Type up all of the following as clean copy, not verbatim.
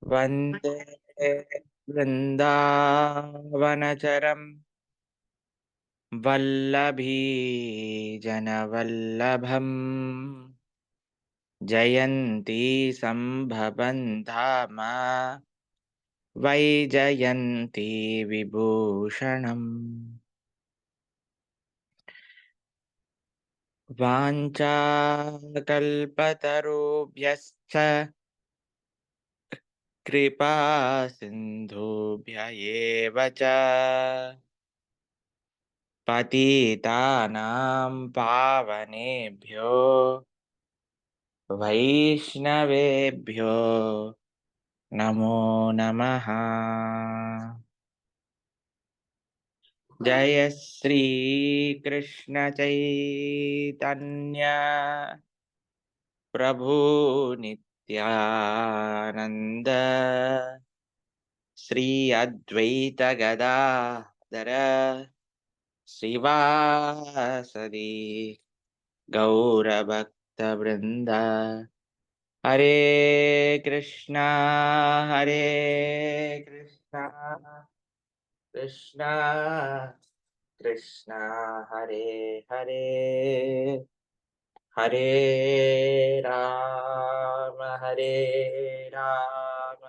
వందే బృందావనచరం వల్లభీ జనవల్లభం జయంతి సంభవం ధామ వైజయంతి విభూషణం వాంఛాకల్పతరుభ్యశ్చ కృపా సింధుభ్య ఏవ చ పతితానాం పావనేభ్యో వైష్ణవేభ్యో నమో నమః. జయ శ్రీ కృష్ణ చైతన్య ప్రభు నిత్యానంద శ్రీ అద్వైత గదాధర శ్రీవాసది గౌరభక్త వృంద. హరే కృష్ణ హరే కృష్ణ కృష్ణ కృష్ణ హరే హరే హరే రామ హరే రామ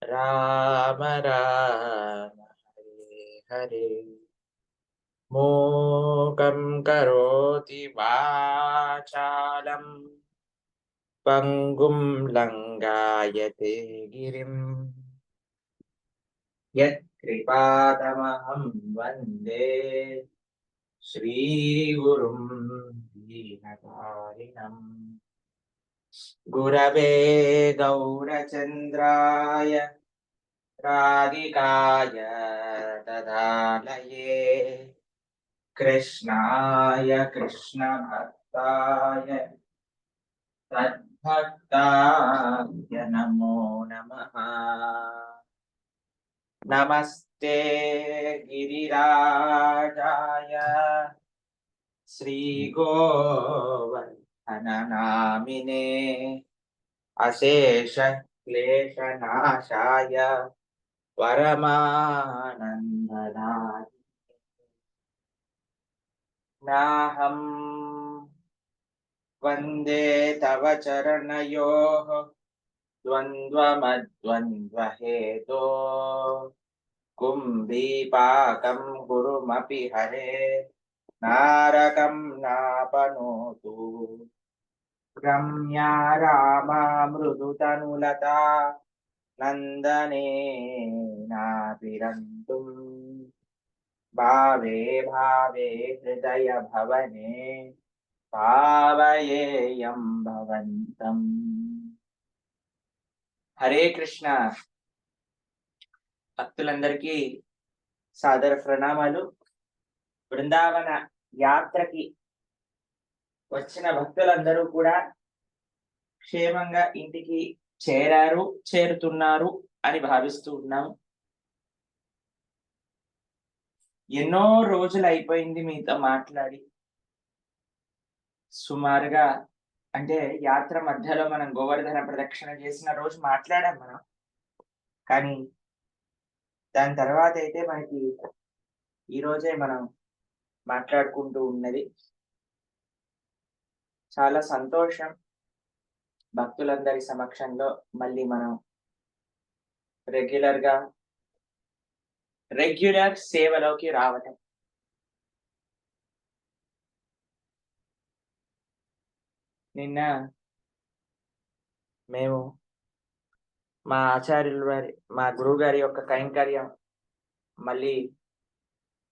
రామ రామ హరే హరే. మూకం కరోతి వాచాలం పంగుం లంఘాయతే గిరిం యత్కృపాతమహం వందే శ్రీగురుం దీనతారిణం. గురవే గౌరచంద్రాయ రాధికాయ తదాలయే కృష్ణాయ కృష్ణభక్తాయ తద్భక్తాయ నమో నమః. నమస్తే గిరిరాజాయ శ్రీగోవర్ధననామినే అశేష క్లేశనాశాయ పరమానందదాయ. నాహం వందే తవ చరణయోః ద్వంద్వమద్వంద్వహేతో కుంభీపాకం గురుమపి హరే నారకం నాపనోతు. రమ్యా రామా మృదుతనులతా నందనే నాభిరంతుం భావే భావే హృదయ భవనే భావయేయం భవంతం. హరే కృష్ణ. భక్తులందరికీ సాదర ప్రణామాలు. బృందావన యాత్రకి వచ్చిన భక్తులందరూ కూడా క్షేమంగా ఇంటికి చేరుతున్నారు అని భావిస్తూ ఉన్నాము. ఎన్నో రోజులు అయిపోయింది మీతో మాట్లాడి. సుమారుగా అంటే యాత్ర మధ్యలో మనం గోవర్ధన ప్రదక్షిణ చేసిన రోజు మాట్లాడాం మనం. కానీ దాని తర్వాత అయితే మనకి ఈ రోజే మనం మాట్లాడుకుంటూ ఉన్నది. చాలా సంతోషం. భక్తులందరి సమక్షంలో మళ్ళీ మనం రెగ్యులర్ సేవలోకి రావటం. నిన్న మేము మా ఆచార్యుల వారి మా గురువు గారి యొక్క కైంకర్యం మళ్ళీ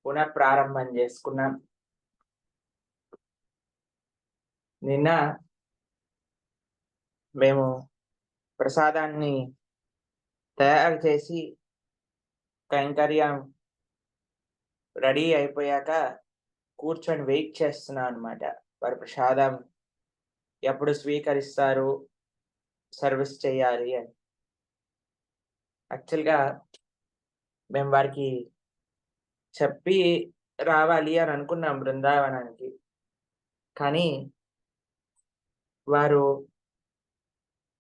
పునఃప్రారంభం చేసుకున్నాం. నిన్న మేము ప్రసాదాన్ని తయారు చేసి కైంకర్యం రెడీ అయిపోయాక కూర్చొని వెయిట్ చేస్తున్నాం అనమాట. వారి ప్రసాదం ఎప్పుడు స్వీకరిస్తారు, సర్వీస్ చేయాలి అని. యాక్చువల్గా మేము వారికి చెప్పి రావాలి అని అనుకున్నాం బృందావనానికి. కానీ వారు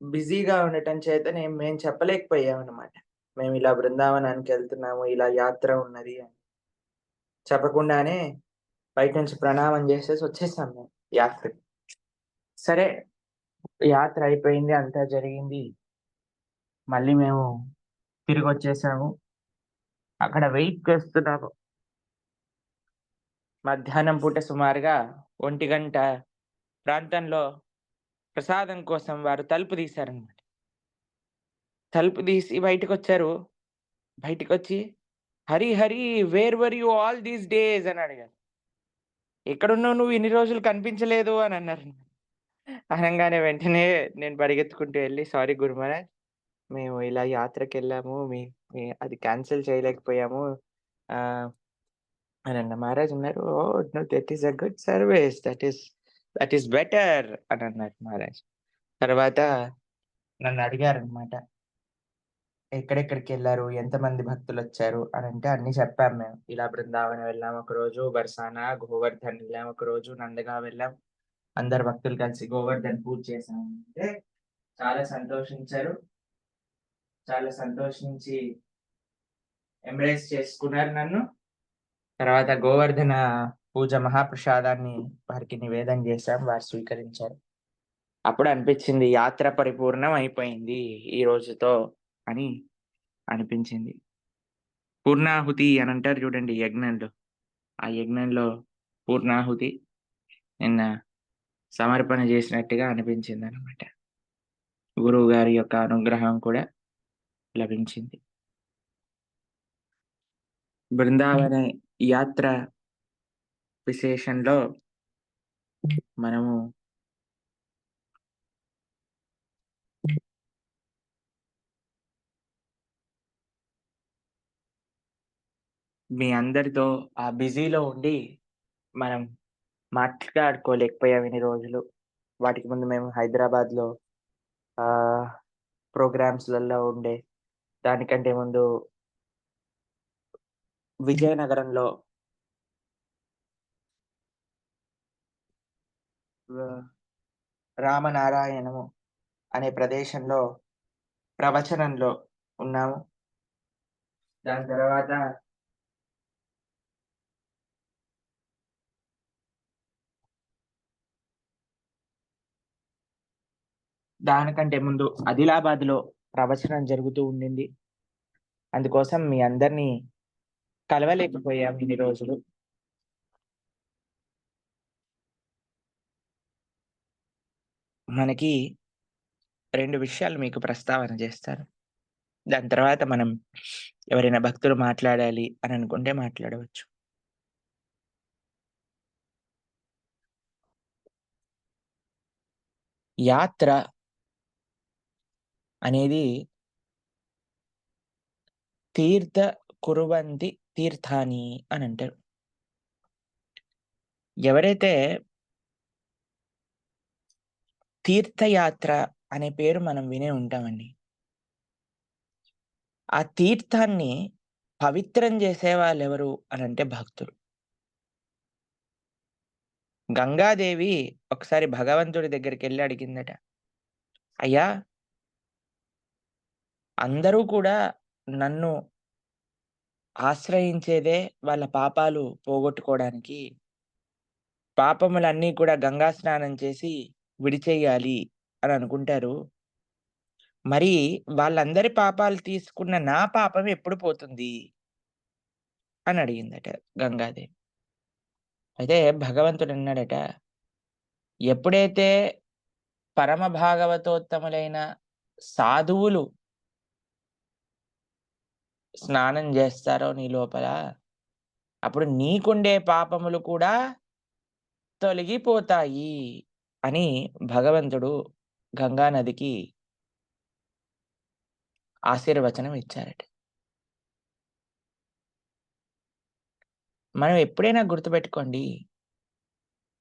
బిజీగా ఉండటం చేతనే మేము చెప్పలేకపోయామనమాట. మేమిలా బృందావనానికెళ్తున్నాము, ఇలా యాత్ర ఉన్నది అని. చెప్పకుండానే బయట నుంచి ప్రణామం జేసేసి వచ్చేసాం మేము యాత్రకి. సరే, యాత్ర అయిపోయింది. అంతా జరిగింది. మళ్ళీ మేము తిరిగొచ్చేసాము. అక్కడ వెయిట్ చేస్తున్నాము. మధ్యాహ్నం పూట సుమారుగా 1:00 ప్రాంతంలో ప్రసాదం కోసం వారు తలుపు తీశారనమాట. తలుపు తీసి బయటికొచ్చారు. బయటికొచ్చి, "Hari! Hari! Where were you all these days" అని అడిగారు. "ఎక్కడున్నావు నువ్వు ఇన్ని రోజులు కనిపించలేదు" అని అన్నారు. అనంగానే వెంటనే నేను పరిగెత్తుకుంటూ ఎళ్లి, "సారీ గురు మహారాజ్, మేము ఇలా యాత్రకెళ్ళాము. మీ మీ అది క్యాన్సెల్ చేయలేకపోయాము" ఆహ్, అనన్నా. మహారాజ్ అన్నారు, "oh! No, that is a good service. That is better" అని అన్నారు మహారాజ్. తర్వాత నన్నడిగారనమాట. ఎక్కడెక్కడికెళ్లారు? ఎంతమంది భక్తులొచ్చారు? అనంటే అన్నీ చెప్పాం మేము. ఇలా బృందావనం వెళ్ళాం ఒకరోజు, బర్సానా, గోవర్ధన్ వెళ్ళాం ఒకరోజు, నందగాం వెళ్ళాం. అందరు భక్తులు కలిసి గోవర్ధన్ పూజ చేశాం అంటే చాలా సంతోషించారు. చాలా సంతోషించి ఎంబ్రేస్ చేసుకున్నారు నన్ను. తర్వాత గోవర్ధన పూజ మహాప్రసాదాన్ని వారికి నివేదన చేశాం. వారు స్వీకరించారు. అప్పుడు అనిపించింది యాత్ర పరిపూర్ణం అయిపోయింది ఈ రోజుతో అని అనిపించింది. పూర్ణాహుతి అనంటారు చూడండి యజ్ఞంలో. ఆ యజ్ఞంలో పూర్ణాహుతి నిన్న సమర్పణ చేసినట్టుగా అనిపించిందనమాట. గురువుగారి యొక్క అనుగ్రహం కూడా లభించింది. బృందావన యాత్ర విశేషంలో మనము మీ అందరితో ఆ బిజీలో ఉండి మనం మాట్లాడుకోలేకపోయాం ఇన్ని రోజులు. వాటికి ముందు మేము హైదరాబాద్‌లో ఆహ్, ప్రోగ్రామ్స్‌లలో ఉండే. దానికంటే ముందు విజయనగరంలో వ రామనారాయణము అనే ప్రదేశంలో ప్రవచనంలో ఉన్నాము. దాని తర్వాత దానికంటే ముందు ఆదిలాబాద్‌లో ప్రవచనం జరుగుతూ ఉండింది. అందుకోసం మీ అందరిని కలవలేకపోయాం ఇన్ని రోజులు. మనకి 2 విషయాలు మీకు ప్రస్తావన చేస్తాను. దాని తర్వాత మనం ఎవరైనా భక్తులు మాట్లాడాలి అని అనుకుంటే మాట్లాడవచ్చు. యాత్ర అనేది తీర్థ కుర్వంతి తీర్థాని అనంటారు. ఎవరైతే తీర్థయాత్ర అనే పేరు మనం వినే ఉంటామండి. ఆ తీర్థాన్ని పవిత్రం చేసేవాళ్ళెవరు అనంటే భక్తులు. గంగాదేవి ఒకసారి భగవంతుడి దగ్గరికెళ్లి అడిగిందట. "అయ్యా! అందరూ కూడా నన్ను ఆశ్రయించేదే వాళ్ళ పాపాలు పోగొట్టుకోవడానికి. పాపములన్నీ కూడా గంగా స్నానం చేసి విడిచెయ్యాలి అని అనుకుంటారు. మరి వాళ్ళందరి పాపాలు తీసుకున్న నా పాపం ఎప్పుడు పోతుంది?" అని అడిగిందట గంగాదేవి. అయితే భగవంతుడన్నాడట, "ఎప్పుడైతే పరమ భాగవతోత్తములైన సాధువులు స్నానం జేస్తారో నీ లోపల, అప్పుడు నీకుండే పాపములు కూడా తొలగిపోతాయి" అని భగవంతుడు గంగా నదికి ఆశీర్వచనం ఇచ్చారట. మనం ఎప్పుడైనా గుర్తుపెట్టుకోండి,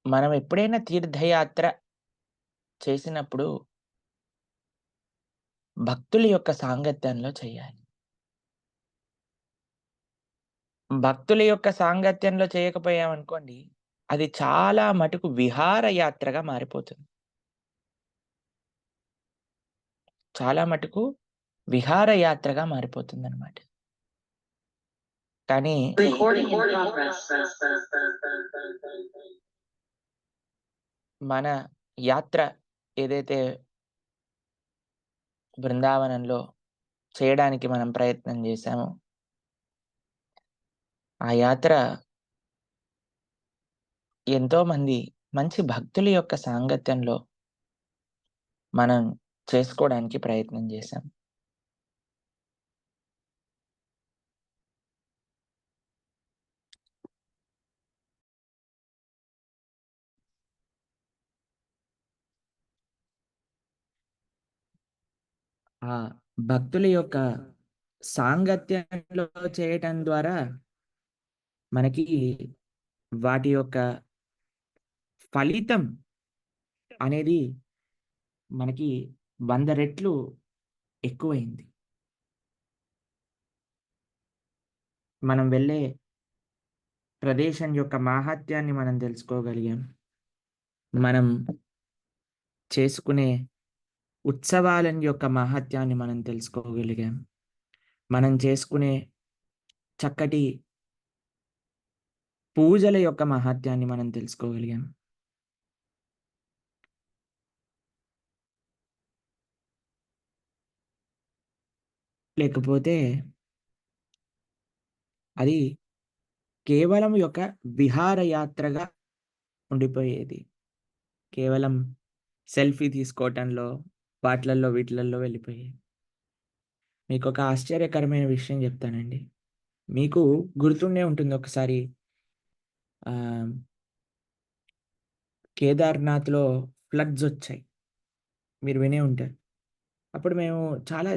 మనం ఎప్పుడైనా తీర్థయాత్ర చేసినప్పుడు భక్తుల యొక్క సాంగత్యంలో చేయాలి. భక్తుల యొక్క సాంగత్యంలో చేయకపోయామనుకోండి, అది చాలా మటుకు విహారయాత్రగా మారిపోతుంది. చాలా మటుకు విహారయాత్రగా మారిపోతుందనమాట. కానీ మన యాత్ర ఏదైతే బృందావనంలో చేయడానికి మనం ప్రయత్నం చేశామో, ఆ యాత్ర ఎంతోమంది మంచి భక్తుల యొక్క సాంగత్యంలో మనం చేసుకోవడానికి ప్రయత్నం చేశాం. ఆ భక్తుల యొక్క సాంగత్యంలో చేయటం ద్వారా మనకి వాటి యొక్క ఫలితం అనేది మనకి 100 రెట్లు ఎక్కువైంది. మనం వెళ్ళే ప్రదేశం యొక్క మాహాత్యాన్ని మనం తెలుసుకోగలిగాం. మనం చేసుకునే ఉత్సవాల యొక్క మాహాత్యాన్ని మనం తెలుసుకోగలిగాం. మనం చేసుకునే చక్కటి పూజల యొక్క మహాత్యాన్ని మనం తెలుసుకోగలిగాం. లేకపోతే అది కేవలం ఒక విహారయాత్రగా ఉండిపోయేది. కేవలం సెల్ఫీ తీసుకోవటంలో, వాటిలల్లో వీటిలల్లో వెళ్ళిపోయేది. మీకొక ఆశ్చర్యకరమైన విషయం చెప్తానండి. మీకు గుర్తుండే ఉంటుంది ఒకసారి కేదార్నాథ్‌లో ఫ్లడ్స్ వచ్చాయి. మీరు వినే ఉంటారు. అప్పుడు మేము చాలా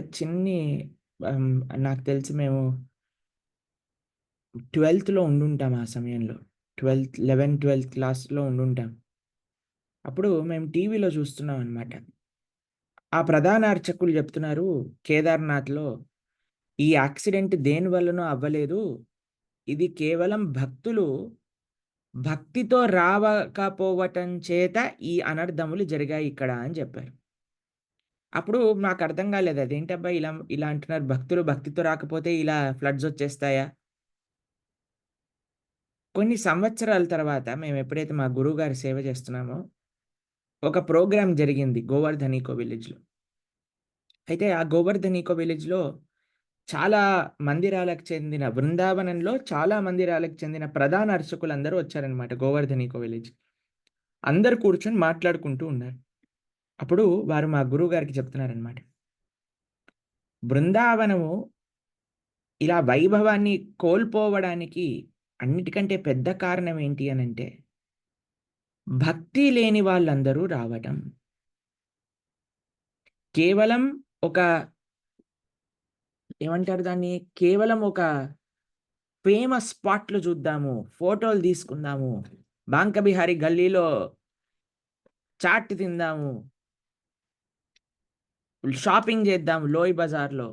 ఆహ్, నాకు తెలిసి మేము 12థ్‌లో ఉండుంటాం ఆ సమయంలో. 12థ్ క్లాస్‌లో ఉండుంటాం. అప్పుడు మేము టీవీలో చూస్తున్నాం అనమాట. ఆ ప్రధాన అర్చకులు చెప్తున్నారు, కేదార్నాథ్‌లో ఈ యాక్సిడెంట్ దేని వల్లనో అవ్వలేదు. ఇది కేవలం భక్తులు భక్తితో రావకపోవటం చేత ఈ అనర్థములు జరిగాయి ఇక్కడ అని చెప్పారు. అప్పుడు నాకు అర్థం కాలేదు. అదేంటబ్బా ఇలా ఇలా అంటున్నారు. భక్తులు భక్తితో రాకపోతే ఇలా ఫ్లడ్స్ వచ్చేస్తాయా? కొన్ని సంవత్సరాల తర్వాత మేము ఎప్పుడైతే మా గురువుగారి సేవ చేస్తున్నామో, ఒక ప్రోగ్రామ్ జరిగింది గోవర్ధన్ ఈకో విలేజ్‌లో. అయితే ఆ గోవర్ధన్ ఈకో విలేజ్‌లో చాలా మందిరాలకు చెందిన బృందావనంలో చాలా మందిరాలకు చెందిన ప్రధాన అర్చకులందరూ వచ్చారనమాట గోవర్ధన్ ఈకో విలేజ్. అందరూ కూర్చొని మాట్లాడుకుంటూ ఉన్నారు. అప్పుడు వారు మా గురువుగారికి చెప్తున్నారనమాట. బృందావనము ఇలా వైభవాన్ని కోల్పోవడానికి అన్నిటికంటే పెద్ద కారణం ఏంటి అనంటే, భక్తి లేని వాళ్ళందరూ రావటం. కేవలం ఒక ఏమంటారు దాన్ని? కేవలం ఒక ఫేమస్ స్పాట్‌లు చూద్దాము, ఫోటోలు తీసుకుందాము, బాంక బిహారీ గల్లీలో చాట్ తిందాము, షాపింగ్ చేద్దాం లోయ్ బజార్‌లో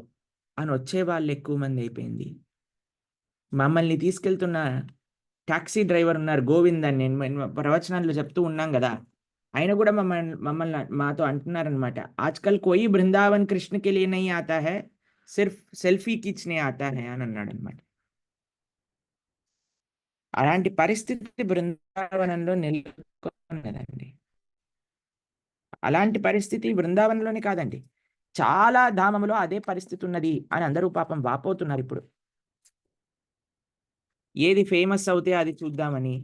అని వచ్చేవాళ్ళు ఎక్కువ మంది అయిపోయింది. మమ్మల్ని తీసుకెళ్తున్న టాక్సీ డ్రైవర్ ఉన్నారు గోవింద్ అని నేను ప్రవచనాల్లో చెప్తూ ఉన్నాం గదా! ఆయన గూడా మమ్మల్ని మాతో అంటున్నారనమాట. ఆజ్‌కల్ కోయి బృందావన్ కృష్ణ కే లియే నహీ ఆతా హై. సిర్ఫ్ సెల్ఫీ ఖీంచనే ఆతా హై అని అన్నాడనమాట. అలాంటి పరిస్థితి బృందావనంలో నెలకొన్నదండి. అలాంటి పరిస్థితి బృందావనంలోనే కాదండి. చాలా ధామములో అదే పరిస్థితి ఉన్నది అని అందరూ పాపం వాపోతున్నారిప్పుడు. ఏది ఫేమస్ అవుతే అది చూద్దామని.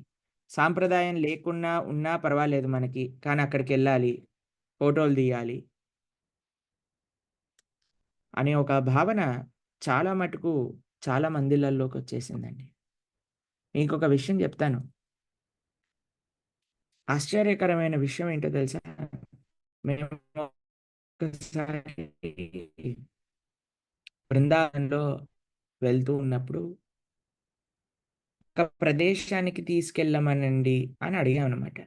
సాంప్రదాయం లేకున్నా ఉన్నా పర్వాలేదు మనకి. కానీ అక్కడికెళ్ళాలి. ఫోటోలు తీయాలి. అనే ఒక భావన చాలా మటుకు చాలా మందిలలోకొచ్చేసిందండి. మీకొక విషయం చెప్తాను. ఆశ్చర్యకరమైన విషయం ఏంటో తెలుసా? మేము ఒకసారి బృందావనంలో వెళ్తూ ఉన్నప్పుడు ఒక ప్రదేశానికి తీసుకెళ్ళమనండి అని అడిగామనమాట.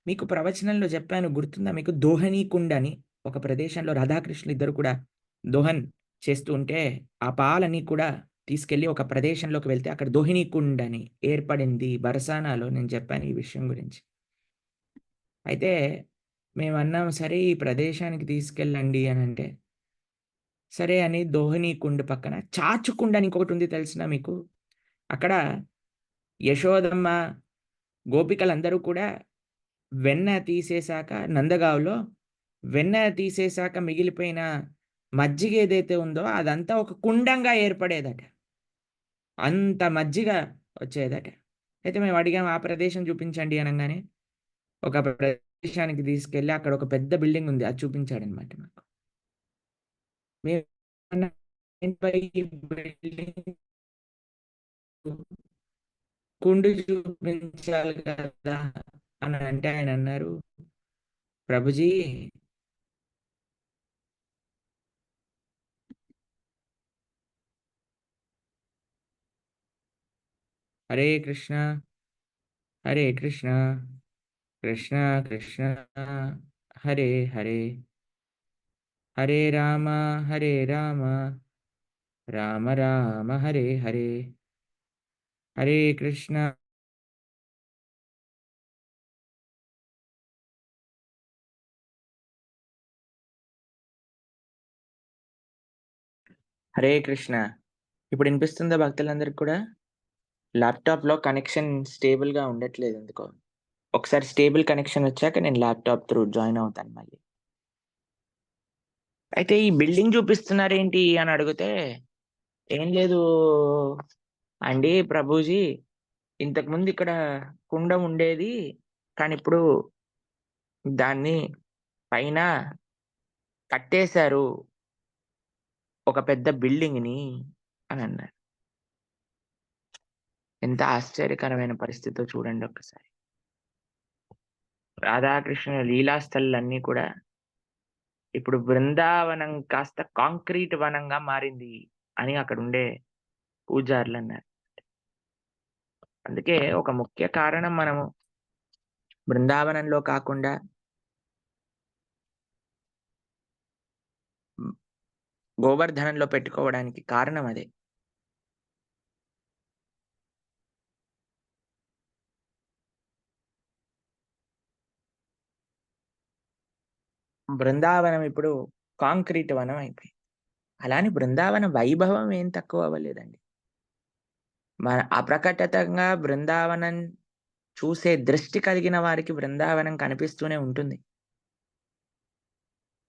మీకు ప్రవచనంలో చెప్పాను గుర్తుందా మీకు? దోహనీ కుండ్ అని ఒక ప్రదేశంలో రాధాకృష్ణులు ఇద్దరు కూడా దోహన్ చేస్తూ ఉంటే, ఆ పాలని కూడా తీసుకెళ్ళి ఒక ప్రదేశంలోకి వెళ్తే అక్కడ దోహినీ కుండ్ అని ఏర్పడింది. బరసానాలో నేను చెప్పాను ఈ విషయం గురించి. అయితే మేమన్నాం సరే ఈ ప్రదేశానికి తీసుకెళ్ళండి అనంటే, సరే అని దోహిని కుండ పక్కన చాచుకుండ అని ఇంకొకటి ఉంది తెలిసిన మీకు? అక్కడ యశోదమ్మ, గోపికలందరూ కూడా వెన్న తీసేశాక నందగావులో వెన్న తీసేశాక మిగిలిపోయిన మజ్జిగ ఏదైతే ఉందో అదంతా ఒక కుండంగా ఏర్పడేదట. అంత మజ్జిగ వచ్చేదట. అయితే మేము అడిగాము, "ఆ ప్రదేశం చూపించండి" అనంగానే ఒక ప్రదేశానికి తీసుకెళ్ళి అక్కడ ఒక పెద్ద బిల్డింగ్ ఉంది. అది చూపించాడనమాట మాకు. మేము అన్నా, "ఏంటబ్బా ఈ బిల్డింగ్ కుండ చూపించాలి కదా" అని అంటే ఆయన అన్నారు, "ప్రభుజీ హరే కృష్ణ, హరే కృష్ణ, కృష్ణ కృష్ణ, హరే హరే, హరే రామ, హరే రామ, రామ రామ, హరే హరే, హరే కృష్ణ, హరే కృష్ణ." ఇప్పుడు వినిపిస్తుందా భక్తులందరికి కూడా? ల్యాప్‌టాప్‌లో కనెక్షన్ స్టేబుల్‌గా ఉండట్లేదు ఎందుకో. ఒకసారి స్టేబుల్ కనెక్షన్ వచ్చాక నేను ల్యాప్‌టాప్ త్రూ జాయిన్ అవుతాను మళ్ళీ. అయితే ఈ బిల్డింగ్ చూపిస్తున్నారేంటి అని అడిగితే, "ఏం లేదు అండి ప్రభుజీ, ఇంతకుముందు ఇక్కడ కుండ ఉండేది. కానీ ఇప్పుడు దాన్ని పైన కట్టేశారు ఒక పెద్ద బిల్డింగ్‌ని" అని అన్నారు. ఎంత ఆశ్చర్యకరమైన పరిస్థితో చూడండి ఒక్కసారి. రాధాకృష్ణుల లీలాస్థలులన్నీ కూడా ఇప్పుడు బృందావనం కాస్త కాంక్రీట్ వనంగా మారింది అని అక్కడుండే పూజారులన్నారు. అందుకే ఒక ముఖ్య కారణం మనము బృందావనంలో కాకుండా హ్మ్, గోవర్ధనంలో పెట్టుకోవడానికి కారణం అదే. బృందావనం ఇప్పుడు కాంక్రీట్ వనం అయిపోయింది. అలా అని బృందావన వైభవం ఏం తక్కువ అవ్వలేదండి. అప్రకటితంగా బృందావనం చూసే దృష్టి కలిగిన వారికి బృందావనం కనిపిస్తూనే ఉంటుంది.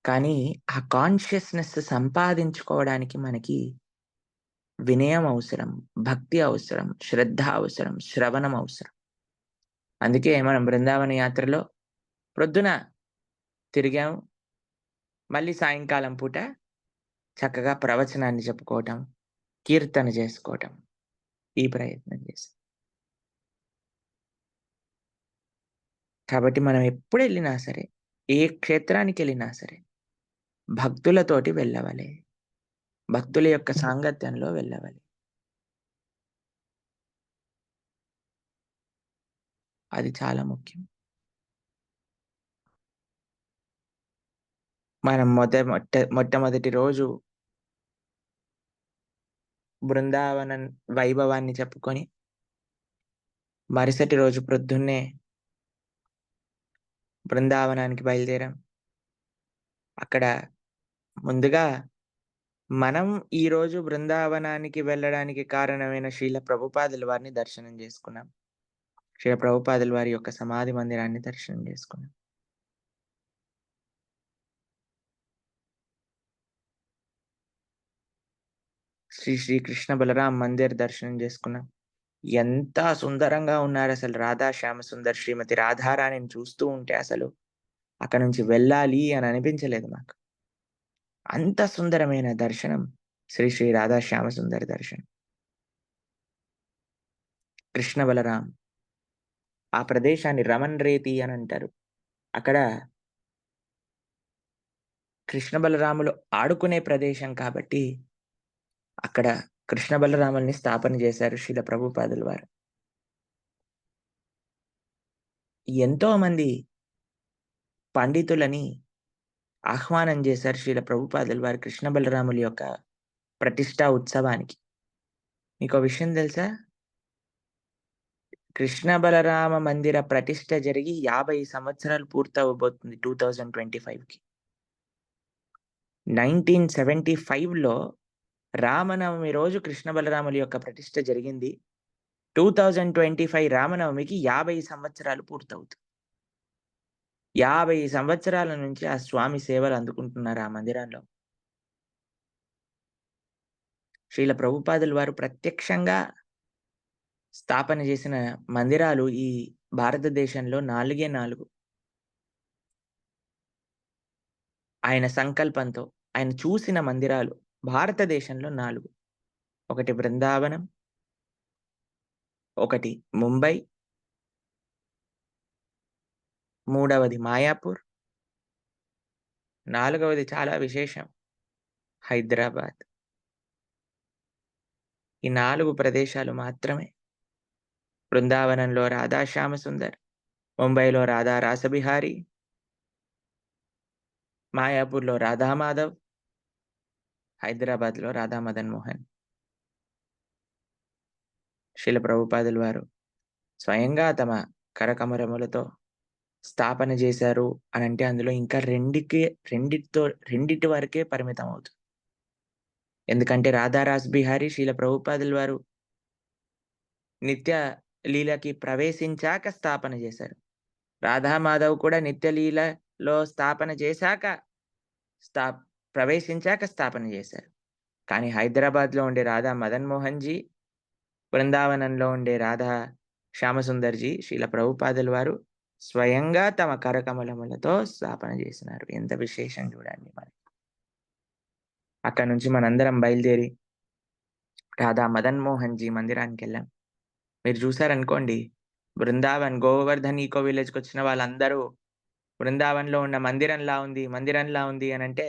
కానీ ఆ కాన్షియస్‌నెస్ సంపాదించుకోవడానికి మనకి వినయం అవసరం, భక్తి అవసరం, శ్రద్ధ అవసరం, శ్రవణం అవసరం. అందుకే మనం బృందావన యాత్రలో ప్రొద్దున తిరిగాము. మళ్ళీ సాయంకాలం పూట చక్కగా ప్రవచనాన్ని చెప్పుకోవటం, కీర్తన చేసుకోవటం ఈ ప్రయత్నం చేశాం. కాబట్టి మనం ఎప్పుడెళ్ళినా సరే, ఏ క్షేత్రానికెళ్ళినా సరే భక్తులతోటి వెళ్ళవలె. భక్తుల యొక్క సాంగత్యంలో వెళ్ళవలె. అది చాలా ముఖ్యం. మనం మొట్టమొదటి రోజు బృందావనం వైభవాన్ని చెప్పుకొని, మరుసటి రోజు ప్రొద్దున్నే బృందావనానికి బయలుదేరాం. అక్కడ ముందుగా మనం ఈరోజు బృందావనానికి వెళ్ళడానికి కారణమైన శ్రీల ప్రభుపాదుల వారిని దర్శనం చేసుకున్నాం. శ్రీల ప్రభుపాదుల వారి యొక్క సమాధి మందిరాన్ని దర్శనం చేసుకున్నాం. శ్రీ కృష్ణ బలరాం మందిర్ దర్శనం చేసుకున్నాం. ఎంత సుందరంగా ఉన్నారసలు రాధా శ్యామసుందర్, శ్రీమతి రాధారాణిని చూస్తూ ఉంటే అసలు అక్కడి నుంచి వెళ్ళాలి అని అనిపించలేదు మాకు. అంత సుందరమైన దర్శనం శ్రీ రాధా శ్యామసుందర్ దర్శనం. కృష్ణ బలరాం ఆ ప్రదేశాన్ని రమణ్ రేతి అని అంటారు. అక్కడ కృష్ణ బలరాములు ఆడుకునే ప్రదేశం కాబట్టి అక్కడ కృష్ణ బలరాముల్ని స్థాపన చేశారు శ్రీల ప్రభుపాదుల వారు. ఎంతో మంది పండితులని ఆహ్వానం చేశారు శ్రీల ప్రభుపాదుల వారు కృష్ణ బలరాముల యొక్క ప్రతిష్టా ఉత్సవానికి. మీకో విషయం తెలుసా? కృష్ణ బలరామ మందిర ప్రతిష్ఠ జరిగి 50 సంవత్సరాలు పూర్తవ్వబోతుంది 2025కి. 1975లో రామనవమి రోజు కృష్ణ బలరాముల యొక్క ప్రతిష్ఠ జరిగింది. 2025 రామనవమికి 50 సంవత్సరాలు పూర్తవుతుంది. 50 సంవత్సరాల నుంచి ఆ స్వామి సేవలు అందుకుంటున్నారు ఆ మందిరంలో. శ్రీల ప్రభుపాదుల వారు ప్రత్యక్షంగా స్థాపన చేసిన మందిరాలు ఈ భారతదేశంలో 4 ఆయన సంకల్పంతో ఆయన చూసిన మందిరాలు భారతదేశంలో 4. ఒకటి బృందావనం, ఒకటి ముంబై, మూడవది మాయాపూర్, నాలుగవది చాలా విశేషం హైదరాబాద్. ఈ 4 ప్రదేశాలు మాత్రమే. బృందావనంలో రాధా శ్యామసుందర్, ముంబైలో రాధా రాసబిహారి, మాయాపూర్‌లో రాధామాధవ్, హైదరాబాద్‌లో రాధా మదన్ మోహన్. శ్రీల ప్రభుపాదుల వారు స్వయంగా తమ కరకమరములతో స్థాపన చేశారు అనంటే అందులో ఇంకా రెండిటి వరకే పరిమితం అవుతుంది. ఎందుకంటే రాధా రాసబిహారి శ్రీల ప్రభుపాదుల వారు నిత్య లీలకి ప్రవేశించాక స్థాపన చేశారు. రాధామాధవ్ కూడా నిత్య లీలలో స్థాపన చేశాక స్థా ప్రవేశించాక స్థాపన చేశారు. కానీ హైదరాబాద్‌లో ఉండే రాధా మదన్ మోహన్‌జీ, బృందావనంలో ఉండే రాధా శ్యామసుందర్‌జీ శ్రీల ప్రభుపాదుల వారు స్వయంగా తమ కరకమలములతో స్థాపన చేసినారు. ఎంత విశేషం చూడండి మరి. అక్కడి నుంచి మనందరం బయలుదేరి రాధా మదన్ మోహన్‌జీ మందిరానికెళ్ళాం. మీరు చూసారనుకోండి, బృందావన్, గోవర్ధన్ ఈకో విలేజ్‌కొచ్చిన వాళ్ళందరూ బృందావన్‌లో ఉన్న మందిరంలా ఉంది అనంటే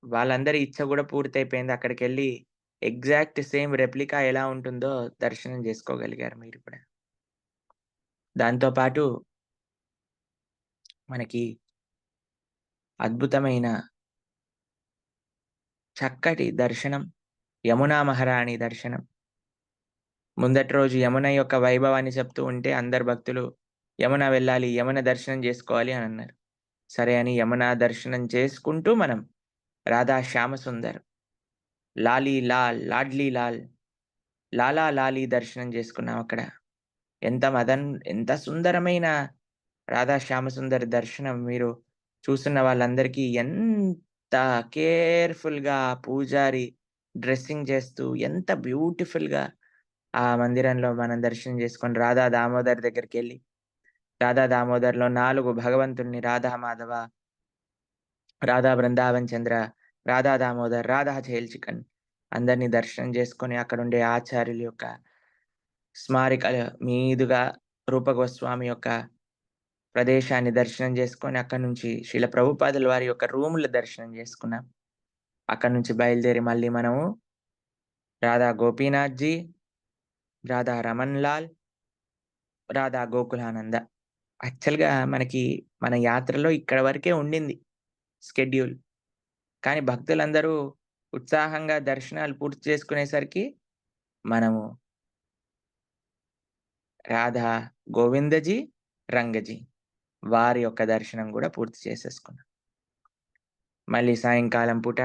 వాళ్ళందరి ఇచ్చ గూడా పూర్తయిపోయింది. అక్కడికెళ్ళి ఎగ్జాక్ట్ సేమ్ రెప్లికా ఎలా ఉంటుందో దర్శనం జేసుకోగలిగారు మీరిప్పుడు. దాంతో పాటు మనకి అద్భుతమైన చక్కటి దర్శనం, యమునా మహారాణి దర్శనం. ముందటి రోజు యమున యొక్క వైభవాన్ని చెప్తూ ఉంటే అందరు భక్తులు యమున వెళ్ళాలి, యమున దర్శనం జేసుకోవాలి అనన్నారు. సరే అని యమునా దర్శనం చేసుకుంటూ మనం రాధా శ్యామసుందర్, లాలీ లాల్, లాడ్లీ లాల్, లాలా లాలీ దర్శనం చేసుకున్నాం అక్కడ. ఎంత సుందరమైన రాధా శ్యామసుందర్ దర్శనం. మీరు చూస్తున్న వాళ్ళందరికీ ఎంత కేర్‌ఫుల్‌గా పూజారి డ్రెస్సింగ్ చేస్తూ ఎంత బ్యూటిఫుల్‌గా ఆ మందిరంలో మనం దర్శనం చేసుకొని రాధా దామోదర్ దగ్గరికెళ్ళి, రాధా దామోదర్‌లో 4 భగవంతుల్ని రాధా మాధవ, రాధా బృందావన్ చంద్ర, రాధా దామోదర్, రాధా జైల్ చికన్ అందరిని దర్శనం చేసుకొని అక్కడుండే ఆచార్యుల యొక్క స్మారికల మీదుగా రూప గోస్వామి యొక్క ప్రదేశాన్ని దర్శనం చేసుకొని అక్కడి నుంచి శ్రీల ప్రభుపాదుల వారి యొక్క రూముల దర్శనం చేసుకున్నాం. అక్కడి నుంచి బయలుదేరి మళ్ళీ మనము రాధా గోపీనాథ్‌జీ, రాధా రమణ్ లాల్, రాధా గోకులానంద. యాక్చువల్‌గా మనకి మన యాత్రలో ఇక్కడ వరకే ఉండింది స్కెడ్యూల్. కానీ భక్తులందరూ ఉత్సాహంగా దర్శనాలు పూర్తి చేసుకునేసరికి మనము రాధా గోవిందజీ, రంగజీ వారి యొక్క దర్శనం గూడా పూర్తి చేసేసుకున్నాం. మళ్ళీ సాయంకాలం పూట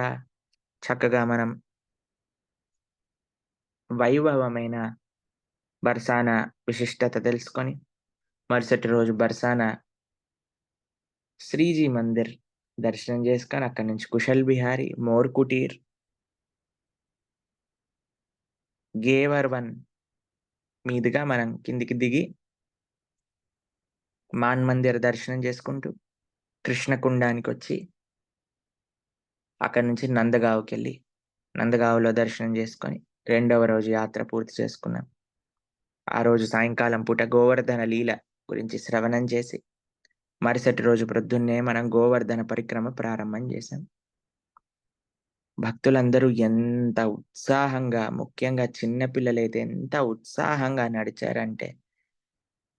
చక్కగా మనం వైభవమైన బర్సానా విశిష్టత తెలుసుకొని, మరుసటి రోజు బర్సానా శ్రీజీ మందిర్ దర్శనం చేసుకొని, అక్కడి నుంచి కుశల్ బిహారీ, మోర్ కుటీర్, గేవర్‌వన్ మీదుగా మనం కిందికి దిగి మాన్ మందిర్ దర్శనం చేసుకుంటూ, కృష్ణకుండానికొచ్చి, అక్కడి నుంచి నందగావ్‌కెళ్ళి, నందగావ్‌లో దర్శనం చేసుకొని, రెండవ రోజు యాత్ర పూర్తి చేసుకున్నాం. ఆ రోజు సాయంకాలం పూట గోవర్ధన లీల గురించి శ్రవణం చేసి, మరుసటి రోజు ప్రొద్దున్నే మనం గోవర్ధన పరిక్రమ ప్రారంభం చేశాం. భక్తులందరూ ఎంత ఉత్సాహంగా, ముఖ్యంగా చిన్న పిల్లలైతే ఎంత ఉత్సాహంగా నడిచారంటే,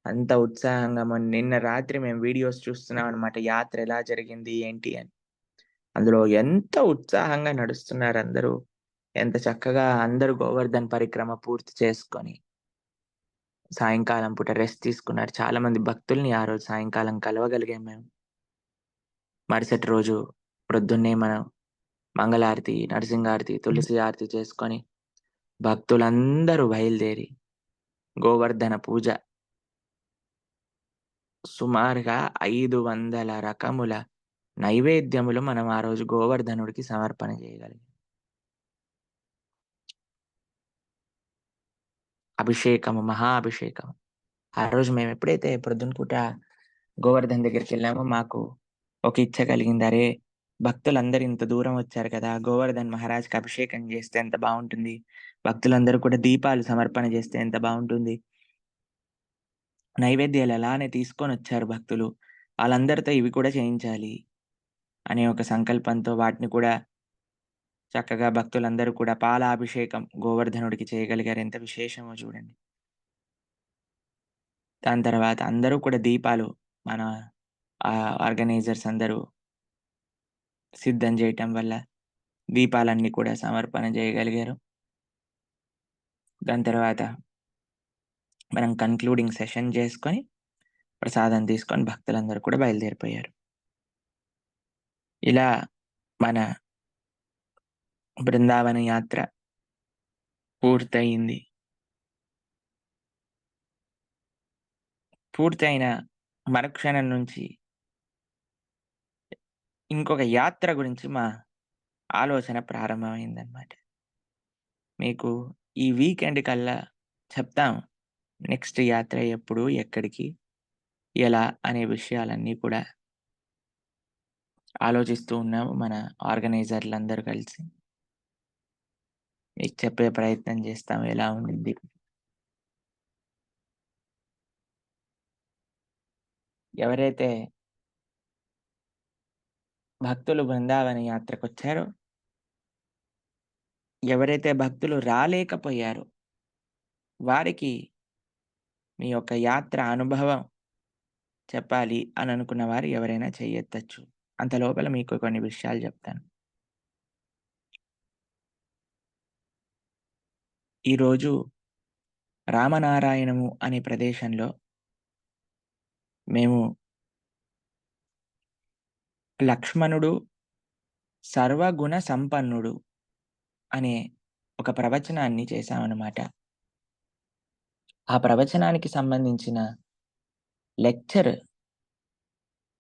అంత ఉత్సాహంగా నిన్న రాత్రి మేము వీడియోస్ చూస్తున్నామనమాట. యాత్ర ఎలా జరిగింది, ఏంటి అని. అందులో ఎంత ఉత్సాహంగా నడుస్తున్నారందరూ. ఎంత చక్కగా అందరూ గోవర్ధన్ పరిక్రమ పూర్తి చేసుకొని, సాయంకాలం పూట రెస్ట్ తీసుకున్నారు. చాలా మంది భక్తుల్ని ఆ రోజు సాయంకాలం కలవగలిగాం మేము. మరుసటి రోజు ప్రొద్దున్నే మనం మంగళారతి, నరసింహారతి, తులసి ఆరతి చేసుకొని భక్తులందరూ బయలుదేరి గోవర్ధన పూజ సుమారుగా 500 రకముల నైవేద్యములు మనం ఆ రోజు గోవర్ధనుడికి సమర్పణ చేయగలిగాం. అభిషేకము, మహాభిషేకము. ఆ రోజు మేము ఎప్పుడైతే పొద్దున పూట గోవర్ధన్ దగ్గరికెళ్ళామో మాకు ఒక ఇచ్చ కలిగింది. అరే! భక్తులందరూ ఇంత దూరం వచ్చారు కదా! గోవర్ధన్ మహారాజ్‌కి అభిషేకం చేస్తే ఎంత బావుంటుంది. భక్తులందరూ కూడా దీపాలు సమర్పణ చేస్తే ఎంత బావుంటుంది. నైవేద్యాలు అలానే తీసుకొనొచ్చారు భక్తులు. ఆళ్ళందరితో ఇవి కూడా చేయించాలి అనే ఒక సంకల్పంతో వాటిని కూడా చక్కగా భక్తులందరూ కూడా పాలాభిషేకం గోవర్ధనుడికి చేయగలిగారు. ఎంత విశేషమో చూడండి. దాని తర్వాత అందరూ కూడా దీపాలు మన ఆర్గనైజర్స్ అందరూ సిద్ధం చేయటం వల్ల దీపాలన్నీ కూడా సమర్పణ చేయగలిగారు. దాని తర్వాత మనం కన్క్లూడింగ్ సెషన్ చేసుకొని, ప్రసాదం తీసుకొని భక్తులందరూ కూడా బయలుదేరిపోయారు. ఇలా మన బృందావన యాత్ర పూర్తయింది. పూర్తయిన మరుక్షణం నుంచి ఇంకొక యాత్ర గురించి మా ఆలోచన ప్రారంభమైందనమాట. మీకు ఈ వీకెండ్ కల్లా చెప్తాం. నెక్స్ట్ యాత్ర ఎప్పుడు, ఎక్కడికి, ఎలా అనే విషయాలన్నీ కూడా ఆలోచిస్తూ ఉన్నాము. మన ఆర్గనైజర్‌లందరూ కలిసి. మీకు చెప్పే ప్రయత్నం చేస్తాం ఎలా ఉండిద్ది. ఎవరైతే భక్తులు బృందావన యాత్రకొచ్చారో, ఎవరైతే భక్తులు రాలేకపోయారో, వారికి మీ యొక్క యాత్ర అనుభవం చెప్పాలి అని అనుకున్న వారు ఎవరైనా చెయ్యెత్తొచ్చు. అంతలోపల మీకు కొన్ని విషయాలు చెప్తాను. ఈరోజు రామనారాయణము అనే ప్రదేశంలో మేము లక్ష్మణుడు సర్వగుణ సంపన్నుడు అనే ఒక ప్రవచనాన్ని చేశామనమాట. ఆ ప్రవచనానికి సంబంధించిన లెక్చర్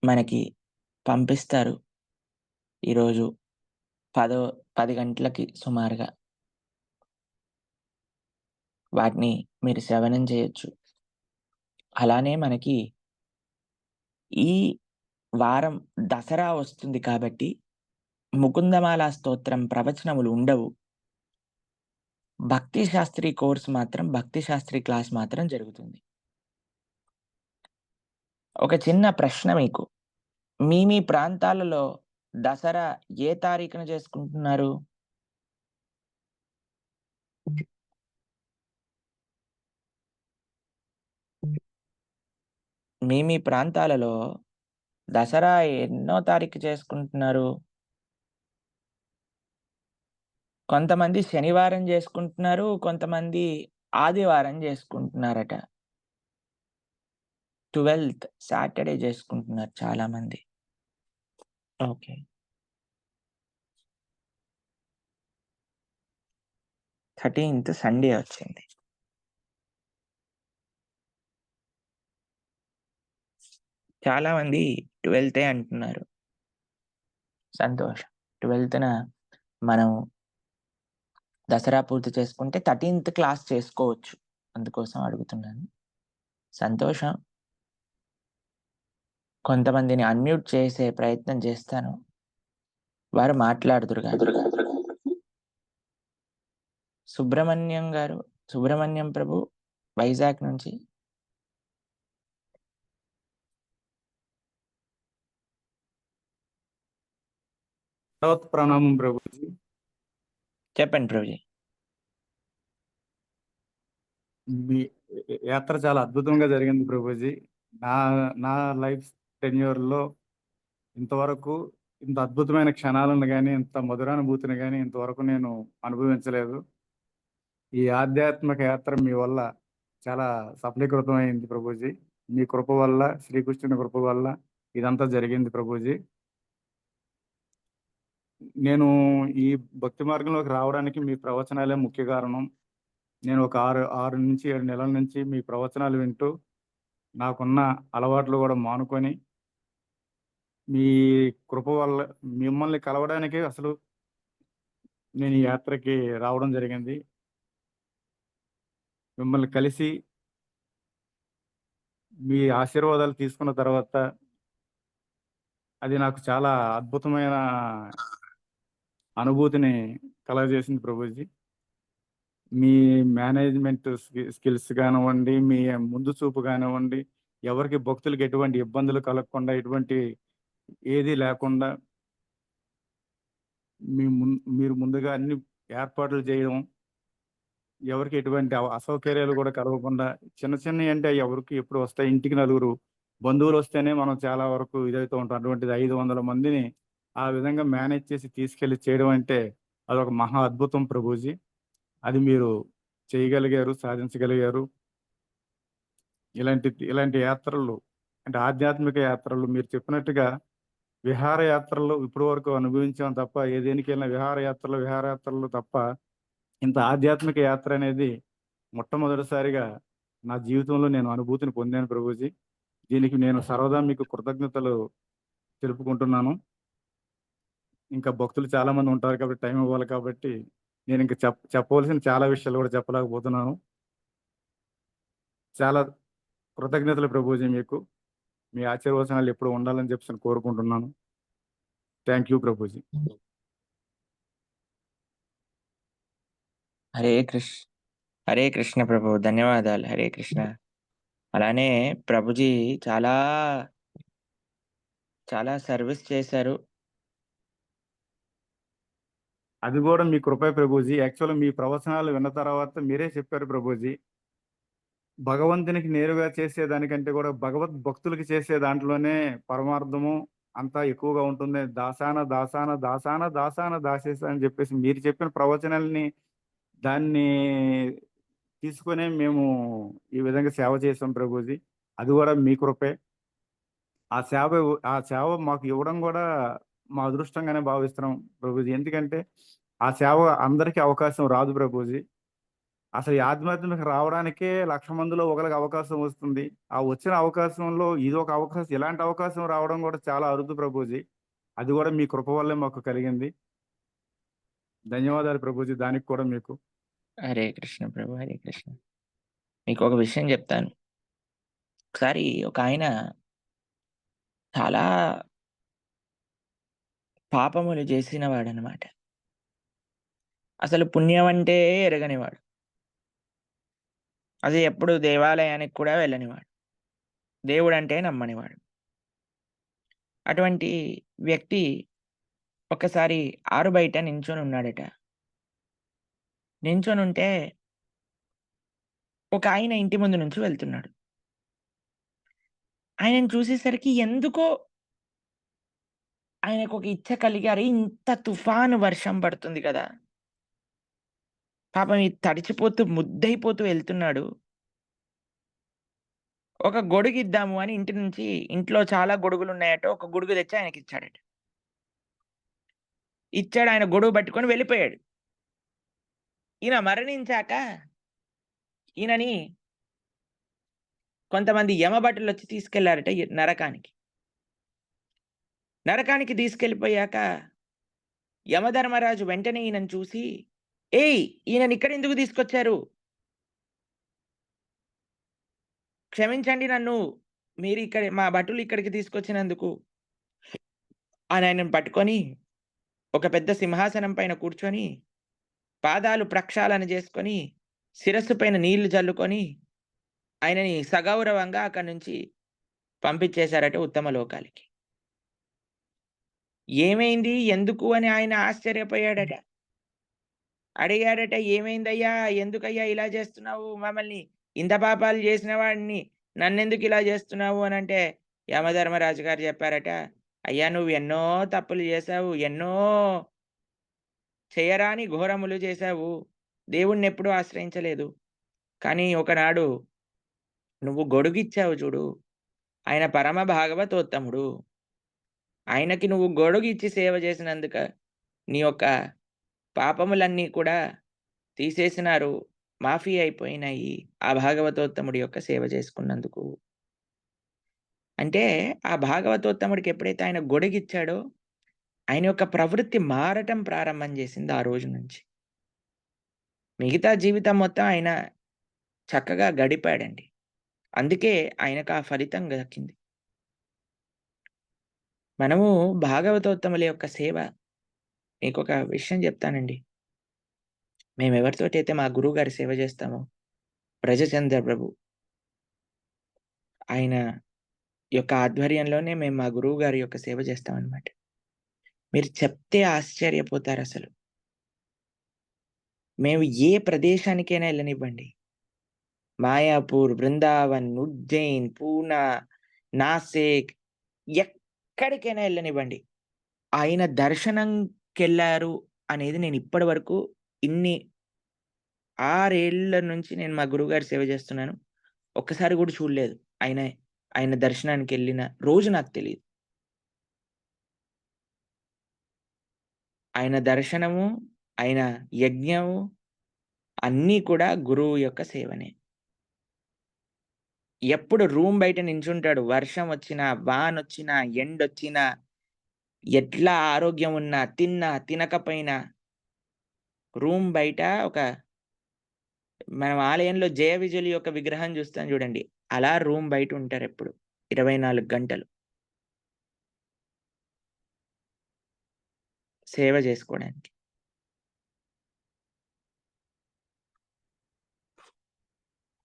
మనకి పంపిస్తారు. ఈరోజు 10 గంటలకి సుమారుగా. వాటిని మీరు శ్రవణం చేయొచ్చు. అలానే మనకి ఈ వారం దసరా వస్తుంది కాబట్టి, ముకుందమాల స్తోత్రం ప్రవచనములు ఉండవు. భక్తి శాస్త్రి కోర్స్ మాత్రం, భక్తి శాస్త్రి క్లాస్ మాత్రం జరుగుతుంది. ఒక చిన్న ప్రశ్న మీకు. మీ ప్రాంతాలలో దసరా ఏ తారీఖున చేసుకుంటున్నారు? మీ ప్రాంతాలలో దసరా ఎన్నో తారీఖు చేసుకుంటున్నారు? కొంతమంది శనివారం జేసుకుంటున్నారు. కొంతమంది ఆదివారం జేసుకుంటున్నారట. 12థ్ సాటర్‌డే జేసుకుంటున్నారు చాలామంది. ఓకే. 13థ్ సండే వచ్చింది. చాలామంది 12థే అంటున్నారు. సంతోషం. 12థ్‌న మనం దసరా పూర్తి చేసుకుంటే 13థ్ క్లాస్ చేసుకోవచ్చు. అందుకోసం అడుగుతున్నాను. సంతోషం. కొంతమందిని అన్‌మ్యూట్ చేసే ప్రయత్నం చేస్తాను. వారు మాట్లాడుదురు గాని. సుబ్రహ్మణ్యం గారు, సుబ్రహ్మణ్యం ప్రభు వైజాగ్ నుంచి. ప్రణామం ప్రభుజీ. చెప్పండి ప్రభుజీ. మీ యాత్ర చాలా అద్భుతంగా జరిగింది ప్రభుజీ. నా నా లైఫ్ టెన్యూర్లో ఇంతవరకు ఇంత అద్భుతమైన క్షణాలను కానీ, ఇంత మధురానుభూతిని కానీ ఇంతవరకు నేను అనుభవించలేదు. ఈ ఆధ్యాత్మిక యాత్ర మీ వల్ల చాలా సఫలీకృతం అయింది ప్రభుజీ. మీ కృప వల్ల, శ్రీకృష్ణుని కృప వల్ల ఇదంతా జరిగింది ప్రభుజీ. నేను ఈ భక్తి మార్గంలోకి రావడానికి మీ ప్రవచనాలే ముఖ్య కారణం. నేను ఒక 6-7 నెలల నుంచి మీ ప్రవచనాలు వింటూ, నాకున్న అలవాట్లు కూడా మానుకొని, మీ కృప వల్ల మిమ్మల్ని కలవడానికే అసలు నేను ఈ యాత్రకి రావడం జరిగింది. మిమ్మల్ని కలిసి మీ ఆశీర్వాదాలు తీసుకున్న తర్వాత అది నాకు చాలా అద్భుతమైన అనుభూతిని కలగజేసింది ప్రభుజీ. మీ మేనేజ్మెంట్ స్కిల్స్ కానివ్వండి, మీ ముందు చూపు కానివ్వండి, ఎవరికి భక్తులకి ఎటువంటి ఇబ్బందులు కలగకుండా, ఎటువంటి ఏది లేకుండా మీరు ముందుగా అన్ని ఏర్పాట్లు చేయడం, ఎవరికి ఎటువంటి అసౌకర్యాలు కూడా కలగకుండా, చిన్న చిన్నవి అంటే ఎవరికి ఎప్పుడు వస్తాయి, ఇంటికి నలుగురు బంధువులు వస్తేనే మనం చాలా వరకు ఇదవుతూ ఉంటాం. అటువంటిది 500 మందిని ఆ విధంగా మేనేజ్ చేసి తీసుకెళ్లి చేయడం అంటే అదొక మహా అద్భుతం ప్రభుజీ. అది మీరు చేయగలిగారు, సాధించగలిగారు. ఇలాంటి యాత్రలు అంటే ఆధ్యాత్మిక యాత్రలు మీరు చెప్పినట్టుగా విహారయాత్రలు ఇప్పటి వరకు అనుభవించాం తప్ప, ఏ దేనికెళ్ళినా విహారయాత్రలు తప్ప, ఇంత ఆధ్యాత్మిక యాత్ర అనేది మొట్టమొదటిసారిగా నా జీవితంలో నేను అనుభూతిని పొందాను ప్రభుజీ. దీనికి నేను సర్వదా మీకు కృతజ్ఞతలు తెలుపుకుంటున్నాను. ఇంకా భక్తులు చాలా మంది ఉంటారు కాబట్టి టైం ఇవ్వాలి కాబట్టి నేను ఇంకా చెప్పవలసిన చాలా విషయాలు కూడా చెప్పలేకపోతున్నాను. చాలా కృతజ్ఞతలు ప్రభుజీ మీకు. మీ ఆశీర్వచనాలు ఎప్పుడు ఉండాలని చెప్పి నేను కోరుకుంటున్నాను. Thank you Prabhuji. హరే కృష్ణ హరే కృష్ణ ప్రభు, ధన్యవాదాలు. హరే కృష్ణ. అలానే ప్రభుజీ చాలా చాలా సర్వీస్ చేశారు. అది కూడా మీ కృపే ప్రభుజీ. యాక్చువల్గా మీ ప్రవచనాలు విన్న తర్వాత మీరే చెప్పారు ప్రభుజీ, భగవంతునికి నేరుగా చేసేదానికంటే కూడా భగవద్ భక్తులకి చేసే దాంట్లోనే పరమార్థము అంతా ఎక్కువగా ఉంటుంది. దాసాన దాసాన దాసాన దాసాన దాసేస అని చెప్పేసి మీరు చెప్పిన ప్రవచనాల్ని దాన్ని తీసుకునే మేము ఈ విధంగా సేవ చేసాం ప్రభుజీ. అది కూడా మీ కృపే. ఆ సేవ మాకు ఇవ్వడం కూడా మా అదృష్టంగానే భావిస్తున్నాం ప్రభుజీ. ఎందుకంటే ఆ సేవ అందరికీ అవకాశం రాదు ప్రభుజీ. అసలు ఈ ఆధ్యాత్మిక రావడానికే 1,00,000 మందిలో ఒకరికి అవకాశం వస్తుంది. ఆ వచ్చిన అవకాశంలో ఇదొక అవకాశం, ఇలాంటి అవకాశం రావడం కూడా చాలా అరుదు ప్రభుజీ. అది కూడా మీ కృప వల్లే మాకు కలిగింది. ధన్యవాదాలు ప్రభుజీ దానికి కూడా మీకు. హరే కృష్ణ ప్రభు, హరే కృష్ణ. మీకు ఒక విషయం చెప్తాను. ఒకసారి ఒక ఆయన చాలా పాపములు చేసిన వాడనమాట. అసలు పుణ్యం అంటే ఎరగనివాడు. అది ఎప్పుడు దేవాలయానికి కూడా వెళ్ళనివాడు. దేవుడంటే నమ్మనివాడు. అటువంటి వ్యక్తి ఒకసారి ఆరు బయట నించొని ఉన్నాడట. నించొనుంటే ఒక ఆయన ఇంటి ముందు నుంచి వెళ్తున్నాడు. ఆయనను చూసేసరికి ఎందుకో ఆయనకు ఒక ఇచ్చ కలిగి, అరే ఇంత తుఫాను వర్షం పడుతుంది కదా! పాపం తడిచిపోతూ ముద్దయిపోతూ వెళ్తున్నాడు. ఒక గొడుగిద్దాము అని ఇంట్లో చాలా గొడుగులున్నాయట. ఒక గొడుగు తెచ్చి ఆయనకిచ్చాడట. ఇచ్చాడు. ఆయన గొడుగు పట్టుకొని వెళ్ళిపోయాడు. ఈయన మరణించాక ఈయనని కొంతమంది యమభటులొచ్చి తీసుకెళ్లారట నరకానికి. నరకానికి తీసుకెళ్ళిపోయాక యమధర్మరాజు వెంటనే ఈయనను చూసి, "ఏయ్! ఈయననిక్కడెందుకు తీసుకొచ్చారు? క్షమించండి నన్ను. మా భటులు ఇక్కడికి తీసుకొచ్చినందుకు" అని ఆయనను పట్టుకొని ఒక పెద్ద సింహాసనం పైన కూర్చొని, పాదాలు ప్రక్షాళన చేసుకొని, శిరస్సు పైన నీళ్లు జల్లుకొని, ఆయనని సగౌరవంగా అక్కడి నుంచి పంపించేశారట ఉత్తమ లోకాలకి. ఏమైంది? ఎందుకు? అని ఆయన ఆశ్చర్యపోయాడట. అడిగాడట, "ఏమైందయ్యా? ఎందుకయ్యా ఇలా చేస్తున్నావు మమ్మల్ని? ఇంత పాపాలు చేసిన వాడిని నన్నెందుకు ఇలా చేస్తున్నావు?" అనంటే యమధర్మరాజు గారు చెప్పారట, "అయ్యా నువ్వు ఎన్నో తప్పులు చేశావు. ఎన్నో చేయరాని ఘోరములు చేశావు. దేవుణ్ణెప్పుడూ ఆశ్రయించలేదు. కానీ ఒకనాడు నువ్వు గొడుగిచ్చావు చూడు. ఆయన పరమ భాగవతోత్తముడు. ఆయనకి నువ్వు గొడుగిచ్చి సేవ చేసినందుకు నీ యొక్క పాపములన్నీ కూడా తీసేసినారు. మాఫీ అయిపోయినాయి. ఆ భాగవతోత్తముడి యొక్క సేవ చేసుకున్నందుకు. అంటే ఆ భాగవతోత్తముడికి ఎప్పుడైతే ఆయన గొడుగిచ్చాడో, ఆయన యొక్క ప్రవృత్తి మారటం ప్రారంభం చేసింది ఆ రోజు నుంచి. మిగతా జీవితం మొత్తం ఆయన చక్కగా గడిపాడండి. అందుకే ఆయనకు ఆ ఫలితం దక్కింది. మనము భాగవతోత్తముల యొక్క సేవ మీకొక విషయం చెప్తానండి. మేమెవరితోటైతే మా గురువుగారి సేవ చేస్తామో, బ్రజచంద్ర ప్రభు ఆయన యొక్క ఆధ్వర్యంలోనే మేము మా గురువుగారి యొక్క సేవ చేస్తామనమాట. మీరు చెప్తే ఆశ్చర్యపోతారసలు. మేము ఏ ప్రదేశానికైనా ఎళ్ళనివ్వండి. మాయాపూర్, బృందావన్, ఉజ్జయిన్, పూనా, నాసిక్ ఎక్కడికైనా ఎళ్ళనివ్వండి. ఆయన దర్శనంకెళ్లారు అనేది నేను ఇప్పటి వరకు ఇన్ని 6 ఏళ్ల నుంచి నేను మా గురువుగారి సేవ చేస్తున్నాను. ఒక్కసారి కూడా చూడలేదు. ఆయన దర్శనానికెళ్ళిన రోజు నాకు తెలీదు. ఆయన దర్శనము, ఆయన యజ్ఞము అన్నీ కూడా గురువు యొక్క సేవనే. ఎప్పుడు రూమ్ బయట నించుంటాడు. వర్షం వచ్చినా, వానొచ్చినా, ఎండొచ్చినా, ఎట్లా ఆరోగ్యం ఉన్నా, తిన్నా, తినకపోయినా రూమ్ బయట మనం ఆలయంలో జయ విజయుల యొక్క విగ్రహం చూస్తాం చూడండి. అలా రూమ్ బయట ఉంటారెప్పుడు. 24 గంటలు. సేవ చేసుకోవడానికి.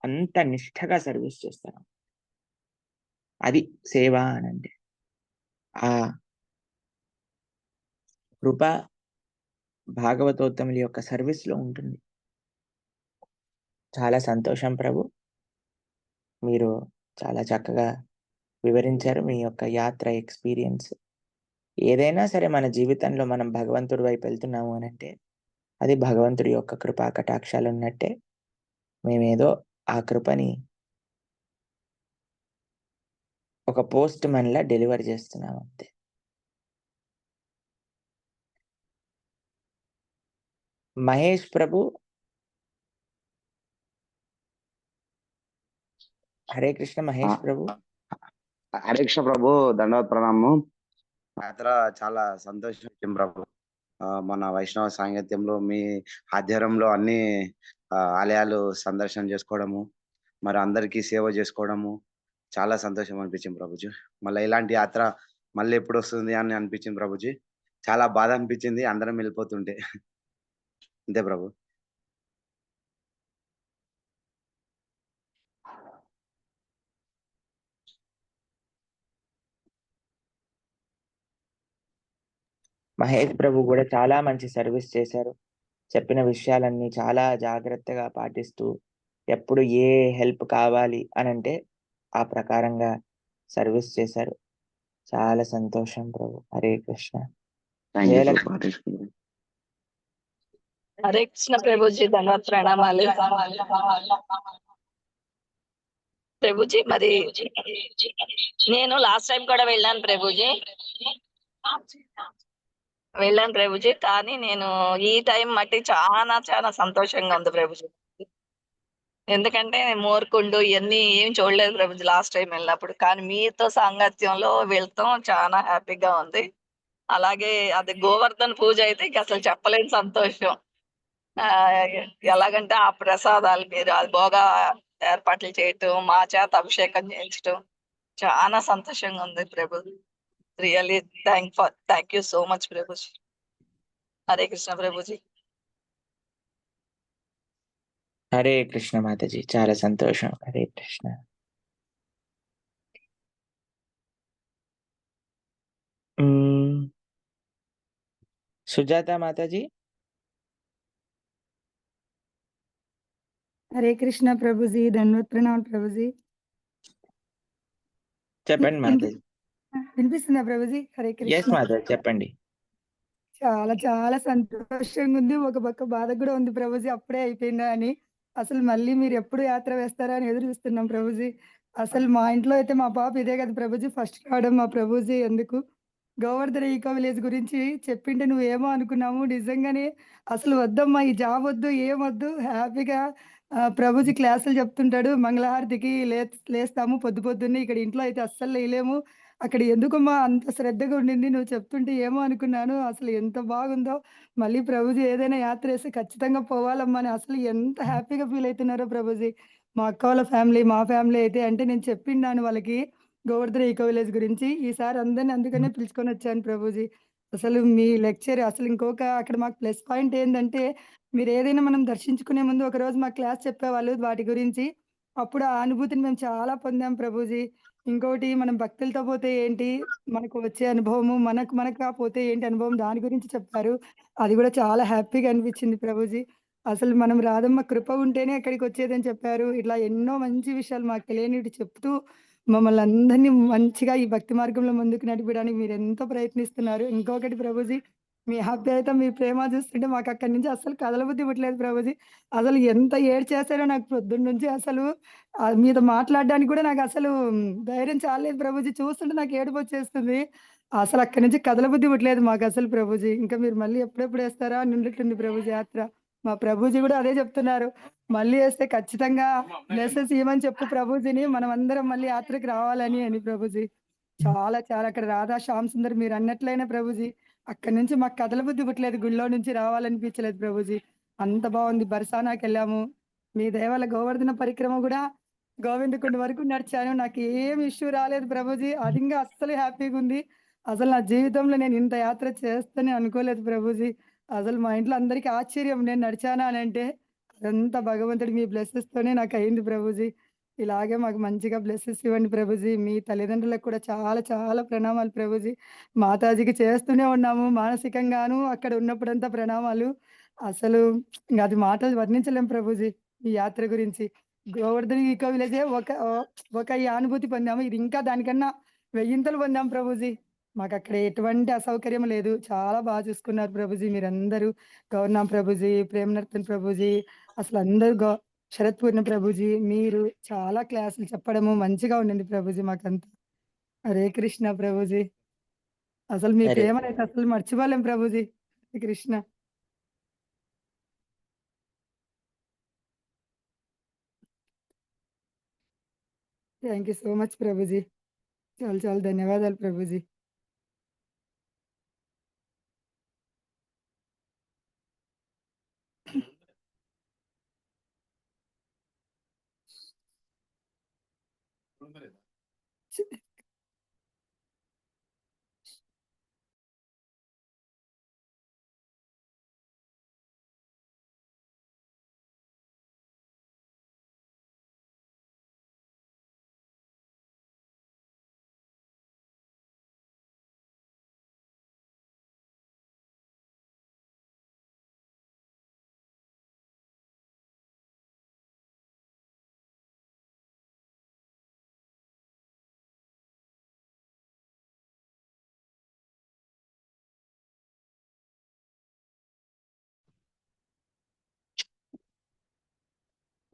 అంత నిష్ఠగా సర్వీస్ చేస్తారు. అది సేవ అనంటే. ఆ కృప భాగవతోత్తముల యొక్క సర్వీస్‌లో ఉంటుంది. చాలా సంతోషం ప్రభు. మీరు చాలా చక్కగా వివరించారు మీ యొక్క యాత్ర ఎక్స్‌పీరియన్స్. ఏదైనా సరే మన జీవితంలో మనం భగవంతుడి వైపు వెళ్తున్నాము అనంటే, అది భగవంతుడి యొక్క కృపా కటాక్షాలున్నట్టే. మేమేదో ఆ కృపని ఒక పోస్ట్ మన్‌లా డెలివర్ చేస్తున్నాం అంతే. మహేష్ ప్రభు హరే కృష్ణ మహేష్ ప్రభు. హరే కృష్ణ ప్రభు, దండవత్ ప్రణామం. యాత్ర చాలా సంతోషం ప్రభు. మన వైష్ణవ సాంగత్యంలో మీ ఆధ్వర్యంలో అన్ని ఆలయాలు సందర్శన చేసుకోవడము, మరి అందరికీ సేవ చేసుకోవడము చాలా సంతోషం అనిపించింది ప్రభుజీ. మళ్ళీ ఇలాంటి యాత్ర మళ్ళీ ఎప్పుడు వస్తుంది అని అనిపించింది ప్రభుజీ. చాలా బాధ అనిపించింది అందరం వెళ్ళిపోతుంటే. అంతే ప్రభు. మహేష్ ప్రభు కూడా చాలా మంచి సర్వీస్ చేశారు. చెప్పిన విషయాలన్నీ చాలా జాగ్రత్తగా పాటిస్తూ, ఎప్పుడు ఏ హెల్ప్ కావాలి అనంటే ఆ ప్రకారంగా సర్వీస్ చేశారు. చాలా సంతోషం ప్రభు. హరే కృష్ణ. Thank you Jayalakshmi. ప్రభు. హరే కృష్ణ. హరే కృష్ణ ప్రభుజీ, ధన్యవాద ప్రణామాలు. ప్రభుజీ మరి నేను లాస్ట్ టైం కూడా వెళ్ళాను ప్రభుజీ. కానీ నేను ఈ టైం మట్టి చాలా సంతోషంగా ఉంది ప్రభుజీ. ఎందుకంటే మోర్కుండు ఇవన్నీ ఏం చూడలేదు ప్రభుజీ లాస్ట్ టైం వెళ్ళినప్పుడు. కానీ మీతో సాంగత్యంలో వెళ్తాం చాలా హ్యాపీగా ఉంది. అలాగే అది గోవర్ధన్ పూజ అయితే ఇక అసలు చెప్పలేని సంతోషం. ఎలాగంటే ఆ ప్రసాదాలు మీరు అది బాగా ఏర్పాట్లు చేయటం, మా చేత అభిషేకం చేయించటం చాలా సంతోషంగా ఉంది ప్రభు. Really thank you so much ప్రభుజీ. హరే కృష్ణ ప్రభుజీ. హరే కృష్ణ మాతాజీ. చాలా సంతోషం. హరే కృష్ణ. సుజాత మాతాజీ. హరే కృష్ణ ప్రభుజీ, ధన్యవాద ప్రణామం ప్రభుజీ. చెప్పండి మాతాజీ. వినిపిస్తుందా ప్రభుజీ? హరే ఎస్ కృష్ణ. మాతాజీ చెప్పండి. చాలా చాలా సంతోషంగా ఉంది. ఒక పక్క బాధ కూడా ఉంది ప్రభుజీ, అప్పుడే అయిపోయిందా అని. అసలు మళ్ళీ మీరు ఎప్పుడు యాత్ర వేస్తారా అని ఎదురు చూస్తున్నాం ప్రభుజీ. అసలు మా ఇంట్లో అయితే మా పాప ఇదే కదా ప్రభుజీ ఫస్ట్ రావడం మా ప్రభుజీ. ఎందుకు గోవర్ధన ఈకో విలేజ్ గురించి చెప్పింటే నువ్వేమో అనుకున్నాము. నిజంగానే అసలు వద్దమ్మా ఈ జాబ్ వద్దు, ఏమొద్దు హ్యాపీగా ప్రభుజీ క్లాసులు చెప్తుంటాడు. మంగళహారతికి లేస్తాము పొద్దున్నే. ఇక్కడ ఇంట్లో అయితే అస్సలు లేయలేము. అక్కడ ఎందుకమ్మా అంత శ్రద్ధగా ఉండింది. నువ్వు చెప్తుంటే ఏమో అనుకున్నాను. అసలు ఎంత బాగుందో. మళ్ళీ ప్రభుజీ ఏదైనా యాత్ర ఏస్తే ఖచ్చితంగా పోవాలమ్మా అని అసలు ఎంత హ్యాపీగా ఫీల్ అయితున్నారో ప్రభుజీ. మా అక్క వాళ్ళ ఫ్యామిలీ, మా ఫ్యామిలీ అయితే అంటే నేను చెప్పిన్నాను వాళ్ళకి గోవర్ధన ఈకో విలేజ్ గురించి. ఈసారి అందరిని అందుకనే పిలుచుకొనొచ్చాను ప్రభుజీ. అసలు మీ లెక్చర్ అసలు ఇంకొక అక్కడ మాకు ప్లస్ పాయింట్ ఏందంటే, మీరేదైనా మనం దర్శించుకునే ముందు ఒకరోజు మాకు క్లాస్ చెప్పేవాళ్ళు వాటి గురించి. అప్పుడు ఆ అనుభూతిని మేము చాలా పొందాం ప్రభుజీ. ఇంకోటి మనం భక్తులతో పోతే ఏంటి, మనకు వచ్చే అనుభవము, మనకు పోతే ఏంటి అనుభవం దాని గురించి చెప్పారు. అది గూడా చాలా హ్యాపీగా అనిపిచ్చింది ప్రభుజీ. అసలు మనం రాధమ్మ కృప ఉంటేనే అక్కడికొచ్చేదని చెప్పారు. ఇట్లా ఎన్నో మంచి విషయాలు మాకు తెలియనివి చెప్తూ మమ్మల్ని అందరినీ మంచిగా ఈ భక్తి మార్గంలో ముందుకు నడిపడానికి మీరెంతో ప్రయత్నిస్తున్నారు. ఇంకొకటి ప్రభుజీ, మీ ఆప్యాయత, మీ ప్రేమ చూస్తుంటే మాకక్కడి నుంచి అస్సలు కదలబుద్ధి పుట్టలేదు ప్రభుజీ. అసలు ఎంత ఏడ్చేసానో నాకు పొద్దున్నుంచి అసలు మీతో మాట్లాడడానికి కూడా నాకసలు ధైర్యం చాలలేదు ప్రభుజీ. చూస్తుంటే నాకు ఏడుపొచ్చేస్తుంది. అసలక్కడి నుంచి కదలబుద్ధి పుట్టలేదు మాకసలు ప్రభుజీ. ఇంకా మీరు మళ్ళీ ఎప్పుడెప్పుడేస్తారా అని ఉన్నట్టుంది ప్రభుజీ యాత్ర. మా ప్రభుజీ గూడా అదే చెప్తున్నారు. మళ్ళీ ఏస్తే ఖచ్చితంగా బ్లెస్సెస్ ఇయ్యమని చెప్పు ప్రభుజీని. మనమందరం మళ్ళీ యాత్రకు రావాలని అని ప్రభుజీ. చాలా చాలా అక్కడ రాధా, శ్యామ్ సుందర్ మీరన్నట్లయినే ప్రభుజీ. అక్కడి నుంచి మాకు కదలబుద్ధి పుట్టలేదు. గుడిలో నుంచి రావాలనిపించలేదు ప్రభుజీ. అంత బావుంది. బర్సానాకెళ్ళాము. మీ దయ వల్ల గోవర్ధన పరిక్రమ గూడా గోవిందకుండ వరకు నడిచాను. నాకేం ఇష్యూ రాలేదు ప్రభుజీ. అది ఇంగా అస్సలు హ్యాపీగుంది. అసలు నా జీవితంలో నేను ఇంత యాత్ర చేస్తానని అనుకోలేదు ప్రభుజీ. అసలు మా ఇంట్లో అందరికీ ఆశ్చర్యం నేను నడిచానా అనంటే. అదంతా భగవంతుడి మీ బ్లెస్సెస్‌తోనే నాకయింది ప్రభుజీ. ఇలాగే మాకు మంచిగా బ్లెస్సెస్ ఇవ్వండి ప్రభుజీ. మీ తల్లిదండ్రులకు కూడా చాలా చాలా ప్రణామాలు ప్రభుజీ. మాతాజీకి చేస్తూనే ఉన్నాము. మానసికంగాను అక్కడ ఉన్నప్పుడంతా ప్రణామాలు. అసలు ఇంగ అది మాటలు వర్ణించలేం ప్రభుజీ ఈ యాత్ర గురించి. గోవర్ధన ఈకో విలేజే ఒక ఈ అనుభూతి పొందాము. ఇది ఇంకా దానికన్నా వెయ్యింతలు పొందాం ప్రభుజీ. మాకక్కడ ఎటువంటి అసౌకర్యం లేదు. చాలా చూసుకున్నారు ప్రభుజీ మీరందరూ. గౌర్నాం ప్రభుజీ, ప్రేమనర్తన్ ప్రభుజీ, అసలందరూ శరత్ పూర్ణ ప్రభుజీ, మీరు చాలా క్లాసులు చెప్పడము మంచిగా ఉండింది ప్రభుజీ మాకంతా. హరే కృష్ణ ప్రభుజీ. అసలు మీ హరే ప్రేమనైతే అసలు మర్చిపోలేం Prabhuji. Hare Krishna. Thank you so much Prabhuji. చాలా చాలా ధన్యవాదాలు ప్రభుజీ.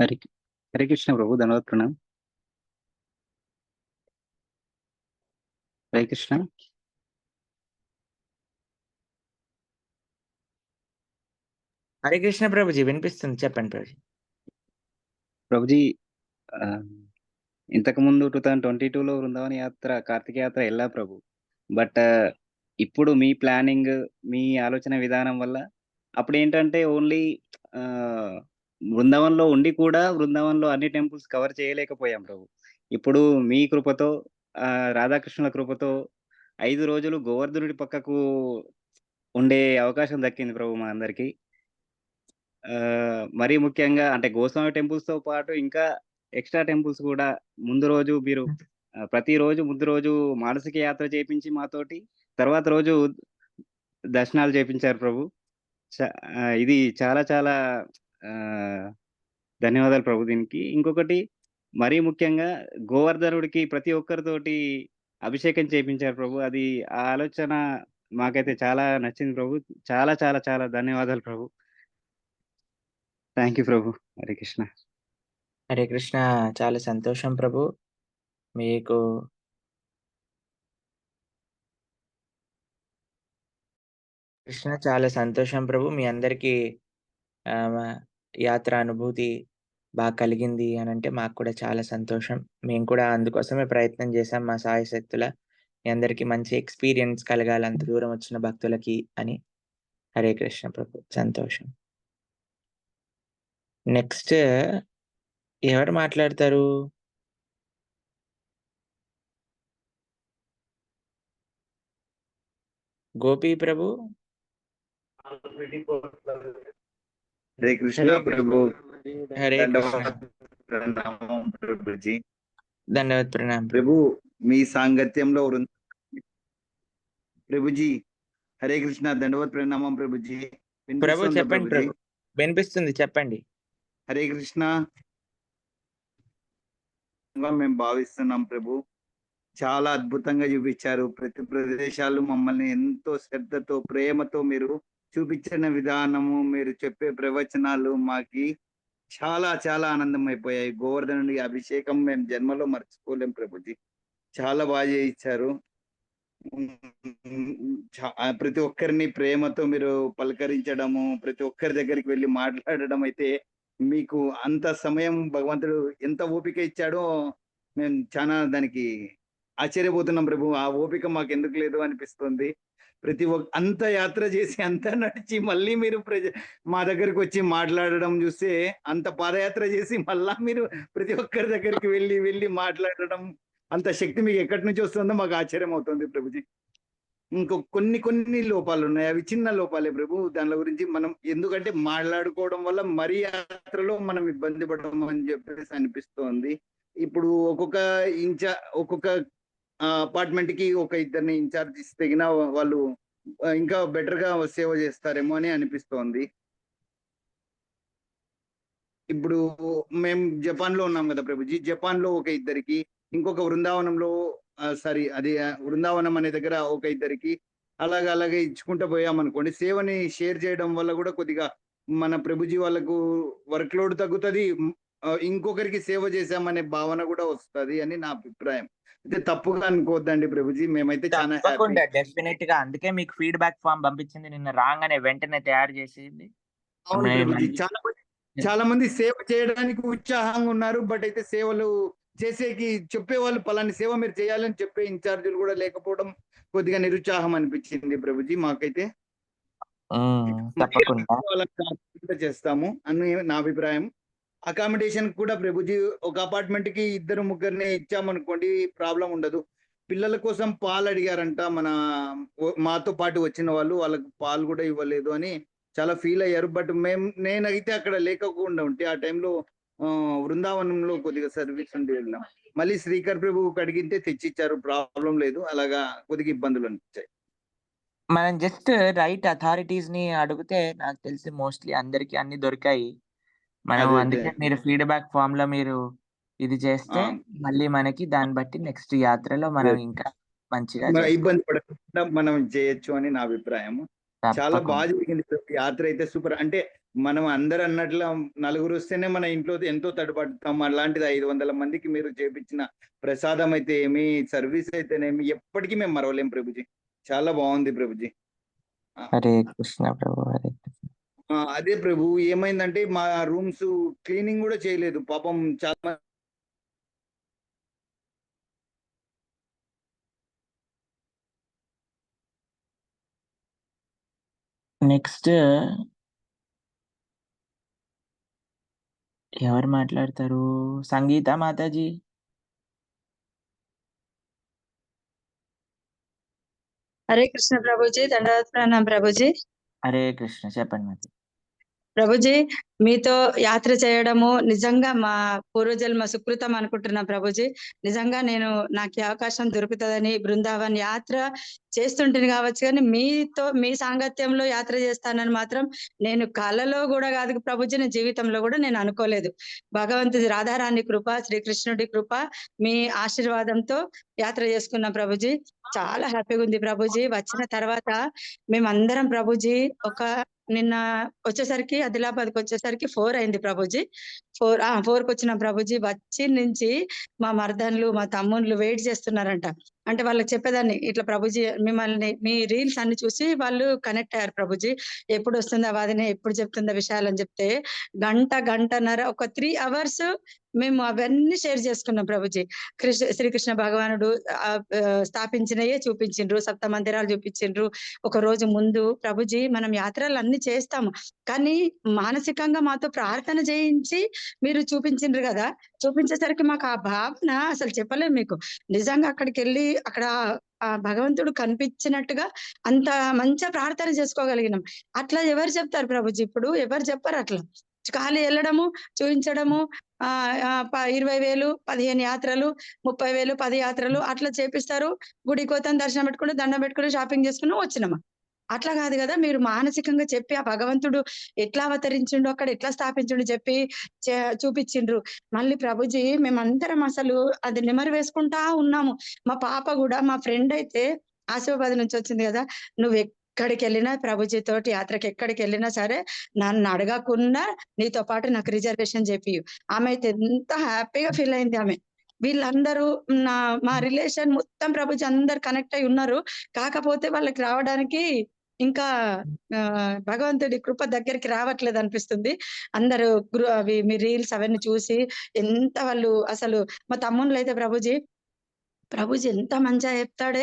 हरे हरे कृष्ण प्रभु धन्यवाद प्रणाम। हरे कृष्ण హరే కృష్ణ ప్రభుజీ వినిపిస్తుంది. చెప్పండి ప్రభుజీ. प्रभु जी ఆ, ఇంతకు ముందు 2022లో వృందావన యాత్ర కార్తిక యాత్ర వెళ్ళా ప్రభు. బట్ ఇప్పుడు మీ ప్లానింగ్, మీ ఆలోచన విధానం వల్ల అప్పుడు ఏంటంటే ఓన్లీ బృందావనంలో ఉండి కూడా బృందావనంలో అన్ని టెంపుల్స్ కవర్ చేయలేకపోయాం ప్రభు. ఇప్పుడు మీ కృపతో రాధాకృష్ణుల కృపతో 5 రోజులు గోవర్ధనుడి పక్కకు ఉండే అవకాశం దక్కింది ప్రభు మా అందరికి. మరీ ముఖ్యంగా అంటే గోస్వామి టెంపుల్స్‌తో పాటు ఇంకా ఎక్స్‌ట్రా టెంపుల్స్ కూడా ముందు రోజు మీరు ప్రతిరోజు ముందు రోజు మానసిక యాత్ర చేపించి మాతోటి, తర్వాత రోజు దర్శనాలు చేపించారు ప్రభు. ఇది చాలా చాలా ఆహ్, ధన్యవాదాలు ప్రభు దీనికి. ఇంకొకటి మరీ ముఖ్యంగా గోవర్ధనుడికి ప్రతి ఒక్కరితోటి అభిషేకం చేపించారు ప్రభు. అది ఆ ఆలోచన మాకైతే చాలా నచ్చింది ప్రభు. చాలా చాలా చాలా ధన్యవాదాలు ప్రభు. థ్యాంక్ యూ ప్రభు. హరే కృష్ణ. హరే కృష్ణ. చాలా సంతోషం ప్రభు. మీకు కృష్ణ చాలా సంతోషం ప్రభు. మీ అందరికీ యాత్ర అనుభూతి బాగా కలిగింది అని అంటే మాకు కూడా చాలా సంతోషం. మేము కూడా అందుకోసమే ప్రయత్నం చేశాం మా శాయశక్తులా. మీ అందరికీ మంచి ఎక్స్‌పీరియన్స్ కలగాలి అంత దూరం వచ్చిన భక్తులకి అని. హరే కృష్ణ ప్రభు. సంతోషం. నెక్స్ట్ ఎవరు మాట్లాడతారు? గోపి ప్రభు. హరే కృష్ణ హరే ప్రభు. హరే కృష్ణ. ప్రణామం ప్రభుజీ. దండవత్ ప్రణామం ప్రభు మీ సాంగత్యంలో ప్రభుజీ. హరే కృష్ణ దండవత్ ప్రణామం ప్రభుజీ. ప్రభు వినిపిస్తుందా చెప్పండి ప్రభుజీ? ప్రభు. వినిపిస్తుంది చెప్పండి. హరే కృష్ణ. మేము భావిస్తున్నాం ప్రభు. చాలా అద్భుతంగా చూపించారు. ప్రతి ప్రదేశాలు మమ్మల్ని ఎంతో శ్రద్ధతో ప్రేమతో మీరు చూపించిన విధానము, మీరు చెప్పే ప్రవచనాలు మాకి చాలా చాలా ఆనందం అయిపోయాయి. గోవర్ధనుడి అభిషేకం మేము జన్మలో మర్చిపోలేం ప్రభుజీ. చాలా బాగా చేయించారు. ప్రతి ఒక్కరిని ప్రేమతో మీరు పలకరించడము, ప్రతి ఒక్కరి దగ్గరికి వెళ్ళి మాట్లాడడం అయితే మీకు అంత సమయం భగవంతుడు ఎంత ఓపిక ఇచ్చాడో మేము చాలా దానికి ఆశ్చర్యపోతున్నాం ప్రభు. ఆ ఓపిక మాకు ఎందుకు లేదు అనిపిస్తుంది. అంత యాత్ర చేసి అంత నడిచి మళ్ళీ మీరు మా దగ్గరికి వచ్చి మాట్లాడడం చూస్తే, అంత పాదయాత్ర చేసి మళ్ళా మీరు ప్రతి ఒక్కరి దగ్గరికి వెళ్ళి మాట్లాడడం, అంత శక్తి మీకు ఎక్కడి నుంచి వస్తుందో మాకు ఆశ్చర్యం అవుతుంది ప్రభుజీ. ఇంకో కొన్ని లోపాలు ఉన్నాయి. అవి చిన్న లోపాలే ప్రభు. దాని గురించి మనం ఎందుకంటే మాట్లాడుకోవడం వల్ల మరీ యాత్రలో మనం ఇబ్బంది పడడం అని చెప్పేసి అనిపిస్తోంది. ఇప్పుడు ఒక్కొక్క అపార్ట్మెంట్ కి ఒక ఇద్దరిని ఇన్ఛార్జ్ తెగిన వాళ్ళు ఇంకా బెటర్ గా సేవ చేస్తారేమో అని అనిపిస్తోంది. ఇప్పుడు మేము జపాన్ లో ఉన్నాం కదా ప్రభుజీ. జపాన్ లో ఒక ఇద్దరికి, ఇంకొక బృందావనంలో బృందావనం అనే దగ్గర ఒక ఇద్దరికి అలాగే ఇచ్చుకుంటూ పోయామనుకోండి, సేవని షేర్ చేయడం వల్ల కూడా కొద్దిగా మన ప్రభుజీ వాళ్ళకు వర్క్ లోడ్ తగ్గుతుంది, ఇంకొకరికి సేవ చేశామనే భావన కూడా వస్తుంది అని నా అభిప్రాయం. అయితే తప్పుగా అనుకోవద్దండి ప్రభుజీ. మేమైతే చాలా తప్పకుండా డెఫినెట్ గా అందుకే మీకు ఫీడ్‌బ్యాక్ ఫామ్ పంపించింది నిన్న రాగానే వెంటనే తయారు చేసింది. అవును ప్రభుజీ. చాలా మంది సేవ చేయడానికి ఉత్సాహంగా ఉన్నారు. బట్ అయితే సేవలు చేసేకి చెప్పేవాళ్ళు పలాని సేవ మీరు చేయాలని చెప్పే ఇన్ఛార్జీలు కూడా లేకపోవడం కొద్దిగా నిరుత్సాహం అనిపించింది ప్రభుజీ మాకైతే. తప్పకుండా చేస్తాము అని నా అభిప్రాయం. అకామిడేషన్ కూడా ప్రభుజీ ఒక అపార్ట్మెంట్ కి 2-3 ఇచ్చామనుకోండి, ప్రాబ్లం ఉండదు. పిల్లల కోసం పాలు అడిగారంట మాతో పాటు వచ్చిన వాళ్ళు, వాళ్ళకి పాలు కూడా ఇవ్వలేదు అని చాలా ఫీల్ అయ్యారు. బట్ నేనైతే అక్కడ లేకుండా ఉంటే ఆ టైంలో బృందావనంలో కొద్దిగా సర్వీస్ ఉండి వెళ్ళాం. మళ్ళీ శ్రీకర్ ప్రభుకి అడిగితే తెచ్చిచ్చారు, ప్రాబ్లం లేదు. అలాగా కొద్దిగా ఇబ్బందులు అనిపించాయి. మనం జస్ట్ రైట్ అథారిటీస్ ని అడిగితే నాకు తెలిసి మోస్ట్లీ అందరికి అన్ని దొరికాయి. మనం అందుకే మీరు ఫీడ్‌బ్యాక్ ఫామ్ లో మీరు ఇది చేస్తే మళ్ళీ మనకి దాన్ని బట్టి నెక్స్ట్ యాత్రలో మనం ఇంకా మంచిగా ఇబ్బంది పడకుండా మనం చేయొచ్చు అని నా అభిప్రాయం. చాలా బాగా జరిగింది యాత్ర అయితే. సూపర్. అంటే మనం అందరు అన్నట్లు నలుగురు వస్తేనే మన ఇంట్లో ఎంతో తడబడతాం. అలాంటిది 500 మందికి మీరు చేపించిన ప్రసాదం అయితే ఏమి, సర్వీస్ అయితేనేమి ఎప్పటికీ మేము మరవలేం ప్రభుజీ. చాలా బాగుంది ప్రభుజీ. హరే కృష్ణ ప్రభు. హరే కృష్ణ. అదే ప్రభు, ఏమైందంటే మా రూమ్స్ క్లీనింగ్ కూడా చేయలేదు పాపం. చాలా నెక్స్ట్ ఎవరు మాట్లాడతారు? సంగీత మాతాజీ. హరే కృష్ణ ప్రభుజీ. దండవత్ ప్రణామం ప్రభుజీ. హరే కృష్ణ. చెప్పండి మాతాజీ. ప్రభుజీ, మీతో యాత్ర చేయడము నిజంగా మా పూర్వజన్మ సుకృతం అనుకుంటున్నా ప్రభుజీ. నిజంగా నేను నాకు ఈ అవకాశం దొరుకుతుందని బృందావన్ యాత్ర చేస్తుంటేనే కావచ్చు, కానీ మీ సాంగత్యంలో యాత్ర చేస్తానని మాత్రం నేను కలలో కూడా కాదు ప్రభుజీ, నేను జీవితంలో కూడా నేను అనుకోలేదు. భగవంతుడి రాధారాణి కృప, శ్రీకృష్ణుడి కృప, మీ ఆశీర్వాదంతో యాత్ర చేసుకున్నాం ప్రభుజీ. చాలా హ్యాపీగా ఉంది ప్రభుజీ. వచ్చిన తర్వాత మేమందరం ప్రభుజీ నిన్న వచ్చేసరికి ఆదిలాబాద్కి వచ్చేసరికి 4 అయింది ప్రభుజీ. 4కి వచ్చిన ప్రభుజీ. వచ్చి నుంచి మా మర్దన్లు మా తమ్ముళ్ళు వెయిట్ చేస్తున్నారంట. అంటే వాళ్ళకి చెప్పేదాన్ని ఇట్లా ప్రభుజీ మిమ్మల్ని మీ రీల్స్ అన్ని చూసి వాళ్ళు కనెక్ట్ అయ్యారు ప్రభుజీ. ఎప్పుడు వస్తుందా వాదిని, ఎప్పుడు చెప్తుందా విషయాలని చెప్తే గంటన్నర ఒక 3 అవర్స్ మేము అవన్నీ షేర్ చేసుకున్నాం ప్రభుజీ. శ్రీకృష్ణ భగవానుడు స్థాపించినయే చూపించిండ్రు, సప్త మందిరాలు చూపించిండ్రు. ఒక రోజు ముందు ప్రభుజీ మనం యాత్రలు అన్ని చేస్తాము, కానీ మానసికంగా మాతో ప్రార్థన చేయించి మీరు చూపించిండ్రు కదా. చూపించేసరికి మాకు ఆ భావన అసలు చెప్పలేము మీకు. నిజంగా అక్కడికి వెళ్ళి అక్కడ ఆ భగవంతుడు కనిపించినట్టుగా అంత మంచిగా ప్రార్థన చేసుకోగలిగినాం. అట్లా ఎవరు చెప్తారు ప్రభుజీ? ఇప్పుడు ఎవరు చెప్పారు అట్లా. ఖాళీ వెళ్ళడము, చూపించడము, 20,000 15 యాత్రలు, 30,000 10 యాత్రలు అట్లా చేపిస్తారు. గుడికి పోతాం, దర్శనం పెట్టుకుని, దండం పెట్టుకుని, షాపింగ్ చేసుకుని వచ్చినామా? అట్లా కాదు కదా. మీరు మానసికంగా చెప్పి ఆ భగవంతుడు ఎట్లా అవతరించిండు, అక్కడ ఎట్లా స్థాపించిండు చెప్పి చూపించిండ్రు. మళ్ళీ ప్రభుజీ మేమందరం అసలు అది నెమరు వేసుకుంటా ఉన్నాము. మా పాప కూడా, మా ఫ్రెండ్ అయితే ఆసిఫాబాద్ నుంచి వచ్చింది కదా, నువ్వు ఎక్కడికి వెళ్ళినా ప్రభుజీ తోటి యాత్రకి ఎక్కడికి వెళ్ళినా సరే నన్ను అడగకుండా నీతో పాటు నాకు రిజర్వేషన్ చెప్పి. ఆమె అయితే ఎంత హ్యాపీగా ఫీల్ అయింది ఆమె. వీళ్ళందరూ మా రిలేషన్ మొత్తం ప్రభుజీ అందరు కనెక్ట్ అయి ఉన్నారు. కాకపోతే వాళ్ళకి రావడానికి ఇంకా భగవంతుడి కృప దగ్గరికి రావట్లేదు అనిపిస్తుంది. అందరూ అవి మీ రీల్స్ అవన్నీ చూసి ఎంత వాళ్ళు అసలు మా తమ్ముళ్ళు అయితే ప్రభుజీ ఎంత మంచిగా చెప్తాడే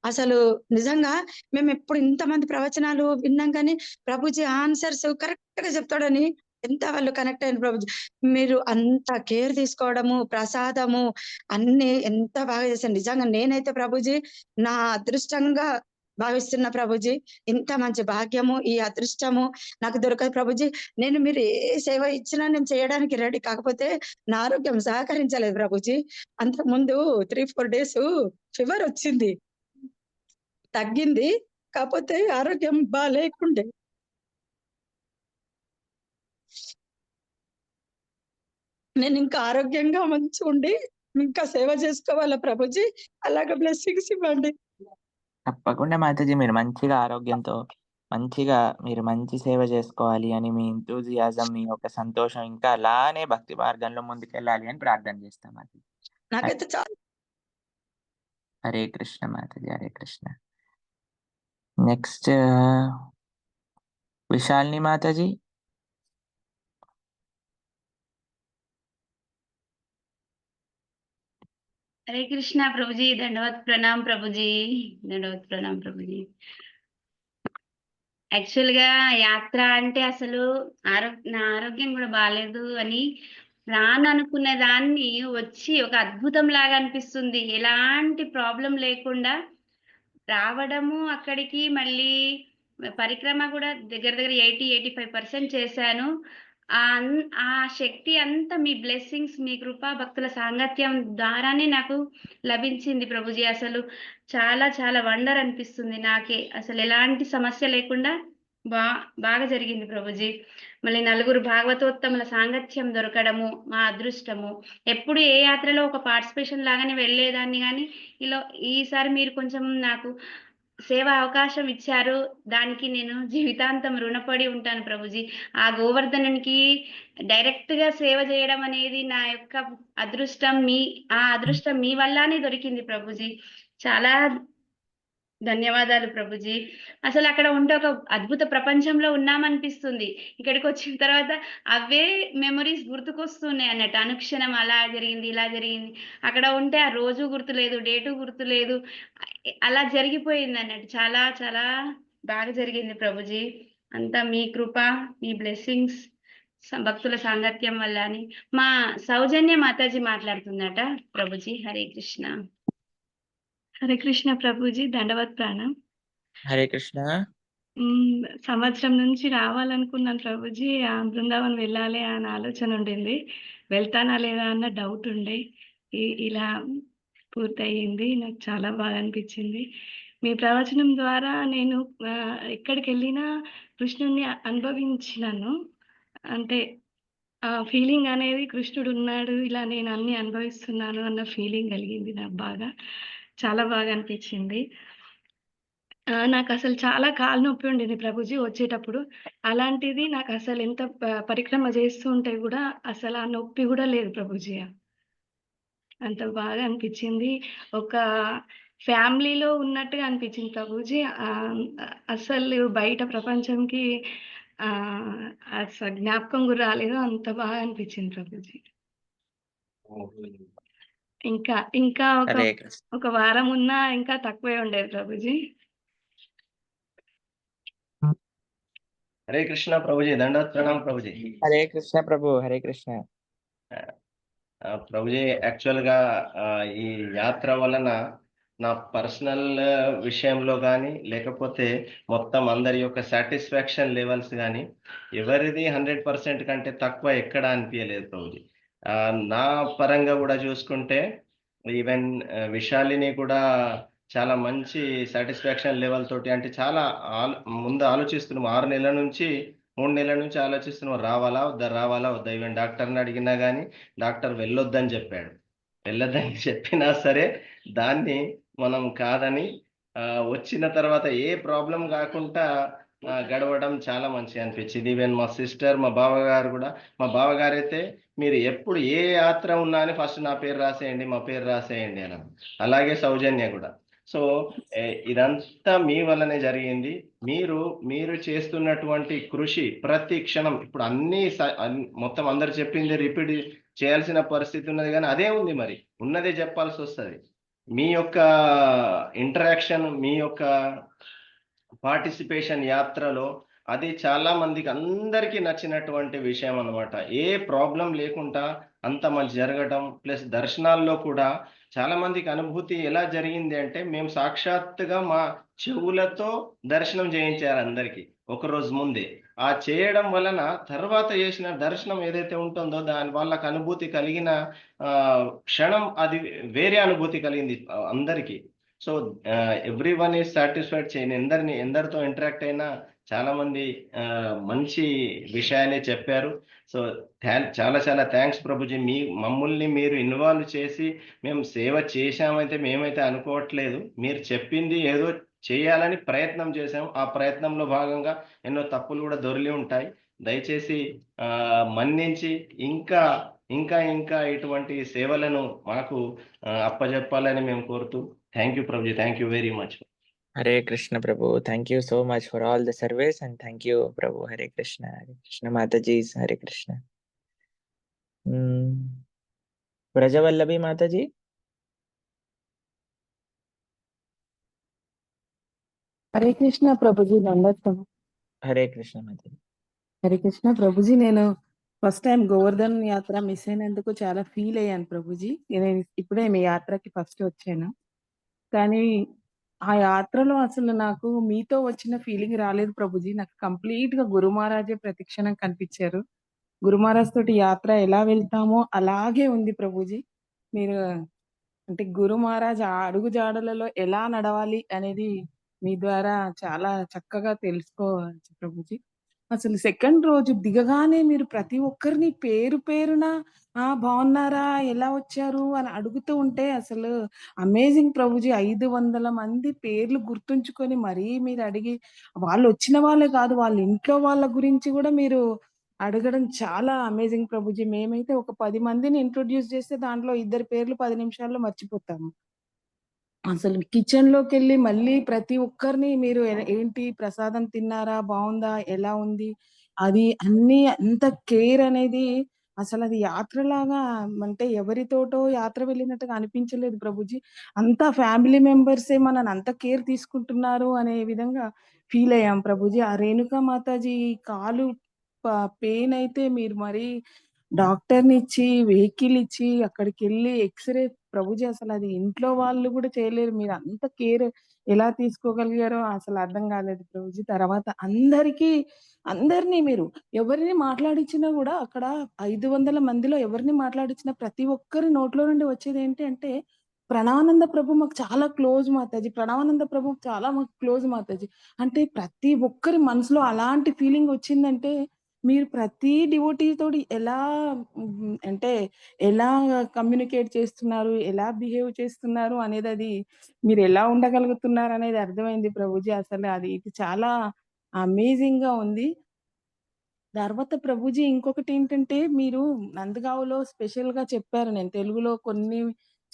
అసలు. నిజంగా మేము ఎప్పుడు ఇంతమంది ప్రవచనాలు విన్నాం కానీ ప్రభుజీ ఆన్సర్స్ కరెక్ట్ గా చెప్తాడని ఎంత వాళ్ళు కనెక్ట్ అయిన ప్రభుజీ. మీరు అంత కేర్ తీసుకోవడము, ప్రసాదము అన్ని ఎంత బాగా చేశారు. నిజంగా నేనైతే ప్రభుజీ నా అదృష్టంగా భావిస్తున్న ప్రభుజీ. ఇంత మంచి భాగ్యము, ఈ అదృష్టము నాకు దొరకదు ప్రభుజీ. మీరు ఏ సేవ ఇచ్చినా నేను చేయడానికి రెడీ, కాకపోతే నా ఆరోగ్యం సహకరించలేదు ప్రభుజీ. అంతకుముందు 3-4 డేస్ ఫీవర్ వచ్చింది, తగ్గింది, కాకపోతే ఆరోగ్యం బాగాలేకుండే. నేను ఇంకా ఆరోగ్యంగా మంచిగా ఉండి ఇంకా సేవ చేసుకోవాలా ప్రభుజీ. అలాగే బ్లెస్సింగ్స్ ఇవ్వండి. తప్పకుండా మాతాజీ, మీరు మంచిగా ఆరోగ్యంతో మంచిగా మీరు మంచి సేవ చేసుకోవాలి అని మీ ఎంతూజియాజం, మీ యొక్క సంతోషం ఇంకా అలానే భక్తి మార్గంలో ముందుకెళ్ళాలి అని ప్రార్థన చేస్తాం మాతాజీ. నాకైతే చాలా హరే కృష్ణ మాతాజీ, హరే కృష్ణ. నెక్స్ట్ విశాలిని మాతాజీ. हरे कृष्णा प्रभु जी, दंडवत प्रणाम प्रभु जी, दंडवत प्रणाम प्रभु जी. యాక్చువల్ గా యాత్ర అంటే అసలు నా ఆరోగ్యం కూడా బాగాలేదు అని రాననుకునే దాన్ని వచ్చి ఒక అద్భుతం లాగా అనిపిస్తుంది. ఎలాంటి ప్రాబ్లం లేకుండా రావడము, అక్కడికి మళ్ళీ పరిక్రమ కూడా దగ్గర 80-85% చేశాను. ఆ శక్తి అంతా మీ బ్లెస్సింగ్స్, మీ కృపా భక్తుల సాంగత్యం ద్వారానే నాకు లభించింది ప్రభుజీ. అసలు చాలా చాలా వండర్ అనిపిస్తుంది నాకే. అసలు ఎలాంటి సమస్య లేకుండా బాగా జరిగింది ప్రభుజీ. మళ్ళీ నలుగురు భాగవతోత్తముల సాంగత్యం దొరకడము మా అదృష్టము. ఎప్పుడు ఏ యాత్రలో ఒక పార్టిసిపేషన్ లాగానే వెళ్ళేదాన్ని, కానీ ఈసారి మీరు కొంచెం నాకు సేవా అవకాశం ఇచ్చారు. దానికి నేను జీవితాంతం రుణపడి ఉంటాను ప్రభుజీ. ఆ గోవర్ధనునికి డైరెక్ట్ గా సేవ చేయడం అనేది నా యొక్క అదృష్టం. ఆ అదృష్టం మీ వల్లనే దొరికింది ప్రభుజీ. చాలా ధన్యవాదాలు ప్రభుజీ. అసలు అక్కడ ఉంటే ఒక అద్భుత ప్రపంచంలో ఉన్నామనిపిస్తుంది. ఇక్కడికి వచ్చిన తర్వాత అవే మెమరీస్ గుర్తుకొస్తున్నాయి అన్నట్టు. అనుక్షణం అలా జరిగింది, ఇలా జరిగింది. అక్కడ ఉంటే ఆ రోజు గుర్తులేదు, డేటు గుర్తులేదు, అలా జరిగిపోయింది అన్నట్టు. చాలా చాలా బాగా జరిగింది ప్రభుజీ. అంతా మీ కృప, మీ బ్లెస్సింగ్స్, భక్తుల సాంగత్యం వల్ల అని. మా సౌజన్య మాతాజీ మాట్లాడుతుందట ప్రభుజీ. హరే కృష్ణ. హరే కృష్ణ ప్రభుజీ, దండవత్ ప్రాణం. హరే కృష్ణ. సంవత్సరం నుంచి రావాలనుకున్నాను ప్రభుజీ. బృందావన్ వెళ్ళాలి అన్న ఆలోచన ఉండింది. వెళ్తానా లేదా అన్న డౌట్ ఉండే. ఇలా పూర్తయింది. నాకు చాలా బాగా అనిపించింది. మీ ప్రవచనం ద్వారా నేను ఎక్కడికి వెళ్ళినా కృష్ణుడిని అనుభవించినాను. అంటే ఆ ఫీలింగ్ అనేది కృష్ణుడు ఉన్నాడు, ఇలా నేను అన్ని అనుభవిస్తున్నాను అన్న ఫీలింగ్ కలిగింది నాకు. చాలా బాగా అనిపించింది. నాకు అసలు చాలా కాలు నొప్పి ఉండేది ప్రభుజీ వచ్చేటప్పుడు. అలాంటిది నాకు అసలు ఎంత పరిక్రమ చేస్తూ ఉంటే కూడా అసలు ఆ నొప్పి కూడా లేదు ప్రభుజీ. అంత బాగా అనిపించింది. ఒక ఫ్యామిలీలో ఉన్నట్టుగా అనిపించింది ప్రభుజీ. అసలు బయట ప్రపంచంకి అసలు జ్ఞాపకం కూడా రాలేదు. అంత బాగా అనిపించింది ప్రభుజీ. ఇంకా ఇంకా హరే కృష్ణ. ఒక వారం ఉన్నా ఇంకా తక్కువే ఉండేది ప్రభుజీ. హరే కృష్ణ ప్రభుజీ, దండవత్ ప్రణామ్ ప్రభుజీ. హరే కృష్ణ ప్రభు, హరే కృష్ణ. ప్రభుజీ, యాక్చువల్గా ఈ యాత్ర వలన నా పర్సనల్ విషయంలో కానీ లేకపోతే మొత్తం అందరి యొక్క సాటిస్ఫాక్షన్ లెవెల్స్ కానీ ఎవరిది 100% కంటే తక్కువ ఎక్కడ అనిపించలేదు ప్రభుజీ. నా పరంగా కూడా చూసుకుంటే ఈవెన్ విశాలిని కూడా చాలా మంచి సాటిస్ఫాక్షన్ లెవెల్ తోటి, అంటే చాలా ముందు ఆలోచిస్తున్నాం. 6 నెలల నుంచి 3 నెలల నుంచి ఆలోచిస్తున్నాం, రావాలా వద్దా. ఈవెన్ డాక్టర్ని అడిగినా కానీ డాక్టర్ వెళ్ళొద్దని చెప్పాడు. వెళ్ళొద్దని చెప్పినా సరే దాన్ని మనం కాదని వచ్చిన తర్వాత ఏ ప్రాబ్లం కాకుండా గడవడం చాలా మంచిగా అనిపించింది. ఈవెన్ మా సిస్టర్, మా బావగారు కూడా, మా బావగారు అయితే మీరు ఎప్పుడు ఏ యాత్ర ఉన్నా అని ఫస్ట్ నా పేరు రాసేయండి, మా పేరు రాసేయండి అని. అలాగే సౌజన్య కూడా. సో ఇదంతా మీ వల్లనే జరిగింది. మీరు చేస్తున్నటువంటి కృషి ప్రతి క్షణం, ఇప్పుడు మొత్తం అందరు చెప్పింది రిపీట్ చేయాల్సిన పరిస్థితి ఉన్నది, కానీ అదే ఉంది, మరి ఉన్నదే చెప్పాల్సి వస్తుంది. మీ యొక్క ఇంటరాక్షన్, మీ యొక్క పార్టిసిపేషన్ యాత్రలో అది చాలా మందికి అందరికీ నచ్చినటువంటి విషయం అన్నమాట. ఏ ప్రాబ్లం లేకుండా అంత మంచి జరగడం, ప్లస్ దర్శనాల్లో కూడా చాలా మందికి అనుభూతి ఎలా జరిగింది అంటే, మేము సాక్షాత్తుగా మా చెవులతో దర్శనం చేయించారు అందరికీ ఒకరోజు ముందే. ఆ చేయడం వలన తర్వాత చేసిన దర్శనం ఏదైతే ఉంటుందో దాని వాళ్ళకి అనుభూతి కలిగిన క్షణం అది వేరే అనుభూతి కలిగింది అందరికీ. So every one is satisfied. చేయని ఎందరితో ఇంటరాక్ట్ అయినా చాలా మంది మంచి విషయాలే చెప్పారు. సో చాలా చాలా థ్యాంక్స్ ప్రభుజీ. మమ్మల్ని మీరు ఇన్వాల్వ్ చేసి మేము సేవ చేశామైతే మేమైతే అనుకోవట్లేదు. మీరు చెప్పింది ఏదో చేయాలని ప్రయత్నం చేశాం. ఆ ప్రయత్నంలో భాగంగా ఎన్నో తప్పులు కూడా దొరికి ఉంటాయి. దయచేసి మన్నించి ఇంకా ఇంకా ఇంకా ఇటువంటి సేవలను మాకు అప్పజెప్పాలని మేము కోరుతూ, థ్యాంక్ యూ ప్రభుజీ, thank you very much. Hare Krishna ప్రభు, thank you so much for all the service and thank you ప్రభు. హరే కృష్ణ మాతాజీ, హరే కృష్ణ. బ్రజవల్లభి మాతాజీ. హరే కృష్ణ ప్రభుజీ, దండత్వం. హరే కృష్ణ మాతాజీ. హరే కృష్ణ ప్రభుజీ, నేను ఫస్ట్ టైం గోవర్ధన్ యాత్ర మిస్ అయినందుకు చాలా ఫీల్ అయ్యాను ప్రభుజీ. నేను ఇప్పుడే మీ యాత్రకి ఫస్ట్ వచ్చాను, కానీ ఆ యాత్రలో అసలు నాకు మీతో వచ్చిన ఫీలింగ్ రాలేదు ప్రభుజీ. నాకు కంప్లీట్ గా గురు మహారాజే ప్రతిక్షణం కనిపించారు. గురు మహారాజ్ తోటి యాత్ర ఎలా వెళ్తామో అలాగే ఉంది ప్రభుజీ. మీరు అంటే గురు మహారాజ్ ఆ అడుగు జాడలలో ఎలా నడవాలి అనేది మీ ద్వారా చాలా చక్కగా తెలుసుకోవచ్చు ప్రభుజీ. అసలు సెకండ్ రోజు దిగగానే మీరు ప్రతి ఒక్కరిని పేరు పేరున బాగున్నారా, ఎలా వచ్చారు అని అడుగుతూ ఉంటే అసలు అమేజింగ్ ప్రభుజీ. 500 మంది పేర్లు గుర్తుంచుకొని మరీ మీరు అడిగి, వాళ్ళు వచ్చిన వాళ్ళే కాదు వాళ్ళ ఇంట్లో వాళ్ళ గురించి కూడా మీరు అడగడం చాలా అమేజింగ్ ప్రభుజీ. మేమైతే ఒక 10 మందిని ఇంట్రొడ్యూస్ చేస్తే దాంట్లో 2 పేర్లు 10 నిమిషాల్లో మర్చిపోతాము. అసలు కిచెన్ లోకి వెళ్ళి మళ్ళీ ప్రతి ఒక్కరిని మీరు ఏంటి ప్రసాదం తిన్నారా, బాగుందా, ఎలా ఉంది, అది అన్ని అంత కేర్ అనేది అసలు అది యాత్రలాగా, అంటే ఎవరితోటో యాత్ర వెళ్ళినట్టుగా అనిపించలేదు ప్రభుజీ. అంతా ఫ్యామిలీ మెంబర్సే మనని అంత కేర్ తీసుకుంటున్నారు అనే విధంగా ఫీల్ అయ్యాం ప్రభుజీ. ఆ రేణుకా మాతాజీ కాలు పెయిన్ అయితే మీరు మరి డాక్టర్ని ఇచ్చి వెహికల్ ఇచ్చి అక్కడికి వెళ్ళి ఎక్స్రే ప్రభుజీ, అసలు అది ఇంట్లో వాళ్ళు కూడా చేయలేరు. మీరు అంత కేర్ ఎలా తీసుకోగలిగారో అసలు అర్థం కాలేదు ప్రభుజీ. తర్వాత అందరినీ మీరు ఎవరిని మాట్లాడించినా కూడా అక్కడ 500 మందిలో ఎవరిని మాట్లాడించినా ప్రతి ఒక్కరి నోట్లో నుండి వచ్చేది ఏంటి అంటే, ప్రణవానంద ప్రభు మాకు చాలా క్లోజ్ మాతాజీ, ప్రణవానంద ప్రభు చాలా మాకు క్లోజ్ మాతాజీ. అంటే ప్రతి ఒక్కరి మనసులో అలాంటి ఫీలింగ్ వచ్చిందంటే, మీరు ప్రతి డివోటీ తోటి ఎలా అంటే ఎలా కమ్యూనికేట్ చేస్తున్నారు, ఎలా బిహేవ్ చేస్తున్నారు అనేది, అది మీరు ఎలా ఉండగలుగుతున్నారు అనేది అర్థమైంది ప్రభుజీ. అసలు ఇది చాలా అమేజింగ్ గా ఉంది. తర్వాత ప్రభుజీ ఇంకొకటి ఏంటంటే, మీరు నందగావ్‌లో స్పెషల్ గా చెప్పారు. నేను తెలుగులో కొన్ని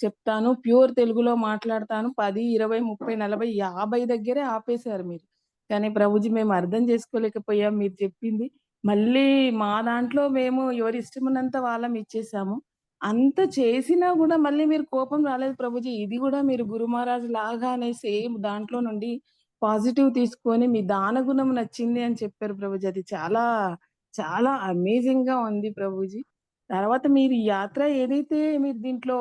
చెప్తాను, ప్యూర్ తెలుగులో మాట్లాడతాను. 10, 20, 30, 40, 50 దగ్గరే ఆపేశారు మీరు. కానీ ప్రభుజీ మేము అర్థం చేసుకోలేకపోయాం మీరు చెప్పింది. మళ్ళీ మా దాంట్లో మేము ఎవరి ఇష్టమున్నంత వాళ్ళం ఇచ్చేసాము. అంత చేసినా గూడా మళ్ళీ మీరు కోపం రాలేదు ప్రభుజీ. ఇది గూడా మీరు గురు మహారాజ్ లాగానే సేమ్ దాంట్లో నుండి పాజిటివ్ తీసుకొని మీ దాన గుణం నచ్చింది అని చెప్పారు ప్రభుజీ. అది చాలా, చాలా అమేజింగ్‌గా ఉంది ప్రభుజీ. తర్వాత మీరు ఈ యాత్ర ఏదైతే మీరు దీంట్లో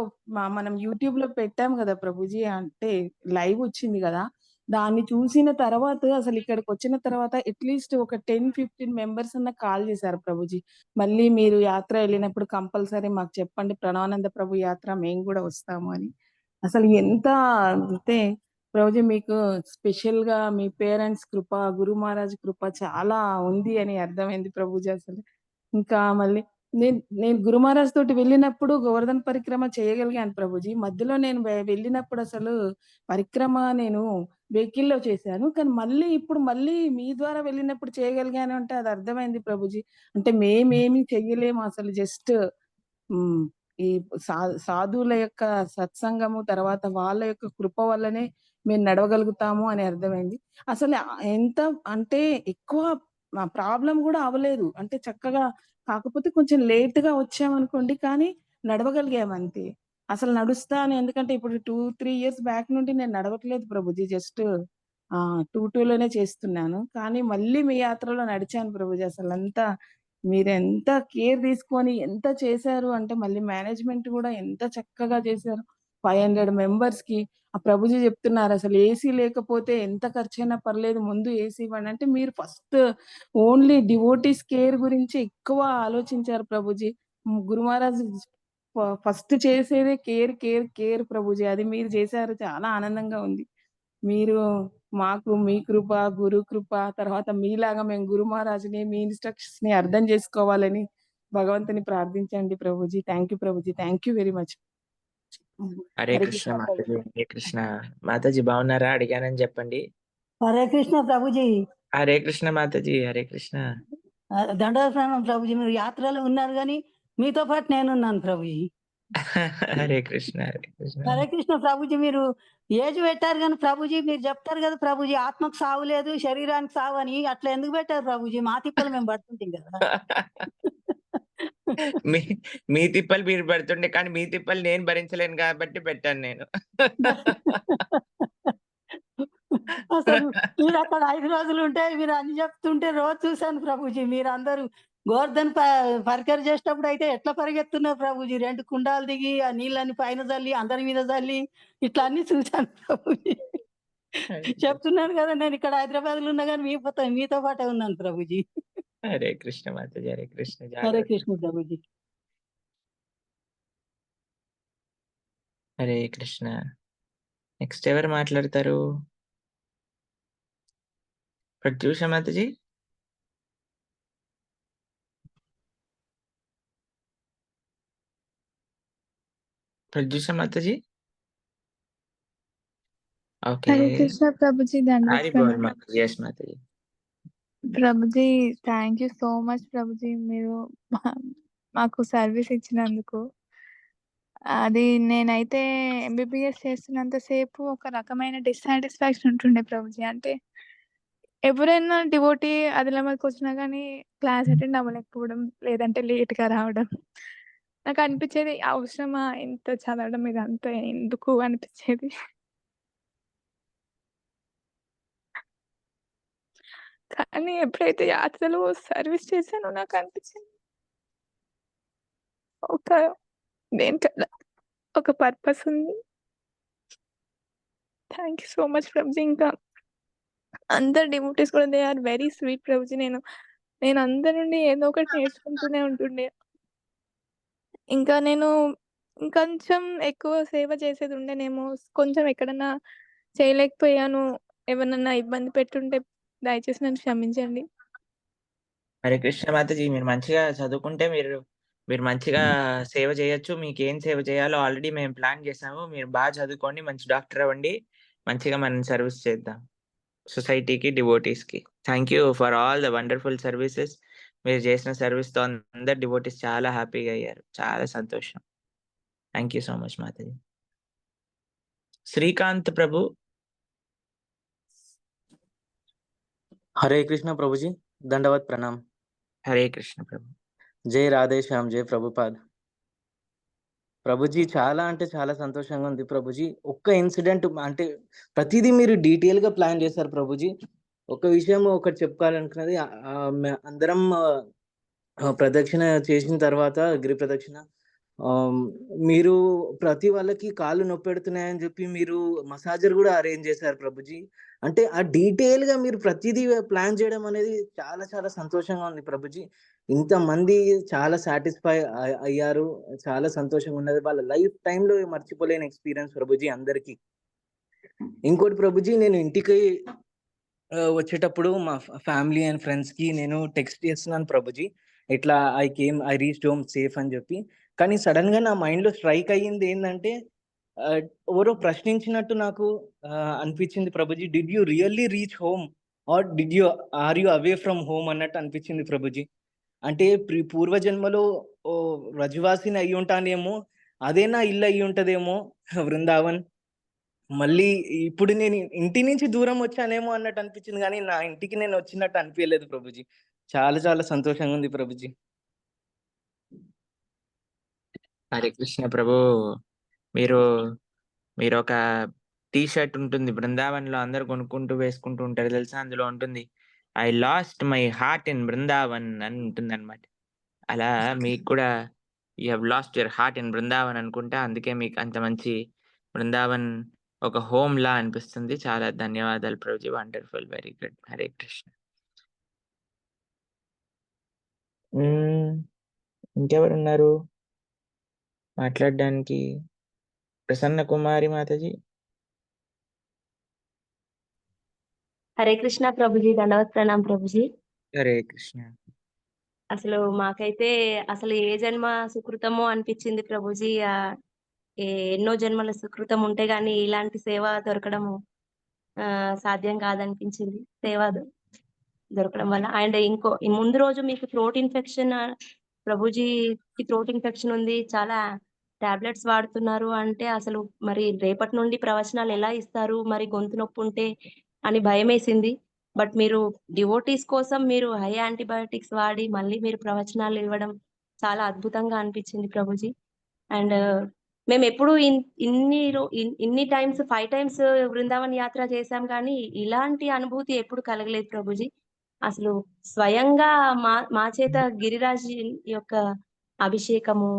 మనం యూట్యూబ్‌లో పెట్టాం గదా ప్రభుజీ. అంటే లైవ్ వచ్చింది గదా! దాన్ని చూసిన తర్వాత అసలు ఇక్కడికొచ్చిన తర్వాత అట్‌లీస్ట్ ఒక 10, 15 మెంబర్స్ అన్నా కాల్ చేశారు ప్రభుజీ. మళ్ళీ మీరు యాత్ర ఎళ్ళినప్పుడు కంపల్సరీ మాకు చెప్పండి. ప్రణవానంద ప్రభు యాత్ర మేము గూడా వస్తాము అని. అసలు ఎంత అంటే ప్రభుజీ మీకు స్పెషల్‌గా మీ పేరెంట్స్ కృప, గురు మహారాజ్ కృప చాలా ఉంది అని అర్థమైంది ప్రభుజీ అసలు. ఇంకా మళ్ళీ నేను గురు మహారాజ్ తోటి వెళ్ళినప్పుడు గోవర్ధన పరిక్రమ చేయగలిగాను ప్రభుజీ. మధ్యలో నేను వెళ్ళినప్పుడు అసలు పరిక్రమ నేను వెహికల్‌లో చేశాను. కానీ ఇప్పుడు మళ్ళీ మీ ద్వారా వెళ్ళినప్పుడు చేయగలిగాను అంటే అది అర్థమైంది ప్రభుజీ. అంటే మేమేమి చెయ్యలేము అసలు జస్ట్ హ్మ్. ఈ సాధువుల యొక్క సత్సంగము, తర్వాత వాళ్ళ యొక్క కృప వల్లనే మేము నడవగలుగుతాము అని అర్థమైంది. అసలు ఎంత అంటే ఎక్కువ ప్రాబ్లమ్ గూడా అవ్వలేదు. అంటే చక్కగా కాకపోతే కొంచెం లేట్‌గా వచ్చామనుకోండి. కానీ నడవగలిగామంతే. అసలు నడుస్తాను ఎందుకంటే ఇప్పుడు 2, 3 ఇయర్స్ బ్యాక్ నుండి నేను నడవట్లేదు ప్రభుజీ. జస్ట్ 2 చేస్తున్నాను. కానీ మళ్ళీ మీ యాత్రలో నడిచాను ప్రభుజీ. అసలంతా మీరెంత కేర్ తీసుకొని ఎంత చేశారు అంటే మళ్ళీ మేనేజ్‌మెంట్ గూడా ఎంత చక్కగా చేశారు. 500 మెంబర్స్‌కి ఆ ప్రభుజీ చెప్తున్నారు అసలు ఏసీ లేకపోతే ఎంత ఖర్చయినా పర్లేదు ముందు ఏసీ ఇవ్వండి. అంటే మీరు ఫస్ట్ ఓన్లీ డివోటీస్ కేర్ గురించి ఎక్కువ ఆలోచించారు ప్రభుజీ. గురు మహారాజ్ ఫస్ట్ చేసేదే కేర్, కేర్, కేర్ ప్రభుజీ. అది మీరు చేశారు. చాలా ఆనందంగా ఉంది. మీరు మాకు మీ కృప, గురు కృప, తర్వాత మీలాగా మేము గురు మహారాజుని, మీ ఇన్‌స్ట్రక్షన్స్‌ని అర్థం చేసుకోవాలని భగవంతుని ప్రార్థించండి Prabhuji. Thank you Prabhuji. Thank you very much. Hare Hare Krishna Krishna Mataji. Prabhuji. Hare Krishna. Mataji బాగున్నారా? అడిగానని చెప్పండి. హరే కృష్ణ ప్రభుజీ. హరే కృష్ణ మాతాజీ. హరే కృష్ణ. దండోత్సవం ప్రభుజీ. మీరు యాత్రలో ఉన్నారు గాని మీతో పాటు నేనున్నాను ప్రభుజీ. హరే కృష్ణ. హరే కృష్ణ. హరే కృష్ణ ప్రభుజీ. మీరు ఏజ్ పెట్టారు కానీ ప్రభుజీ మీరు చెప్తారు కదా ప్రభుజీ ఆత్మకు సావు లేదు, శరీరానికి సావు అని. అట్లా ఎందుకు పెట్టారు ప్రభుజీ? మా తిప్పలు మేము పడుతుంటాం కదా. మీ మీ తిప్పలు మీరు పడుతుండే కానీ మీ తిప్పలు నేను భరించలేను కాబట్టి పెట్టాను నేను. అసలు మీరు అక్కడ 5 రోజులు ఉంటే మీరు అన్ని చెప్తుంటే రోజు చూశాను ప్రభుజీ. మీరందరూ గోవర్ధన్ పరికర చేసేటప్పుడు అయితే ఎట్లా పరిగెత్తున్నారు ప్రభుజీ. 2 కుండాలు దిగి ఆ నీళ్ళని పైన చల్లి అందరి మీద చల్లి ఇట్లా అన్ని చూశాను ప్రభుజీ. చెప్తున్నాను కదా నేను ఇక్కడ హైదరాబాద్‌లో ఉన్నా గాని మీతో పాటే ఉన్నాను ప్రభుజీ. హరే కృష్ణ మాతాజీ. హరే కృష్ణ. హరే జాగ్రత్త. కృష్ణ ప్రభుజీ. హరే కృష్ణ. నెక్స్ట్ ఎవరు మాట్లాడతారు? ప్రత్యూష మాతాజీ. ప్రత్యూష మాతాజీ. ఓకే. హరే కృష్ణ ప్రభుజీ. దండవత్ హరి బోల్ ప్రణామం. Mataji. Yes Mataji. Prabhuji thank you so much Prabhuji. మీరు మాకు సర్వీస్ ఇచ్చినందుకు. అది నేనైతే ఎంబీబీఎస్ చేస్తున్నంత సేపు ఒక రకమైన డిస్సాటిస్ఫాక్షన్ ఉంటుండే ప్రభుజీ. అంటే ఎవరైనా డివోటీ ఆదిలాబాద్‌కి వచ్చినా గానీ క్లాస్ అటెండ్ అవ్వలేకపోవడం, లేదంటే లేట్‌గా రావడం. నాకు అనిపించేది అవసరమా ఇంత చదవడం ఇదంతా ఎందుకు అనిపించేది. కానీ ఎప్పుడైతే యాత్రలో సర్వీస్ చేశానో నాకు అనిపించింది ఒక దేనికన్నా ఒక పర్పస్ ఉంది. Thank you so much Prabhuji. ఇంకా అందరు డివోటీస్ కూడా they are very sweet Prabhuji. నేను అందరి నుండి ఏదో ఒకటి నేర్చుకుంటూనే ఉంటుండే. ఇంకా నేను ఇంకొంచెం ఎక్కువ సేవ చేసేది ఉండేనేమో. కొంచెం ఎక్కడన్నా చేయలేకపోయాను, ఎవరినన్నా ఇబ్బంది పెట్టుంటే దయచేసి నన్ను క్షమించండి. హరే కృష్ణ మాతాజీ. మీరు మంచిగా చదువుకుంటే మీరు మంచిగా సేవ చేయొచ్చు. మీకేం సేవ చేయాలో ఆల్రెడీ మేము ప్లాన్ చేసాము. మీరు బాగా చదువుకోండి, మంచి డాక్టర్ అవ్వండి, మంచిగా మనం సర్వీస్ చేద్దాం సొసైటీకి, డివోటీస్‌కి. Thank you for all the wonderful services. మీరు చేసిన సర్వీస్‌తో అందరు డివోటీస్ చాలా హ్యాపీగా అయ్యారు. చాలా సంతోషం. థ్యాంక్ యూ సో మచ్ మాతాజీ. శ్రీకాంత్ ప్రభు. हरे कृष्ण प्रभु जी, दंडवत प्रणाम। హరే కృష్ణ ప్రభు. జై రాధేశ్యామ్, జై ప్రభుపాద్। ప్రభుజీ చాలా అంటే చాలా సంతోషంగా ఉంది ప్రభుజీ. ఒక్క ఇన్సిడెంట్ అంటే ప్రతిదీ మీరు డీటెయిల్గా ప్లాన్ చేశారు ప్రభుజీ. ఒక విషయం ఒకటి చెప్పుకోవాలనుకున్నది, అందరం ప్రదక్షిణ చేసిన తర్వాత గిరి ప్రదక్షిణ మీరు ప్రతి వాళ్ళకి కాళ్ళు నొప్పి పెడుతున్నాయని చెప్పి మీరు మసాజర్ కూడా అరేంజ్ చేశారు ప్రభుజీ. అంటే ఆ డీటెయిల్గా మీరు ప్రతిదీ ప్లాన్ చేయడం అనేది చాలా చాలా సంతోషంగా ఉంది ప్రభుజీ. ఇంతమంది చాలా సాటిస్ఫై అయ్యారు, చాలా సంతోషంగా ఉన్నది. వాళ్ళ లైఫ్ టైంలో మర్చిపోలేని ఎక్స్పీరియన్స్ ప్రభుజీ అందరికీ. ఇంకోటి ప్రభుజీ, నేను ఇంటికి వచ్చేటప్పుడు మా ఫ్యామిలీ అండ్ ఫ్రెండ్స్కి నేను టెక్స్ట్ చేస్తున్నాను ప్రభుజీ, ఇట్లా ఐ రీచ్డ్ హోమ్ సేఫ్ అని చెప్పి. కానీ సడన్గా నా మైండ్లో స్ట్రైక్ అయ్యింది ఏంటంటే, ఎవరో ప్రశ్నించినట్టు నాకు అనిపించింది Prabhuji, did you really reach home or are you away from home అన్నట్టు అనిపించింది ప్రభుజీ. అంటే పూర్వజన్మలో వ్రజవాసిని అయ్యి ఉంటానేమో, అదే నా ఇల్లు అయ్యి ఉంటదేమో బృందావన్. మళ్ళీ ఇప్పుడు నేను ఇంటి నుంచి దూరం వచ్చానేమో అన్నట్టు అనిపించింది, కానీ నా ఇంటికి నేను వచ్చినట్టు అనిపించలేదు ప్రభుజీ. చాలా చాలా సంతోషంగా ఉంది ప్రభుజీ. హరే కృష్ణ ప్రభు. మీరు ఒక టీ షర్ట్ ఉంటుంది బృందావన్ లో, అందరు కొనుక్కుంటూ వేసుకుంటూ ఉంటారు తెలుసా, అందులో ఉంటుంది I lost my heart in Brindavan అని ఉంటుంది అనమాట. అలా మీకు కూడా you have lost your heart in Brindavan అనుకుంటా, అందుకే మీకు అంత మంచి బృందావన్ ఒక హోమ్ లా అనిపిస్తుంది. చాలా ధన్యవాదాలు ప్రభుజీ, wonderful, very good. Hare Krishna. ఇంకెవరున్నారు మాట్లాడడానికి? ప్రసన్న కుమారి మాతాజీ. హరే కృష్ణ ప్రభుజీ, దండవత్ ప్రణాం ప్రభుజీ. హరే కృష్ణ. అసలు మాకైతే అసలు ఏ జన్మ సుకృతమో అనిపించింది ప్రభుజీ. ఎన్నో జన్మల సుకృతం ఉంటే గానీ ఇలాంటి సేవ దొరకడము సాధ్యం కాదనిపించింది. సేవ దొరకడం వల్ల. అండ్ ఈ ముందు రోజు మీకు థ్రోట్ ఇన్ఫెక్షన్, ప్రభుజీకి థ్రోట్ ఇన్ఫెక్షన్ ఉంది, చాలా టాబ్లెట్స్ వాడుతున్నారు అంటే అసలు మరి రేపటి నుండి ప్రవచనాలు ఎలా ఇస్తారు, మరి గొంతు నొప్పి ఉంటే అని భయం వేసింది. బట్ మీరు డివోటీస్ కోసం మీరు హై యాంటీబయాటిక్స్ వాడి మళ్ళీ మీరు ప్రవచనాలు ఇవ్వడం చాలా అద్భుతంగా అనిపించింది ప్రభుజీ. అండ్ మేము ఎప్పుడు ఇన్ని టైమ్స్ 5 times బృందావన్ యాత్ర చేశాం, కానీ ఇలాంటి అనుభూతి ఎప్పుడు కలగలేదు ప్రభుజీ. అసలు స్వయంగా మా చేత గిరిరాజ్ యొక్క అభిషేకము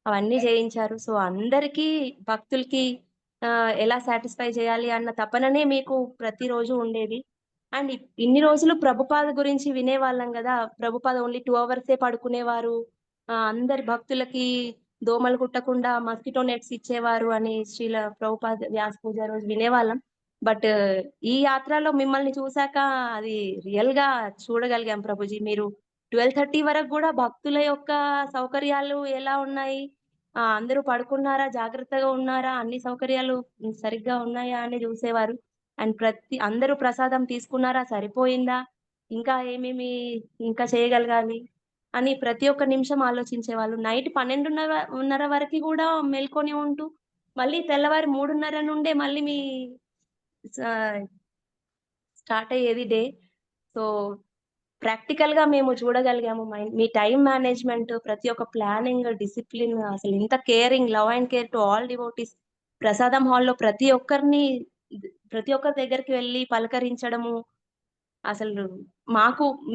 అవన్నీ చేయించారు. సో అందరికీ భక్తులకి ఎలా సాటిస్ఫై చేయాలి అన్న తపననే మీకు ప్రతిరోజు ఉండేది. అండ్ ఇన్ని రోజులు ప్రభుపాద గురించి వినేవాళ్ళం కదా, ప్రభుపాద ఓన్లీ 2 hours పడుకునేవారు, అందరి భక్తులకి దోమలు కుట్టకుండా మస్కిటో నెట్స్ ఇచ్చేవారు అని శ్రీల ప్రభుపాద వ్యాస పూజ రోజు వినేవాళ్ళం. బట్ ఈ యాత్రలో మిమ్మల్ని చూసాక అది రియల్ గా చూడగలిగాం ప్రభుజీ. మీరు 12:30 వరకు కూడా భక్తుల యొక్క సౌకర్యాలు ఎలా ఉన్నాయి, అందరూ పడుకున్నారా, జాగ్రత్తగా ఉన్నారా, అన్ని సౌకర్యాలు సరిగ్గా ఉన్నాయా అని చూసేవారు. అండ్ అందరూ ప్రసాదం తీసుకున్నారా, సరిపోయిందా, ఇంకా ఏమేమి ఇంకా చేయగలగాలి అని ప్రతి ఒక్క నిమిషం ఆలోచించేవాళ్ళు. నైట్ 12:30 వరకు కూడా మేల్కొని ఉంటూ మళ్ళీ తెల్లవారి 3:30 నుండే మళ్ళీ మీ స్టార్ట్ అయ్యేది డే. సో ప్రాక్టికల్ గా మేము చూడగలిగాము మీ టైం మేనేజ్మెంట్, ప్రతి ఒక్క ప్లానింగ్, డిసిప్లిన్, అసలు ఇంత caring, love and care to all devotees. ప్రసాదం హాల్లో ప్రతి ఒక్కరి దగ్గరికి వెళ్ళి పలకరించడము. అసలు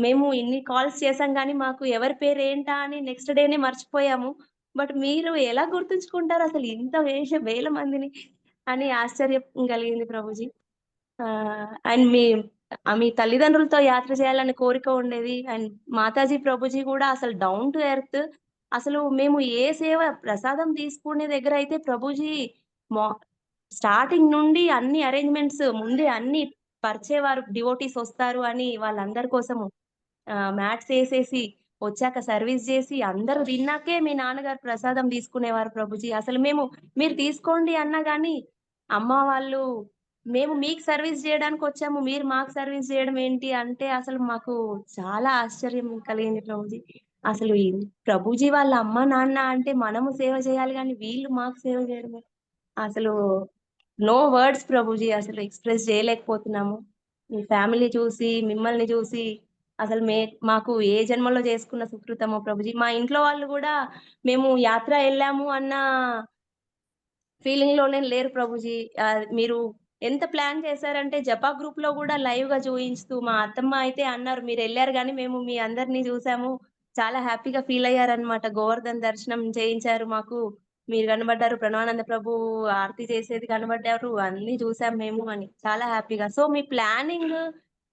మేము ఇన్ని కాల్స్ చేసాం కానీ మాకు ఎవరి పేరు ఏంటా అని నెక్స్ట్ డేనే మర్చిపోయాము. బట్ మీరు ఎలా గుర్తుంచుకుంటారు అసలు ఇంత వేల మందిని అని ఆశ్చర్యం కలిగింది ప్రభుజీ. అండ్ మీ తల్లిదండ్రులతో యాత్ర చేయాలని కోరిక ఉండేది. అండ్ మాతాజీ ప్రభుజీ కూడా అసలు డౌన్ టు ఎర్త్. అసలు మేము ఏ సేవ ప్రసాదం తీసుకునే దగ్గర అయితే ప్రభుజీ స్టార్టింగ్ నుండి అన్ని అరేంజ్మెంట్స్ ముందే అన్ని పరిచేవారు, డివోటీస్ వస్తారు అని వాళ్ళందరి కోసము మ్యాట్స్ వేసేసి వచ్చాక సర్వీస్ చేసి అందరూ తిన్నాకే మీ నాన్నగారు ప్రసాదం తీసుకునేవారు ప్రభుజీ. అసలు మీరు తీసుకోండి అన్నా కానీ అమ్మ వాళ్ళు మేము మీకు సర్వీస్ చేయడానికి వచ్చాము, మీరు మాకు సర్వీస్ చేయడం ఏంటి అంటే అసలు మాకు చాలా ఆశ్చర్యం కలిగింది ప్రభుజీ. అసలు ప్రభుజీ వాళ్ళ అమ్మ నాన్న అంటే మనము సేవ చేయాలి కానీ వీళ్ళు మాకు సేవ చేయడమే. అసలు నో వర్డ్స్ ప్రభుజీ, అసలు ఎక్స్ప్రెస్ చేయలేకపోతున్నాము. మీ ఫ్యామిలీ చూసి, మిమ్మల్ని చూసి అసలు మాకు ఏ జన్మలో చేసుకున్న సుకృతమో ప్రభుజీ. మా ఇంట్లో వాళ్ళు కూడా మేము యాత్ర వెళ్ళాము అన్న ఫీలింగ్ లోనే లేరు ప్రభుజీ. మీరు ఎంత ప్లాన్ చేశారంటే జపా గ్రూప్ లో కూడా లైవ్ గా చూయించుతూ, మా అత్తమ్మ అయితే అన్నారు మీరు వెళ్ళారు కానీ మేము మీ అందరినీ చూసాము, చాలా హ్యాపీగా ఫీల్ అయ్యారనమాట. గోవర్ధన్ దర్శనం చేయించారు మాకు, మీరు కనబడ్డారు, ప్రణవానంద ప్రభు ఆరతి చేసేది కనబడ్డారు, అన్ని చూసాం మేము అని చాలా హ్యాపీగా. సో మీ ప్లానింగ్,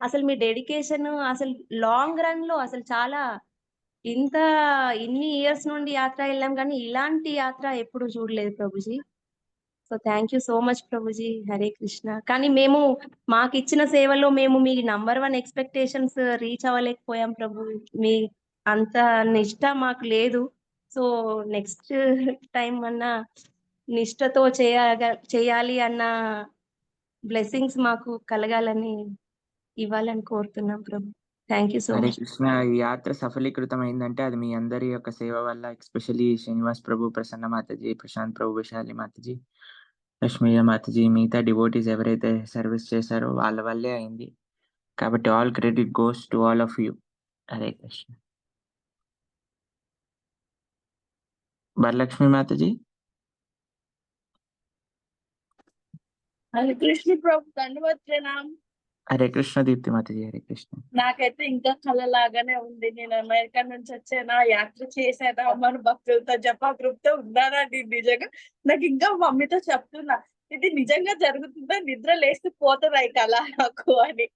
అసలు మీ డెడికేషన్, అసలు లాంగ్ రన్ లో అసలు చాలా ఇన్ని ఇయర్స్ నుండి యాత్ర వెళ్ళాం కానీ ఇలాంటి యాత్ర ఎప్పుడు చూడలేదు Prabhuji. So thank you so much ప్రభుజీ. హరే కృష్ణ. కానీ మేము మాకు ఇచ్చిన సేవలో మేము మీ #1 ఎక్స్పెక్టేషన్స్ రీచ్ అవ్వలేకపోయాం ప్రభు. మీ అంత నిష్ట మాకు లేదు. సో నెక్స్ట్ టైం అన్నా నిష్టతో చేయాలి అన్న బ్లెస్సింగ్స్ మాకు కలగాలని ఇవ్వాలని కోరుతున్నాం ప్రభు. Thank you so Hare much. Krishna. ఈ యాత్ర సఫలీకృతం అయిందంటే అది మీ అందరి యొక్క సేవ వల్ల, ఎస్పెషల్లీ శ్రీనివాస్ ప్రభు, ప్రసన్న మాతాజీ, ప్రశాంత్ ప్రభు, విశాలి మాతాజీ, లక్ష్మయ్య మాతాజీ, మిగతా డివోటీస్ ఎవరైతే సర్వీస్ చేశారో వాళ్ళ వల్లే అయింది. కాబట్టి all credit goes to all of you. Hare Krishna. Varalakshmi మాతాజీ. హరే కృష్ణ ప్రభు, ధన్యవాద ప్రణామ్. హరే కృష్ణ దీప్తి మాతాజీ. హరే కృష్ణ. నాకైతే ఇంకా కళలాగానే ఉంది. నేను అమెరికా నుంచి వచ్చానా, యాత్ర చేశానా, మన భక్తులతో జపా గ్రూప్ తో ఉన్నానా, నిజంగా నాకు ఇంకా మమ్మీతో చెప్తున్నా ఇది నిజంగా జరుగుతుందా, నిద్ర లేస్తే పోతుందా ఈ కళ నాకు అని.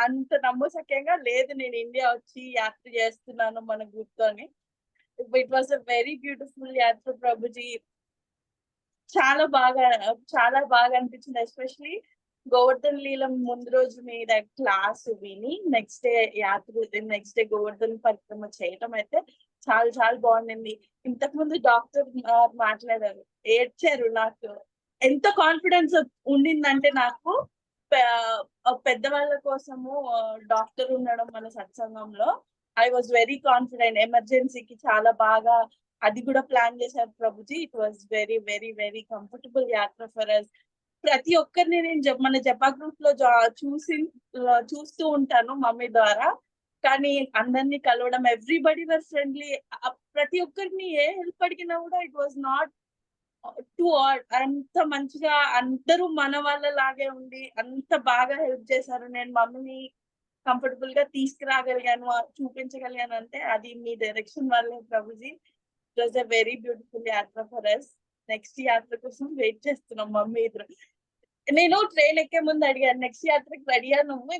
అంత నమ్మసక్యంగా లేదు. నేను ఇండియా వచ్చి యాత్ర చేస్తున్నాను మన గ్రూప్ తోని. It was a very beautiful యాత్ర ప్రభుజీ. చాలా బాగా అనిపించింది. ఎస్పెషలీ గోవర్ధన్ లీలం ముందు రోజు మీద క్లాస్ విని నెక్స్ట్ డే గోవర్ధన్ పరిక్రమ చేయటం అయితే చాలా బాగుండింది. ఇంతకు ముందు డాక్టర్ మాట్లాడారు, ఏడ్చారు. నాకు ఎంత కాన్ఫిడెన్స్ ఉండిందంటే నాకు పెద్దవాళ్ళ కోసము డాక్టర్ ఉండడం మన సత్సంగంలో ఐ వాజ్ వెరీ కాన్ఫిడెంట్. ఎమర్జెన్సీకి చాలా బాగా అది కూడా ప్లాన్ చేశారు Prabhuji. It was very very very comfortable యాత్ర ఫర్ అస్. ప్రతి ఒక్కరిని నేను మన జపా గ్రూప్ లో చూస్తూ ఉంటాను మమ్మీ ద్వారా. కానీ అందరినీ కలవడం, ఎవ్రీబడి వర్ ఫ్రెండ్లీ. ప్రతి ఒక్కరిని ఏ హెల్ప్ అడిగినా కూడా it was not too odd. అంత మంచిగా అందరూ మన వాళ్ళ లాగే ఉండి అంత బాగా హెల్ప్ చేశారు. నేను మమ్మీని కంఫర్టబుల్ గా తీసుకురాగలిగాను, చూపించగలిగాను అంటే అది మీ డైరెక్షన్ వల్లే Prabhuji. It was a very beautiful యాత్ర ఫర్ అస్. నెక్స్ట్ యాత్ర కోసం వెయిట్ చేస్తున్నాం మమ్మీ ఇద్దరు. నేను ట్రైన్ ఎక్కే ముందు అడిగాను, నెక్స్ట్ యాత్రకి రెడీయా నువ్వు,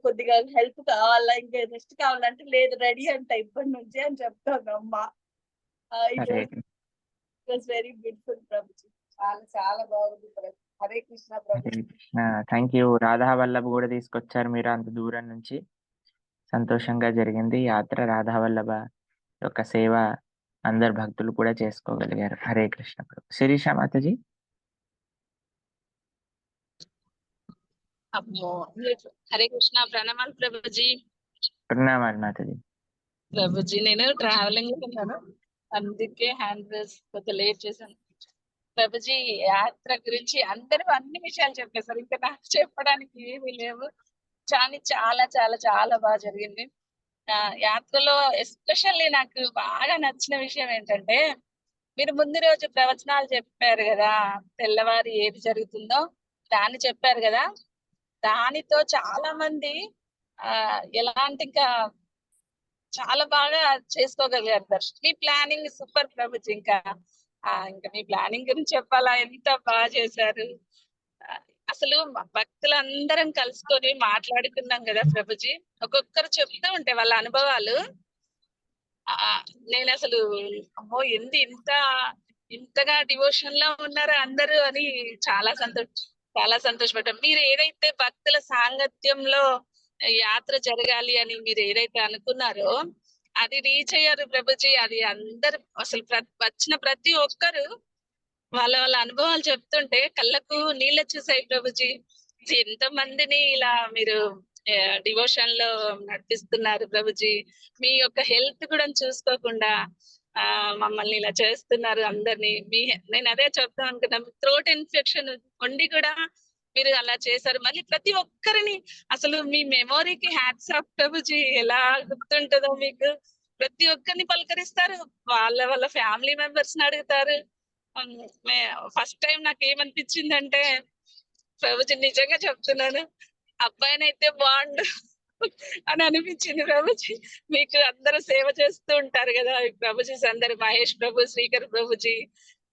కొద్దిగా హెల్ప్ కావాలా, ఇంకా రెస్ట్ కావాలంటే లేదు రెడీ అంట ఇప్పటి నుంచి అని చెప్తాను అమ్మ. ఇట్ వాజ్ వెరీ బ్యూటిఫుల్ ప్రభుజీ. చాలా బాగుంది. హరే కృష్ణ ప్రభు. Thank you. రాధా వల్లభ కూడా తీసుకొచ్చారు మీరు అంత దూరం నుంచి. సంతోషంగా జరిగింది యాత్ర. రాధా వల్లభ యొక్క సేవ అందరు భక్తులు కూడా చేసుకోగలిగారు. హరే కృష్ణ ప్రభు. శిరీష మాతాజీ. హరే కృష్ణ. ప్రణామాలు ప్రభుజీ. ప్రణామాలు మాతాజీ. ప్రభుజీ నేను ట్రావెలింగ్ ఉన్నాను, అందుకే హ్యాండ్ బ్రేస్ కొంచెం లేట్ చేశాను. ప్రభుజీ యాత్ర గురించి అందరూ అన్ని విషయాలు చెప్పేశారు, ఇంకా నాకు చెప్పడానికి ఏమీ లేవు. చాలా చాలా చాలా బాగా జరిగింది. యాత్రలో ఎస్పెషల్లీ నాకు బాగా నచ్చిన విషయం ఏంటంటే మీరు ముందు రోజు ప్రవచనాలు చెప్పారు కదా, తెల్లవారి ఏది జరుగుతుందో దాన్ని చెప్పారు కదా. దానితో చాలా మంది ఎలాంటి ఇంకా చాలా బాగా చేసుకోగలిగారు దర్శనం. మీ ప్లానింగ్ సూపర్ ప్రభుజీ. ఇంకా మీ ప్లానింగ్ గురించి చెప్పాలా, ఎంత బాగా చేశారు. అసలు భక్తులందరం కలుసుకొని మాట్లాడుకున్నాం కదా ప్రభుజీ. ఒక్కొక్కరు చెప్తూ ఉంటే వాళ్ళ అనుభవాలు నేను అసలు అమ్మో ఇంతగా డివోషన్ లో ఉన్నారు అందరూ అని చాలా సంతోషపడ్డాం. మీరు ఏదైతే భక్తుల సాంగత్యంలో యాత్ర జరగాలి అని మీరు ఏదైతే అనుకున్నారో అది రీచ్ అయ్యారు ప్రభుజీ. అది అందరు అసలు వచ్చిన ప్రతి ఒక్కరు వాళ్ళ అనుభవాలు చెప్తుంటే కళ్ళకు నీళ్ళు వచ్చేసాయి ప్రభుజీ. ఎంత మందిని ఇలా మీరు డివోషన్ లో నడిపిస్తున్నారు ప్రభుజీ. మీ యొక్క హెల్త్ కూడా చూసుకోకుండా మమ్మల్ని ఇలా చేస్తున్నారు అందరినీ. నేను అదే చెప్దాం అనుకున్నాను. థ్రోట్ ఇన్ఫెక్షన్ ఉండి కూడా మీరు అలా చేశారు. మళ్ళీ ప్రతి ఒక్కరిని అసలు మీ మెమొరీకి హ్యాట్స్ ఆఫ్ ప్రభుజీ. ఎలా గుర్తుంటుందో మీకు. ప్రతి ఒక్కరిని పలకరిస్తారు. వాళ్ళ ఫ్యామిలీ మెంబర్స్ ని అడుగుతారు. ఫస్ట్ టైం నాకు ఏమనిపించిందంటే, ప్రభుజీ నిజంగా చెప్తున్నాను, అబ్బాయినైతే బాగుండు అని అనిపించింది ప్రభుజీ. మీకు అందరూ సేవ చేస్తూ ఉంటారు కదా ప్రభుజీ, అందరు మహేష్ ప్రభు, శ్రీకర్ ప్రభుజీ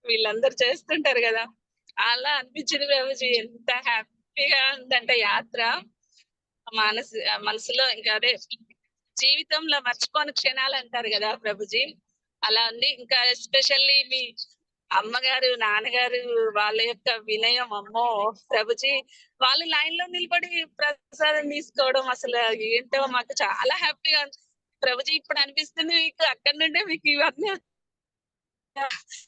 వీళ్ళందరూ చేస్తుంటారు కదా, అలా అనిపించింది ప్రభుజీ. ఎంత హ్యాపీగా ఉందంటే యాత్ర. మనసులో ఇంకా అదే జీవితంలో మర్చిపోని క్షణాలు అంటారు కదా ప్రభుజీ, అలా ఉంది. ఇంకా ఎస్పెషల్లీ మీ అమ్మగారు, నాన్నగారు వాళ్ళ యొక్క వినయం, అమ్మో ప్రభుజీ. వాళ్ళు లైన్ లో నిలబడి ప్రసాదం తీసుకోవడం అసలు ఏంటో మాకు చాలా హ్యాపీగా ఉంది ప్రభుజీ. ఇప్పుడు అనిపిస్తుంది మీకు అక్కడి నుండే మీకు ఇవన్నీ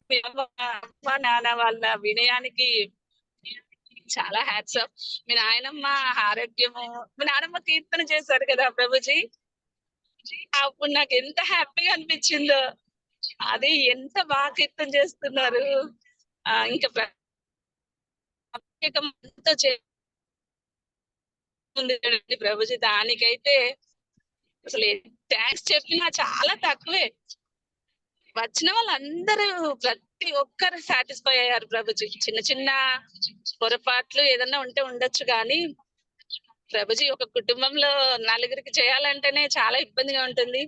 మీ అమ్మ నాన్న వాళ్ళ వినయానికి చాలా హ్యాట్స్ ఆఫ్. మీ నాయనమ్మ ఆరోగ్యము, మీ నాన్నమ్మ కీర్తన చేశారు కదా ప్రభుజీ, అప్పుడు నాకు ఎంత హ్యాపీగా అనిపించిందో. అది ఎంత బాగా కీర్తన చేస్తున్నారు. ఇంకా ప్రత్యేకంతో ప్రభుజీ. దానికైతే అసలు థ్యాంక్స్ చెప్పినా చాలా తక్కువే. వచ్చిన వాళ్ళందరూ ప్రతి ఒక్కరు సాటిస్ఫై అయ్యారు ప్రభుజీ. చిన్న చిన్న పొరపాట్లు ఏదన్నా ఉంటే ఉండొచ్చు కానీ ప్రభుజీ, ఒక కుటుంబంలో నలుగురికి చేయాలంటేనే చాలా ఇబ్బందిగా ఉంటుంది.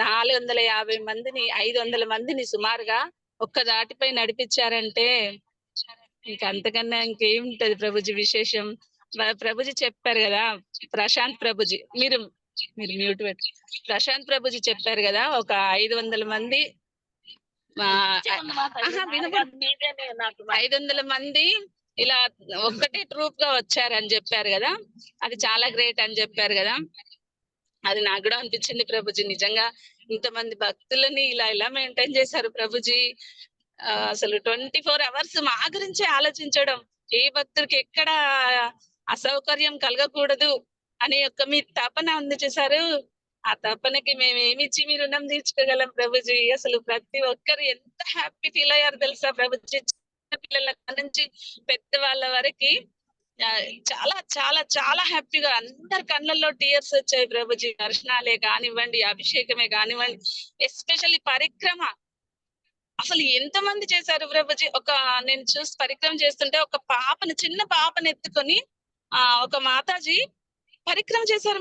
450 మందిని, 500 మందిని సుమారుగా ఒక్క దాటిపై నడిపించారంటే ఇంకా అంతకన్నా ఇంకేముంటది ప్రభుజీ విశేషం. ప్రభుజీ చెప్పారు కదా, ప్రశాంత్ ప్రభుజీ, మీరు మ్యూట్ పెట్టి, ప్రశాంత్ ప్రభుజీ చెప్పారు కదా, ఒక 500 మంది 500 మంది ఇలా ఒక్కటే ట్రూప్ గా వచ్చారని చెప్పారు కదా, అది చాలా గ్రేట్ అని చెప్పారు కదా. అది నాకు కూడా అనిపించింది ప్రభుజీ. నిజంగా ఇంతమంది భక్తులని ఇలా మెయింటైన్ చేశారు ప్రభుజీ. అసలు 24 hours మా గురించే ఆలోచించడం, ఏ భక్తుడికి ఎక్కడ అసౌకర్యం కలగకూడదు అనే యొక్క మీ తపన ఉంది చేశారు. ఆ తపనకి మేము ఏమిచ్చి మీ రుణం తీర్చుకోగలం ప్రభుజీ. అసలు ప్రతి ఒక్కరు ఎంత హ్యాపీ ఫీల్ అయ్యారు తెలుసా ప్రభుజీ. చిన్న పిల్లల నుంచి పెద్ద వాళ్ళ వరకు చాలా చాలా చాలా హ్యాపీగా, అందరి కళ్ళల్లో టీయర్స్ వచ్చాయి ప్రభుజీ. దర్శనాలే కానివ్వండి, అభిషేకమే కానివ్వండి, ఎస్పెషల్లీ పరిక్రమ అసలు ఎంత మంది చేశారు ప్రభుజీ. నేను చూసి పరిక్రమ చేస్తుంటే ఒక పాపని, చిన్న పాపని ఎత్తుకొని ఒక మాతాజీ పరిక్రమ చేశారు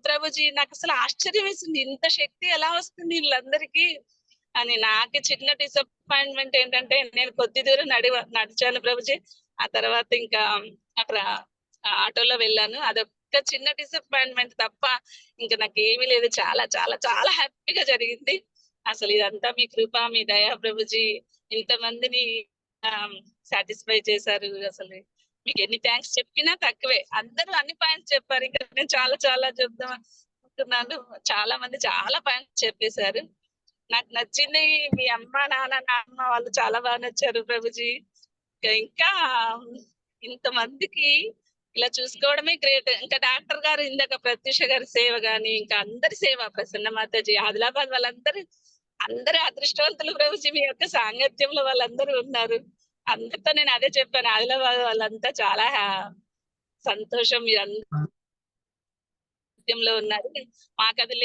ప్రభుజీ. నాకు అసలు ఆశ్చర్యం వేసింది, ఇంత శక్తి ఎలా వస్తుంది వీళ్ళందరికీ అని. నాకు చిన్న డిసప్పాయింట్మెంట్ ఏంటంటే, నేను కొద్ది దూరం నడిచాను ప్రభుజీ. ఆ తర్వాత ఇంకా అక్కడ ఆటోలో వెళ్ళాను. అదొక్క చిన్న డిసప్పాయింట్మెంట్ తప్ప ఇంకా నాకు ఏమీ లేదు. చాలా చాలా చాలా హ్యాపీగా జరిగింది. అసలు ఇదంతా మీ కృప, మీ దయా ప్రభుజీ. ఇంతమందిని సాటిస్ఫై చేశారు. అసలు మీకు ఎన్ని థ్యాంక్స్ చెప్పినా తక్కువే. అందరూ అన్ని పాయింట్స్ చెప్పారు. ఇంకా నేను చాలా చాలా చెప్దాం అనుకుంటున్నాను. చాలా మంది చాలా పాయింట్స్ చెప్పేశారు. నాకు నచ్చింది మీ అమ్మ, నాన్న వాళ్ళు చాలా బాగా నచ్చారు ప్రభుజీ. ఇంకా ఇంతమందికి ఇలా చూసుకోవడమే గ్రేట్. ఇంకా డాక్టర్ గారు ఇందాక ప్రత్యూష గారి సేవ గాని, ఇంకా అందరి సేవ, ప్రసన్న మాతాజీ, ఆదిలాబాద్ వాళ్ళందరూ అందరూ అదృష్టవంతులు ప్రభుజీ. మీ యొక్క సాంగత్యంలో వాళ్ళందరూ ఉన్నారు. అందరితో నేను అదే చెప్పాను, ఆదిలాబాద్ వాళ్ళంతా చాలా సంతోషం, మీరందరూ ఉన్నారు. మాకు అది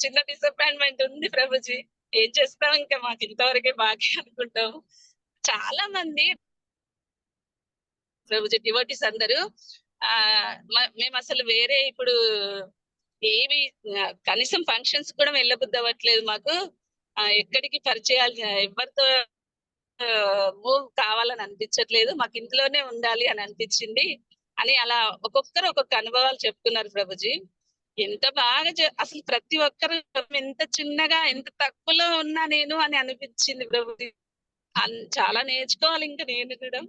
చిన్న డిసప్పాయింట్మెంట్ ఉంది ప్రభుజీ. ఏం చేస్తాం, ఇంకా మాకు ఇంతవరకే బాగా అనుకుంటాము. చాలా మంది ప్రభుజీ డివోటీస్ అందరూ మేము అసలు వేరే ఇప్పుడు ఏవి కనీసం ఫంక్షన్స్ కూడా వెళ్ళబుద్ధి అవ్వట్లేదు మాకు. ఎక్కడికి పరిచయాలు ఎవరితో మూవ్ కావాలని అనిపించట్లేదు, మాకు ఇంట్లోనే ఉండాలి అని అనిపించింది అని అలా ఒక్కొక్కరు ఒక్కొక్క అనుభవాలు చెప్తున్నారు ప్రభుజీ. ఎంత బాగా అసలు ప్రతి ఒక్కరు ఎంత చిన్నగా, ఎంత తక్కువలో ఉన్నా నేను అని అనిపించింది ప్రభుజీ. చాలా నేర్చుకోవాలి ఇంకా నేను కూడా.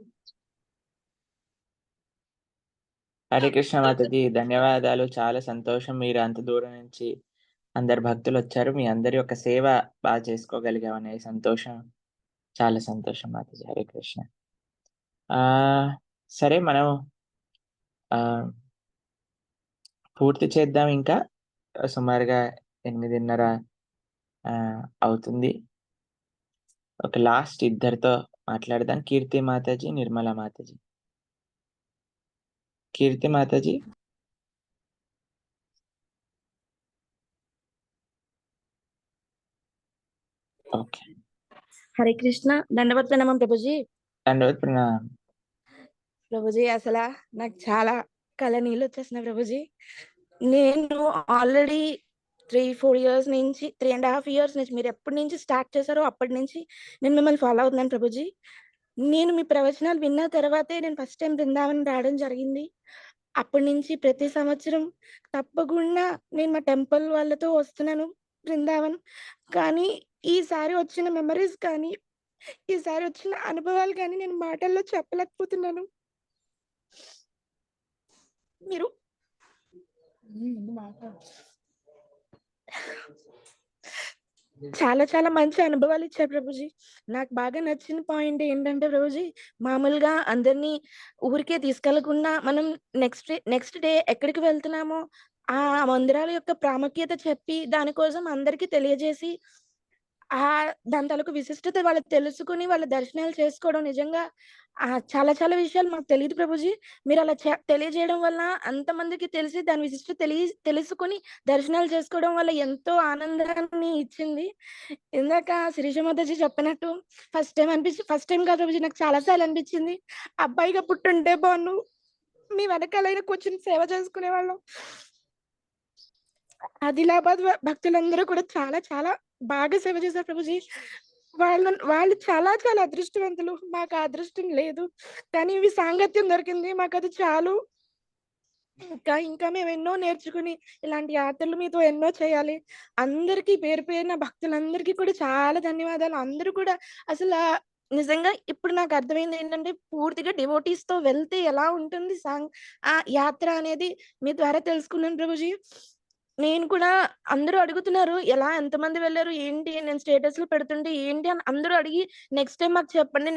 హరే కృష్ణ మాతాజీ, ధన్యవాదాలు. చాలా సంతోషం, మీరు అంత దూరం నుంచి అందరు భక్తులు వచ్చారు. మీ అందరి యొక్క సేవ బాగా చేసుకోగలిగామనే సంతోషం, చాలా సంతోషం మాతాజీ. హరే కృష్ణ. సరే, మనం పూర్తి చేద్దాం. ఇంకా సుమారుగా 8:30 అవుతుంది. ఒక లాస్ట్ ఇద్దరితో మాట్లాడదాం. కీర్తి మాతాజీ, నిర్మలా మాతాజీ. కీర్తి మాతాజీ. ఓకే. హరే కృష్ణ. దండవత్ ప్రణామం ప్రభుజీ. దండవత్ ప్రణామం. ప్రభుజీ అసలా నాకు చాలా కళ్ళ నీళ్ళు వచ్చేస్తున్నాయి ప్రభుజీ. నేను ఆల్రెడీ 3-4 ఇయర్స్ నుంచి 3.5 ఇయర్స్ నుంచి మీరు ఎప్పటి నుంచి స్టార్ట్ చేశారో అప్పటి నుంచి నేను మిమ్మల్ని ఫాలో అవుతున్నాను ప్రభుజీ. నేను మీ ప్రవచనాలు విన్న తర్వాతే నేను ఫస్ట్ టైం బృందావనం రావడం జరిగింది. అప్పటి నుంచి ప్రతి సంవత్సరం తప్పకుండా నేను మా టెంపుల్ వాళ్ళతో వస్తున్నాను బృందావనం. కానీ ఈసారి వచ్చిన మెమరీస్ కానీ, ఈసారి వచ్చిన అనుభవాలు కానీ నేను మాటల్లో చెప్పలేకపోతున్నాను. మీరు చాలా చాలా మంచి అనుభవాలు ఇచ్చారు ప్రభుజీ. నాకు బాగా నచ్చిన పాయింట్ ఏంటంటే ప్రభుజీ, మామూలుగా అందరినీ ఊరికే తీసుకెళ్లకుండా మనం నెక్స్ట్ డే ఎక్కడికి వెళ్తున్నామో ఆ మందిరాల యొక్క ప్రాముఖ్యత చెప్పి దానికోసం అందరికీ తెలియజేసి దాని తాలూకు విశిష్టత వాళ్ళకి తెలుసుకుని వాళ్ళ దర్శనాలు చేసుకోవడం నిజంగా చాలా చాలా విషయాలు మాకు తెలియదు ప్రభుజీ. మీరు అలా తెలియజేయడం వల్ల అంతమందికి తెలిసి దాని విశిష్టత తెలుసుకుని దర్శనాలు చేసుకోవడం వల్ల ఎంతో ఆనందాన్ని ఇచ్చింది. ఇందాక శిరీష మాతాజీ చెప్పినట్టు ఫస్ట్ టైం కాదు ప్రభుజీ, నాకు చాలా సార్లు అనిపించింది అబ్బాయిగా పుట్టుంటే బాను, మీ వెనకాలైనా కూర్చొని సేవ చేసుకునే వాళ్ళం. ఆదిలాబాద్ భక్తులందరూ కూడా చాలా చాలా బాగా సేవ చేశారు ప్రభుజీ. వాళ్ళు చాలా చాలా అదృష్టవంతులు. మాకు ఆ అదృష్టం లేదు, కానీ ఇవి సాంగత్యం దొరికింది, మాకు అది చాలు. ఇంకా మేము ఎన్నో నేర్చుకుని ఇలాంటి యాత్రలు మీతో ఎన్నో చేయాలి. అందరికీ పేరు పేరున భక్తులందరికీ కూడా చాలా ధన్యవాదాలు. అందరూ కూడా అసలు నిజంగా ఇప్పుడు నాకు అర్థమైంది ఏంటంటే పూర్తిగా డివోటీస్ తో వెళ్తే ఎలా ఉంటుంది ఆ యాత్ర అనేది మీ ద్వారా తెలుసుకున్నాను ప్రభుజీ. నేను కూడా అందరూ అడుగుతున్నారు ఎంతమంది వెళ్ళారు ఏంటి, నేను స్టేటస్ లో పెడుతుంటే ఏంటి అని అందరూ అడిగి నెక్స్ట్ టైం మాకు చెప్పండి.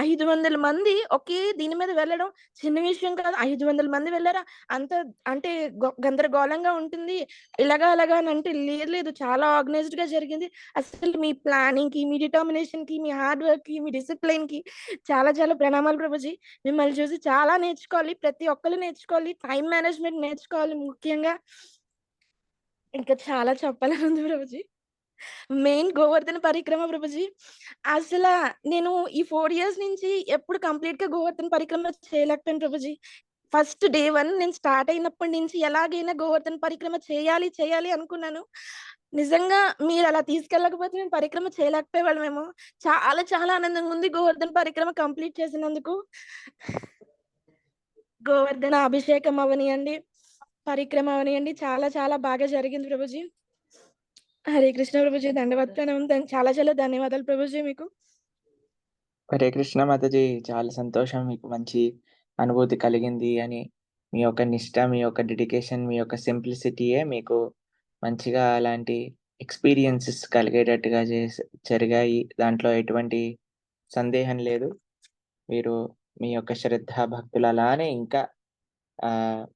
500 మంది ఒకే దీని మీద వెళ్ళడం చిన్న విషయం కాదు. 500 మంది వెళ్ళారా, అంత అంటే గందరగోళంగా ఉంటుంది అలాగా అని అంటే లేదు, చాలా ఆర్గనైజ్డ్ గా జరిగింది. అసలు మీ ప్లానింగ్ కి, మీ డిటర్మినేషన్ కి, మీ హార్డ్ వర్క్ కి, మీ డిసిప్లిన్ కి చాలా చాలా ప్రణామాలు ప్రభుజీ. మిమ్మల్ని చూసి చాలా నేర్చుకోవాలి, ప్రతి ఒక్కరు నేర్చుకోవాలి, టైం మేనేజ్మెంట్ నేర్చుకోవాలి ముఖ్యంగా. ఇంకా చాలా చెప్పాలని ఉంది ప్రభుజీ. మెయిన్ గోవర్ధన పరిక్రమ ప్రభుజీ. అసలు నేను ఈ 4 ఇయర్స్ నుంచి ఎప్పుడు కంప్లీట్ గా గోవర్ధన పరిక్రమ చేయలేకపోయాను ప్రభుజీ. ఫస్ట్ డే 1 నేను స్టార్ట్ అయినప్పటి నుంచి ఎలాగైనా గోవర్ధన పరిక్రమ చేయాలి అనుకున్నాను. నిజంగా మీరు అలా తీసుకెళ్ళకపోతే నేను పరిక్రమ చేయలేకపోయేవాళ్ళమేమో. చాలా చాలా ఆనందంగా ఉంది గోవర్ధన పరిక్రమ కంప్లీట్ చేసినందుకు. గోవర్ధన అభిషేకం అవనియండి, పరిక్రమ అవనియండి, చాలా చాలా బాగా జరిగింది ప్రభుజీ. హరే కృష్ణ ప్రభుజీ. దండవత్ ప్రణామం. చాలా చాలా ధన్యవాదాలు ప్రభుజీ మీకు. హరే కృష్ణ మాతాజీ. చాలా సంతోషం మీకు మంచి అనుభూతి కలిగింది అని. మీ యొక్క నిష్ట, మీ యొక్క డెడికేషన్, మీ యొక్క సింప్లిసిటీయే మీకు మంచిగా అలాంటి ఎక్స్పీరియన్సెస్ కలిగేటట్టుగా జరిగాయి. దాంట్లో ఎటువంటి సందేహం లేదు. మీరు మీ యొక్క శ్రద్ధ భక్తులు అలానే ఇంకా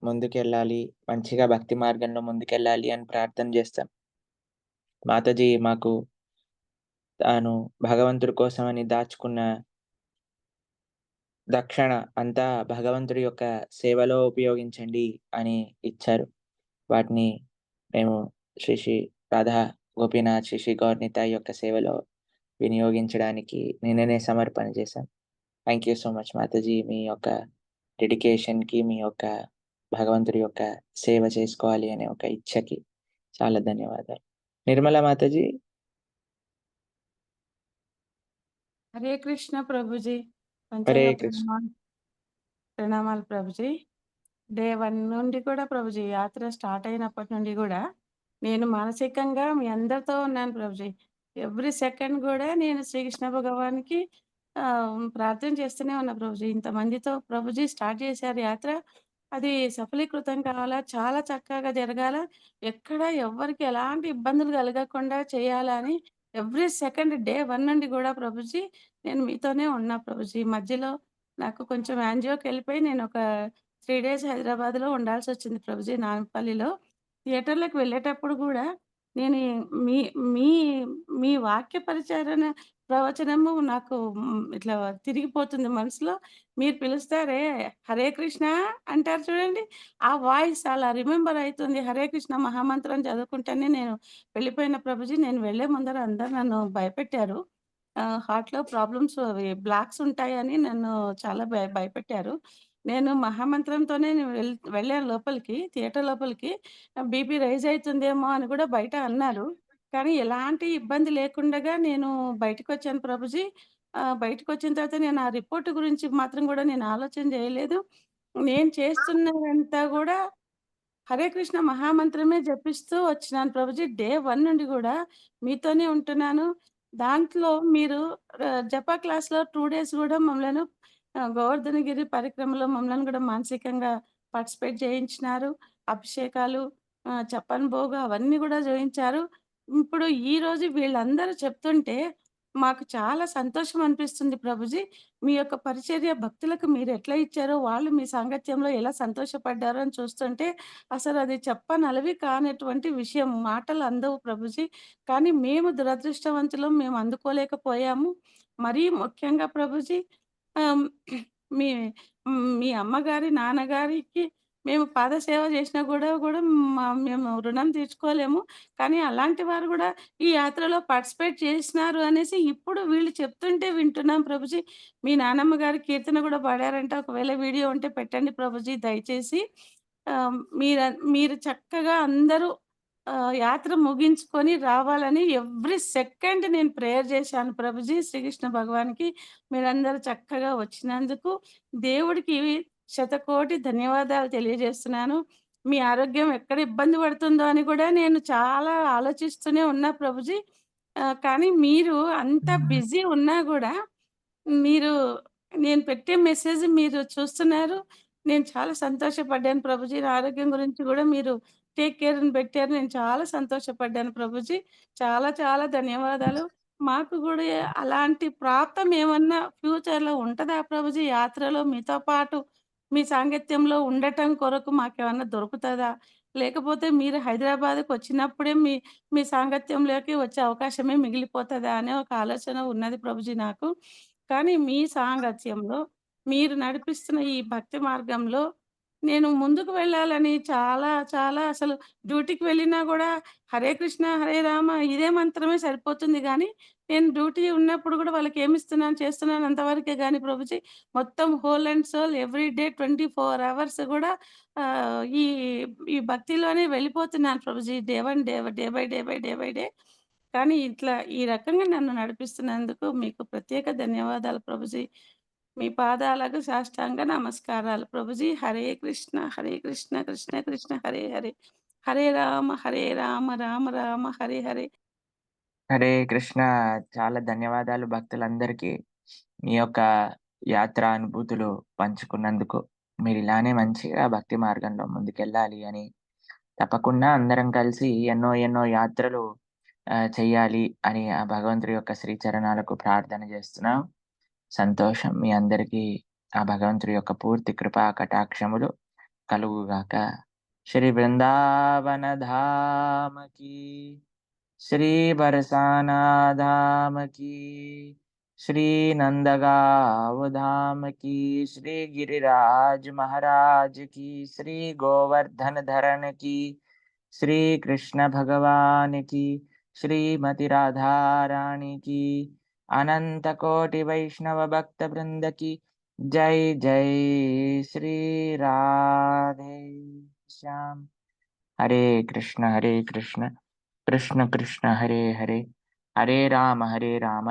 ముందుకెళ్ళాలి, మంచిగా భక్తి మార్గంలో ముందుకెళ్ళాలి అని ప్రార్థన చేస్తాం. మాతాజీ మాకు తాను భగవంతుడి కోసమని దాచుకున్న దక్షిణ అంతా భగవంతుడి యొక్క సేవలో ఉపయోగించండి అని ఇచ్చారు. వాటిని మేము శ్రీ రాధా గోపీనాథ్, శ్రీ గౌర్నితాయి యొక్క సేవలో వినియోగించడానికి నిన్ననే సమర్పణ చేశాం. థ్యాంక్ యూ సో మచ్ మాతాజీ. మీ యొక్క డెడికేషన్కి, మీ యొక్క భగవంతుడి యొక్క సేవ చేసుకోవాలి అనే ఒక ఇచ్ఛకి చాలా ధన్యవాదాలు. నిర్మలా మాతాజీ. హరే కృష్ణ ప్రభుజీ. హరే పంచాంగ కృష్ణ. ప్రణామాలు ప్రభుజీ. డే 1 నుండి కూడా ప్రభుజీ, యాత్ర స్టార్ట్ అయినప్పటి నుండి కూడా నేను మానసికంగా మీ అందరితో ఉన్నాను ప్రభుజీ. ఎవ్రీ సెకండ్ కూడా నేను శ్రీకృష్ణ భగవానికి ప్రార్థన చేస్తూనే ఉన్నా ప్రభుజీ. ఇంతమందితో ప్రభుజీ స్టార్ట్ చేశారు యాత్ర, అది సఫలీకృతం కావాలా, చాలా చక్కగా జరగాల, ఎక్కడ ఎవ్వరికి ఎలాంటి ఇబ్బందులు కలగకుండా చేయాలని ఎవ్రీ సెకండ్ డే 1 నుండి కూడా ప్రభుజీ నేను మీతోనే ఉన్నా ప్రభుజీ. మధ్యలో నాకు కొంచెం యాంజియోకి వెళ్ళిపోయి నేను ఒక 3 డేస్ హైదరాబాద్లో ఉండాల్సి వచ్చింది ప్రభుజీ, నాంపల్లిలో. థియేటర్లకు వెళ్ళేటప్పుడు కూడా నేను మీ మీ మీ వాక్య పరిచారణ ప్రవచనము నాకు ఇట్లా తిరిగిపోతుంది మనసులో. మీరు పిలుస్తారే హరే కృష్ణ అంటారు చూడండి. ఆ వాయిస్ అలా రిమెంబర్ అయితుంది. హరే కృష్ణ మహామంత్రం చదువుకుంటేనే నేను వెళ్ళిపోయిన ప్రభుజీ. నేను వెళ్ళే ముందర అందరూ నన్ను భయపెట్టారు. హార్ట్‌లో ప్రాబ్లమ్స్ అవి బ్లాక్స్ ఉంటాయని నన్ను చాలా భయపెట్టారు. నేను మహామంత్రంతోనే వెళ్ళాను లోపలికి, థియేటర్ లోపలికి. బీపీ రైజ్ అయితుందేమో అని కూడా బయట అన్నారు. కానీ ఎలాంటి ఇబ్బంది లేకుండగా నేను బయటకొచ్చాను ప్రభుజీ. బయటకొచ్చిన తర్వాత నేను ఆ రిపోర్ట్ గురించి మాత్రం కూడా నేను ఆలోచన చేయలేదు. నేను చేస్తున్నదంతా కూడా హరే కృష్ణ మహామంత్రమే జపిస్తూ వచ్చినాను ప్రభుజీ. డే 1 నుండి గూడా మీతోనే ఉంటున్నాను. దాంట్లో మీరు జపా క్లాస్‌లో 2 డేస్ గూడా మమ్మలను గోవర్ధనగిరి పరిక్రమలో మమ్మల్ని గూడా మానసికంగా పార్టిసిపేట్ చేయించినారు. అభిషేకాలు, చప్పన్ భోగ్ అవన్నీ గూడా జూయించారు. ఇప్పుడు ఈరోజు వీళ్ళందరూ చెప్తుంటే మాకు చాలా సంతోషం అనిపిస్తుంది ప్రభుజీ. మీ యొక్క పరిచర్య భక్తులకు మీరెట్లా ఇచ్చారో, వాళ్ళు మీ సాంగత్యంలో ఎలా సంతోషపడ్డారో అని చూస్తుంటే అసలది చెప్పనలవి కానటువంటి విషయం. మాటలు అందవు ప్రభుజీ. కానీ మేము దురదృష్టవంతులం. మేము అందుకోలేకపోయాము. మరీ ముఖ్యంగా ప్రభుజీ ఆహ్, మీ మీ అమ్మగారి, నాన్నగారికి మేము పాదసేవ చేసినా గూడా మేము రుణం తీర్చుకోలేము. కానీ అలాంటి వారు గూడా ఈ యాత్రలో పార్టిసిపేట్ చేసినారు అనేసి ఇప్పుడు వీళ్ళు చెప్తుంటే వింటున్నాం ప్రభుజీ. మీ నానమ్మ గారి కీర్తన గూడా పాడారంట. ఒకవేళ వీడియో ఉంటే పెట్టండి ప్రభుజీ దయచేసి. మీరు చక్కగా అందరూ యాత్ర ముగించుకొని రావాలని ఎవ్రీ సెకండ్ నేను ప్రేయర్ చేశాను ప్రభుజీ శ్రీకృష్ణ భగవాన్‌కి. మీరందరూ చక్కగా వచ్చినందుకు దేవుడికి శతకోటి ధన్యవాదాలు తెలియజేస్తున్నాను. మీ ఆరోగ్యం ఎక్కడ ఇబ్బంది పడుతుందో అని కూడా నేను చాలా ఆలోచిస్తూనే ఉన్నా ప్రభుజీ. కానీ మీరు అంత బిజీ ఉన్నా గూడా మీరు నేను పెట్టే మెసేజ్ మీరు చూస్తున్నారు. నేను చాలా సంతోషపడ్డాను ప్రభుజీ. నా ఆరోగ్యం గురించి గూడా మీరు టేక్ కేర్ అని పెట్టారు. నేను చాలా సంతోషపడ్డాను ప్రభుజీ. చాలా చాలా ధన్యవాదాలు. మాకు గూడా అలాంటి ప్రాప్తం ఏమన్నా ఫ్యూచర్‌లో ఉంటదా ప్రభుజీ? యాత్రలో మీతో పాటు మీ సాంగత్యంలో ఉండటం కొరకు మాకేమన్నా దొరుకుతదా? లేకపోతే మీరు హైదరాబాద్‌కొచ్చినప్పుడే మీ మీ సాంగత్యంలోకి వచ్చే అవకాశమే మిగిలిపోతదా అనే ఒక ఆలోచన ఉన్నది ప్రభుజీ నాకు. కానీ మీ సాంగత్యంలో మీరు నడిపిస్తున్న ఈ భక్తి మార్గంలో నేను ముందుకు వెళ్ళాలని చాలా చాలా అసలు డ్యూటీకి వెళ్ళినా గూడా హరే కృష్ణ, హరే రామ ఇదే మంత్రమే సరిపోతుంది గానీ, నేను డ్యూటీ ఉన్నప్పుడు గూడా వాళ్ళకేమిస్తున్నాను, చేస్తున్నాను అంతవరకే గానీ ప్రభుజీ, మొత్తం whole and soul every day 24 hours గూడా ఈ ఈ భక్తిలోనే వెళ్ళిపోతున్నాను ప్రభుజీ. Day by day. కానీ ఇట్లా ఈ రకంగా నన్ను నడిపిస్తున్నందుకు మీకు ప్రత్యేక ధన్యవాదాలు ప్రభుజీ. మీ పాదాలకు సాష్టాంగ నమస్కారాలు ప్రభుజీ. హరే కృష్ణ, కృష్ణ కృష్ణ హరే హరే. హరే రామ, రామ రామ హరే హరే. హరే కృష్ణ. చాలా ధన్యవాదాలు భక్తులందరికీ మీ యొక్క యాత్ర అనుభూతులు పంచుకున్నందుకు. మీరు ఇలానే మంచిగా భక్తి మార్గంలో ముందుకెళ్ళాలి అని తప్పకుండా అందరం కలిసి ఎన్నో ఎన్నో యాత్రలు చెయ్యాలి అని ఆ భగవంతుడి యొక్క శ్రీచరణాలకు ప్రార్థన చేస్తున్నాం. సంతోషం. మీ అందరికీ ఆ భగవంతుడి యొక్క పూర్తి కృపా కటాక్షములు కలుగుగాక. శ్రీ బృందావన ధామకి, శ్రీ బరసానా ధామకి, శ్రీ నందగావ్ ధామకి, శ్రీ గిరిరాజ్ మహారాజ్ की, శ్రీ గోవర్ధన धरण की, श्री कृष्ण भगवान की, श्रीमती राधा रानी की, अनंत कोटि वैष्णव भक्त वृंद की जय जय श्री राधे श्याम. हरे कृष्ण कृष्ण कृष्ण हरे हरे, హరే రామ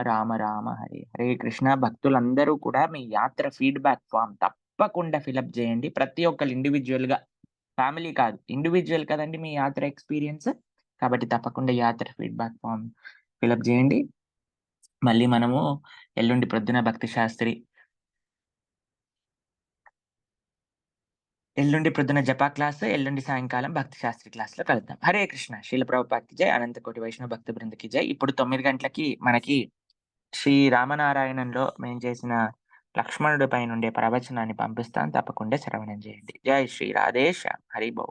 రామ రామ హరే హరే కృష్ణ. భక్తులందరూ కూడా మీ యాత్ర ఫీడ్బ్యాక్ ఫామ్ తప్పకుండా ఫిలప్ చేయండి. ప్రతి ఒక్కరు ఇండివిజువల్గా, ఫ్యామిలీ కాదు, ఇండివిజువల్ కదండి మీ యాత్ర ఎక్స్పీరియన్స్. కాబట్టి తప్పకుండా యాత్ర ఫీడ్బ్యాక్ ఫామ్ ఫిలప్ చేయండి. మళ్ళీ మనము ఎల్లుండి ప్రొద్దున భక్తి శాస్త్రి, ఎల్లుండి ప్రొద్దున జపా క్లాస్, ఎల్లుండి సాయంకాలం భక్తి శాస్త్రి క్లాస్లో కలుద్దాం. హరే కృష్ణ. శీల ప్రభుపాద్కి జై, అనంత కోటి వైష్ణవ భక్త బృందకి జై. ఇప్పుడు 9 గంటలకి మనకి శ్రీ రామనారాయణంలో మేము చేసిన లక్ష్మణుడి పై నుండే ప్రవచనాన్ని పంపిస్తాను. తప్పకుండా శ్రవణం చేయండి. జై శ్రీ రాధేశ్యామ్. హరి బౌ.